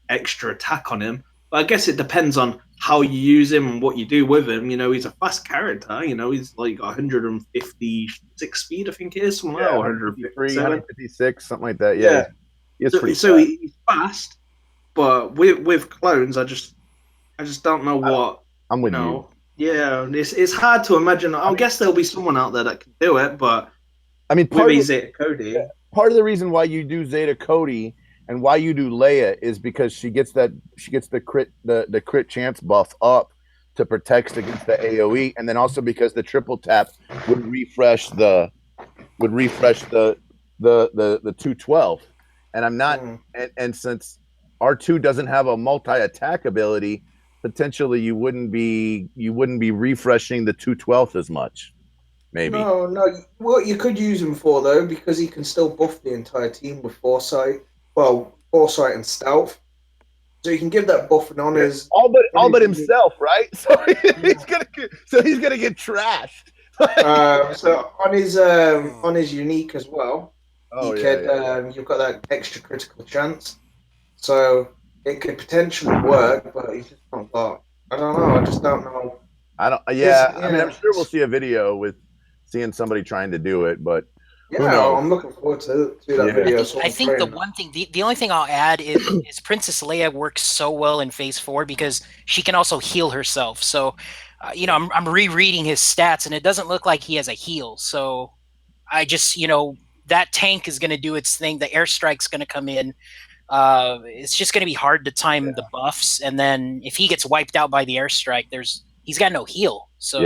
extra attack on him. But I guess it depends on how you use him and what you do with him. He's a fast character. He's like 156 speed, I think it is, something like 156, something like that. Yeah. He's fast, but with clones, I just don't know what. I'm with you. Yeah, it's hard to imagine. I guess there'll be someone out there that can do it, but I mean, Zeta Cody. Part of the reason why you do Zeta Cody and why you do Leia is because she gets the crit chance buff up to protect against the AoE, and then also because the triple tap would refresh the 212. And I'm not, and since R2 doesn't have a multi-attack ability, potentially you wouldn't be refreshing the 212 as much. Maybe. No. What you could use him for though, because he can still buff the entire team with foresight. Well, foresight and stealth. So you can give that buff and on his all but himself, right? So he's gonna get trashed. So on his unique as well. You've got that extra critical chance. So it could potentially work, but he's just not got. I don't know. I just don't know. I mean, I'm sure we'll see a video with seeing somebody trying to do it, but who knows? I'm looking forward to that video. I think the one thing, the only thing I'll add is Princess Leia works so well in Phase 4 because she can also heal herself. So, I'm rereading his stats, and it doesn't look like he has a heal. So, I just, that tank is going to do its thing. The airstrike's going to come in. It's just going to be hard to time the buffs, and then if he gets wiped out by the airstrike, he's got no heal. So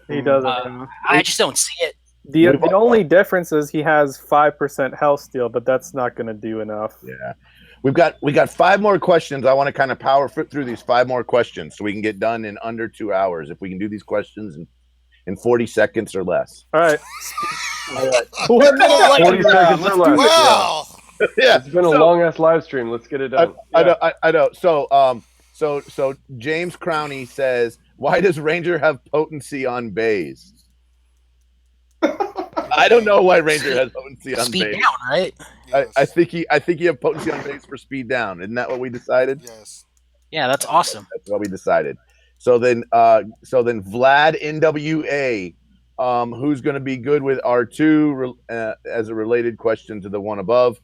he doesn't. I just don't see it. The only difference is he has 5% health steal, but that's not going to do enough. Yeah, we got 5 more questions. I want to kind of power through these 5 more questions so we can get done in under 2 hours. If we can do these questions in 40 seconds or less. All right. 40 seconds or less. Wow. Yeah, it's been a long ass live stream. Let's get it done. I know. So James Crowney says, why does Ranger have potency on bays? I don't know why Ranger has potency on speed bays. Down, right? Yes. I think you have potency on bays for speed down. Isn't that what we decided? Yes. Yeah, that's awesome. That's what we decided. So then Vlad NWA, who's going to be good with R2 as a related question to the one above.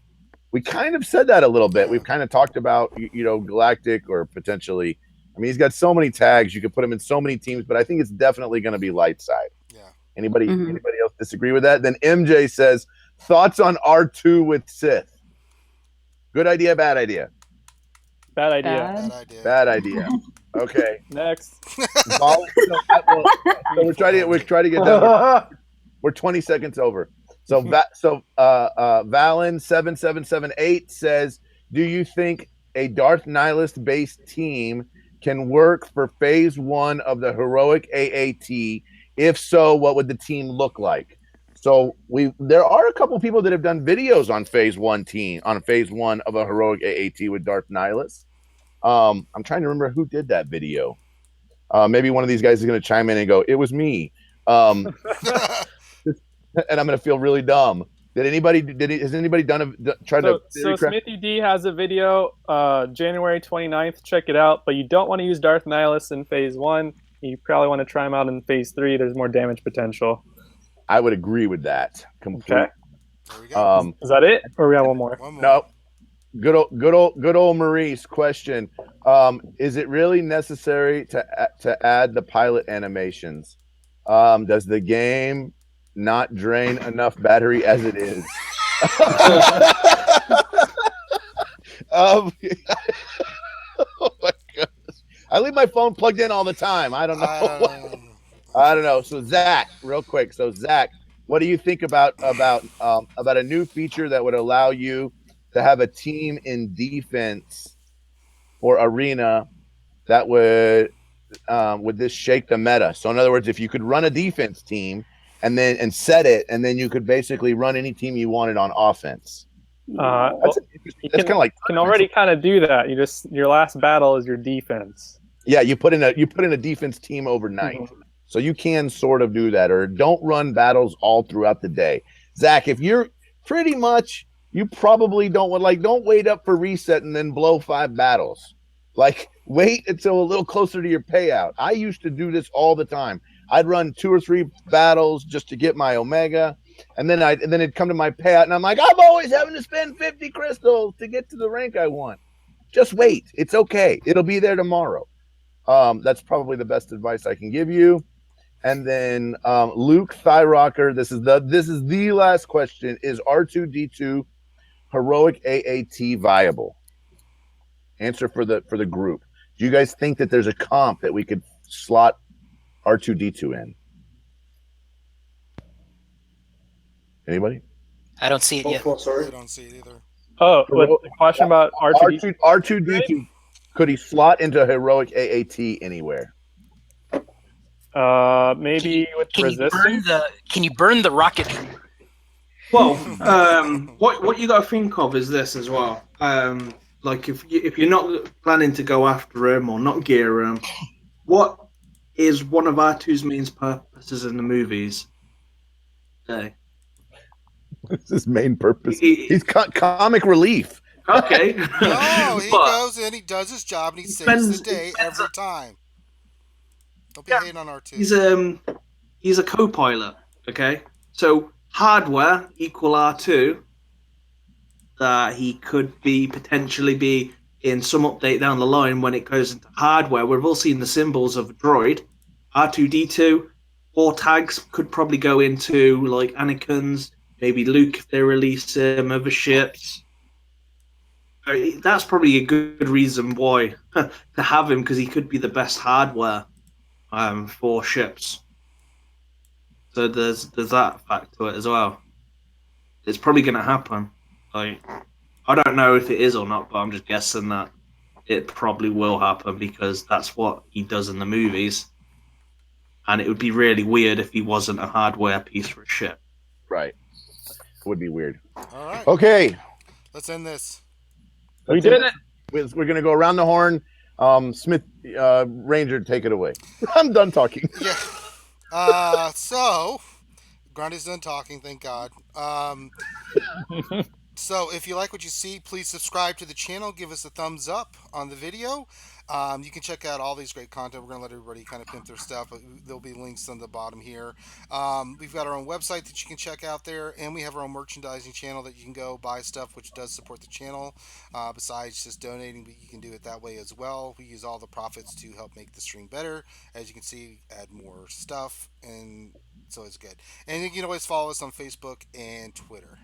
We kind of said that a little bit. We've kind of talked about, Galactic or potentially. I mean, he's got so many tags. You could put him in so many teams, but I think it's definitely going to be light side. Yeah. Anybody else disagree with that? Then MJ says, thoughts on R2 with Sith? Good idea, bad idea? Bad idea. Bad idea. Okay. Next. So we're trying to get done. We're 20 seconds over. So Valen 7778 says, do you think a Darth Nihilist based team can work for Phase 1 of the heroic AAT? If so, what would the team look like? So there are a couple people that have done videos on Phase 1 of a heroic AAT with Darth Nihilist. I'm trying to remember who did that video. Maybe one of these guys is going to chime in and go, it was me. And I'm going to feel really dumb Has anybody tried to? So Smithy D has a video, January 29th. Check it out. But you don't want to use Darth Nihilus in Phase 1. You probably want to try him out in Phase 3. There's more damage potential. I would agree with that completely. Okay. There we go. Is that it, or we got one more? No. Good old Maurice question. Is it really necessary to add the pilot animations? Does the game not drain enough battery as it is? Oh my goodness. I leave my phone plugged in all the time. I don't know. I don't know. So Zach, real quick. So Zach, what do you think about a new feature that would allow you to have a team in defense or arena that would this shake the meta? So in other words, if you could run a defense team and set it, and then you could basically run any team you wanted on offense. That's kind of like can already kind of do that. Your last battle is your defense. Yeah, you put in a defense team overnight, so you can sort of do that, or don't run battles all throughout the day. Zach, if you're pretty much, you probably don't wait up for reset and then blow 5 battles. Like, wait until a little closer to your payout. I used to do this all the time. I'd run 2 or 3 battles just to get my Omega, and then it'd come to my payout, and I'm like, I'm always having to spend 50 crystals to get to the rank I want. Just wait. It's okay. It'll be there tomorrow. That's probably the best advice I can give you. And then Luke Thyrocker, this is the last question: is R2D2 heroic AAT viable? Answer for the group. Do you guys think that there's a comp that we could slot R2D2 in? Anybody? I don't see it yet. I don't see it either. Oh, the question about R2D2? R2D2, could he slot into heroic AAT anywhere? Maybe with resistance. Can you burn the rocket? Well, what you got to think of is this as well. Like if you're not planning to go after him or not gear him, what is one of R2's main purposes in the movies? What's his main purpose? He's comic relief. Okay. No, he goes in, he does his job, and he saves the day every time. Don't be hating on R2. He's a co-pilot. Okay, so hardware equal R2. That he could potentially be in some update down the line when it goes into hardware. We've all seen the symbols of a droid. R2D2 or tags could probably go into like Anakin's, maybe Luke if they release him, other ships. That's probably a good reason why to have him, because he could be the best hardware for ships. So there's that fact to it as well. It's probably going to happen. Like, I don't know if it is or not, but I'm just guessing that it probably will happen because that's what he does in the movies. And it would be really weird if he wasn't a hardware piece for a ship. Right. It would be weird. All right. Okay. Let's end this. We did it. We're going to go around the horn. Smith, Ranger, take it away. I'm done talking. Yeah. So, Grundy's done talking, thank God. So, if you like what you see, please subscribe to the channel. Give us a thumbs up on the video. You can check out all these great content. We're going to let everybody kind of pimp their stuff. But there'll be links on the bottom here. We've got our own website that you can check out there. And we have our own merchandising channel that you can go buy stuff, which does support the channel. Besides just donating, but you can do it that way as well. We use all the profits to help make the stream better. As you can see, add more stuff. And so it's good. And you can always follow us on Facebook and Twitter.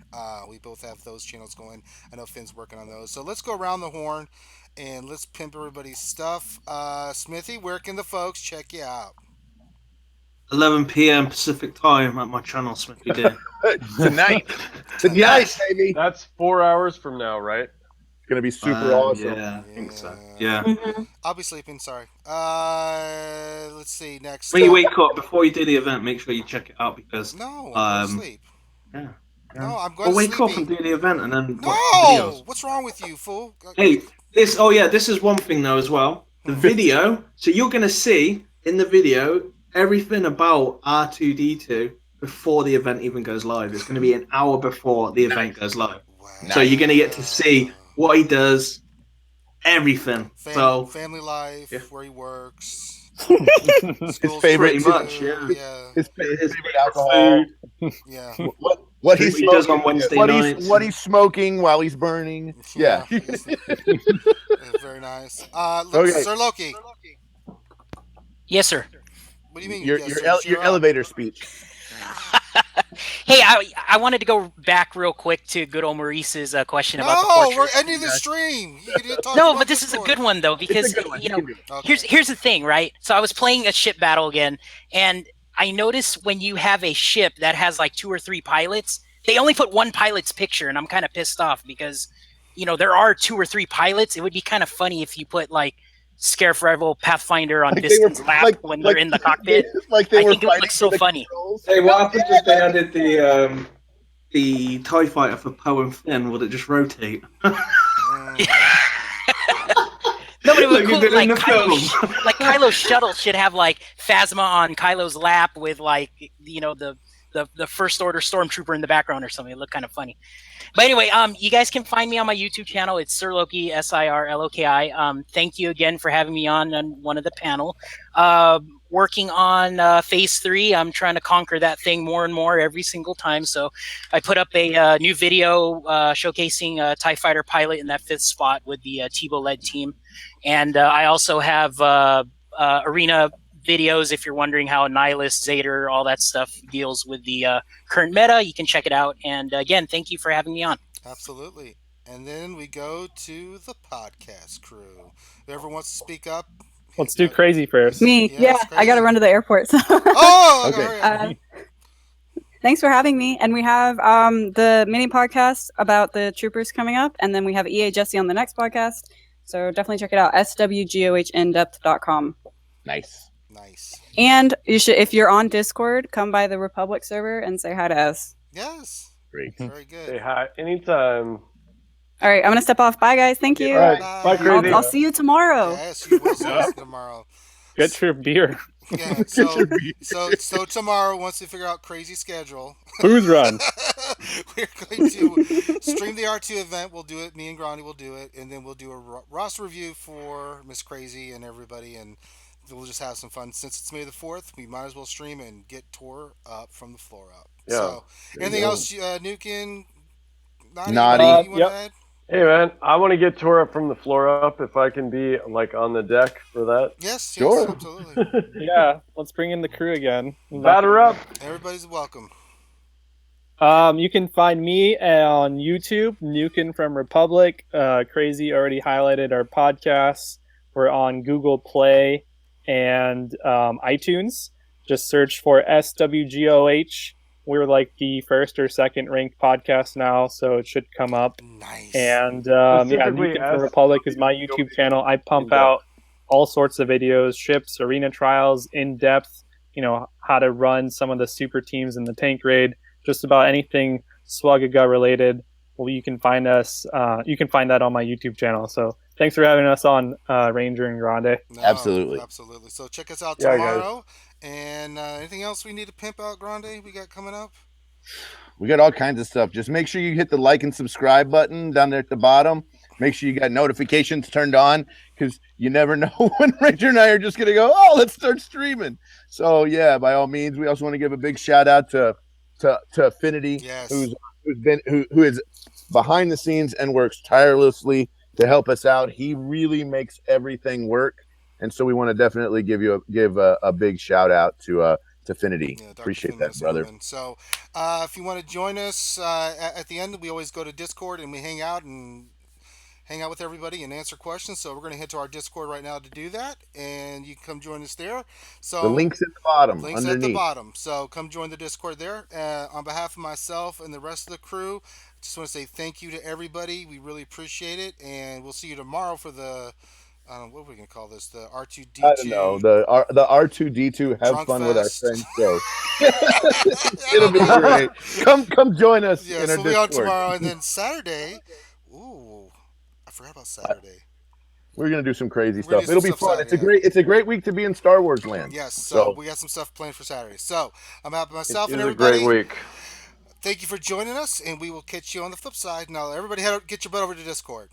We both have those channels going. I know Finn's working on those. So let's go around the horn and let's pimp everybody's stuff. Smithy, where can the folks check you out? 11 p.m. Pacific time at my channel, Smithy D. Tonight, baby. That's 4 hours from now, right? It's gonna be super awesome. Yeah, I think so. Yeah. I'll be sleeping. Sorry. Let's see next. When you wake up before you do the event, make sure you check it out because no, I'm going to sleep. Yeah. No, I'm going to wake up and do the event and then watch videos. What's wrong with you, fool? Hey, this is one thing though as well. The video. So you're gonna see in the video everything about R2D2 before the event even goes live. It's going to be an hour before the event goes live. Wow. So you're going to get to see what he does, everything. Family life, where he works. His favorite, pretty much, His favorite alcohol. Yeah. What he does on Wednesday nights. What he's smoking while he's burning. Yeah. Very nice. Okay. Sir Loki. Yes, sir. What do you mean? Your elevator speech. Hey, I wanted to go back real quick to good old Maurice's question about the portrait. No, we're ending the stream. No, but this is a good one though, because here's the thing, right? So I was playing a ship battle again, and I noticed when you have a ship that has like 2 or 3 pilots, they only put one pilot's picture, and I'm kind of pissed off because there are 2 or 3 pilots. It would be kind of funny if you put like Scarecrow Pathfinder on Biscuit's lap when they're in the cockpit. I think it would look so funny. Hey, what happens if they added the TIE fighter for Poe and Finn? Would it just rotate? No, but it would Like cool, you did in the like Kylo's shuttle should have like Phasma on Kylo's lap with like the First Order Stormtrooper in the background or something. It looked kind of funny. But anyway, you guys can find me on my YouTube channel. It's Sir Loki, SIRLOKI. Thank you again for having me on one of the panel. Working on Phase 3. I'm trying to conquer that thing more and more every single time. So I put up a new video showcasing a TIE Fighter pilot in that 5th spot with the Tebow-led team. And I also have arena videos if you're wondering how Nihilist, Zeta, all that stuff deals with the current meta. You can check it out. And again, thank you for having me on. Absolutely. And then we go to the podcast crew. Whoever wants to speak up. Let's do Crazy first. Me. Yeah, I got to run to the airport. So. Oh, okay. Thanks for having me. And we have the mini podcast about the troopers coming up. And then we have EA Jesse on the next podcast. So definitely check it out. SWGOHIndepth.com. Nice. And you should, if you're on Discord, come by the Republic server and say hi to us. Yes. Great. Very good. Say hi anytime. All right, I'm going to step off. Bye, guys. Thank you. All right. Bye, Crazy. I'll see you tomorrow. Yes, you will see us tomorrow. Get your beer. Yeah, so tomorrow, once we figure out Crazy schedule, Booze run. we're going to stream the R2 event. We'll do it. Me and Grandi will do it, and then we'll do a roster review for Miss Crazy and everybody, and we'll just have some fun. Since it's May the 4th, we might as well stream and get tore up from the floor up. Yeah. So, anything else, Nukin? Naughty. You want Yep. to add? Hey man, I want to get tore up from the floor up if I can be like on the deck for that. Yes, Sure. absolutely. Yeah, let's bring in the crew again. Batter up. Everybody's welcome. You can find me on YouTube, Nukin from Republic. Crazy already highlighted our podcasts. We're on Google Play and iTunes. Just search for SWGOH. We're like the 1st or 2nd ranked podcast now, so it should come up. Nice. And Nukin from Republic is my YouTube channel. I pump out all sorts of videos, ships, arena trials, in depth. How to run some of the super teams in the tank raid. Just about anything SWGOH related. Well, you can find us. You can find that on my YouTube channel. So thanks for having us on, Ranger and Grande. No, Absolutely. So check us out Yeah, tomorrow. And anything else we need to pimp out, Grande? We got coming up? We got all kinds of stuff. Just make sure you hit the like and subscribe button down there at the bottom. Make sure you got notifications turned on, because you never know when Ranger and I are just gonna go, oh, let's start streaming. So yeah, by all means. We also want to give a big shout out to Affinity, Yes. who is behind the scenes and works tirelessly to help us out. He really makes everything work, and so we want to definitely give a big shout out to Affinity. Yeah, Dr. Appreciate Finless that, brother. Owen. So if you want to join us at the end, we always go to Discord and we hang out with everybody and answer questions. So we're going to head to our Discord right now to do that, and you can come join us there. So The link's at the bottom. links underneath. at the bottom. So come join the Discord there. On behalf of myself and the rest of the crew, just want to say thank you to everybody. We really appreciate it, and we'll see you tomorrow for the what are we gonna call this? The R2D2. I don't know, the R2D2 have Drunk fun with our fest. friends show. It'll be great. Come join us Yeah, in our so we'll be on Discord. tomorrow, and then Saturday. Ooh, I forgot about Saturday. We're gonna do some crazy We're gonna stuff. do It'll some be stuff fun. Saturday, It's a great week to be in Star Wars land. Yes, so we got some stuff planned for Saturday. So I'm happy myself It and is a everybody. great week. Thank you for joining us, and we will catch you on the flip side. Now, everybody, get your butt over to Discord.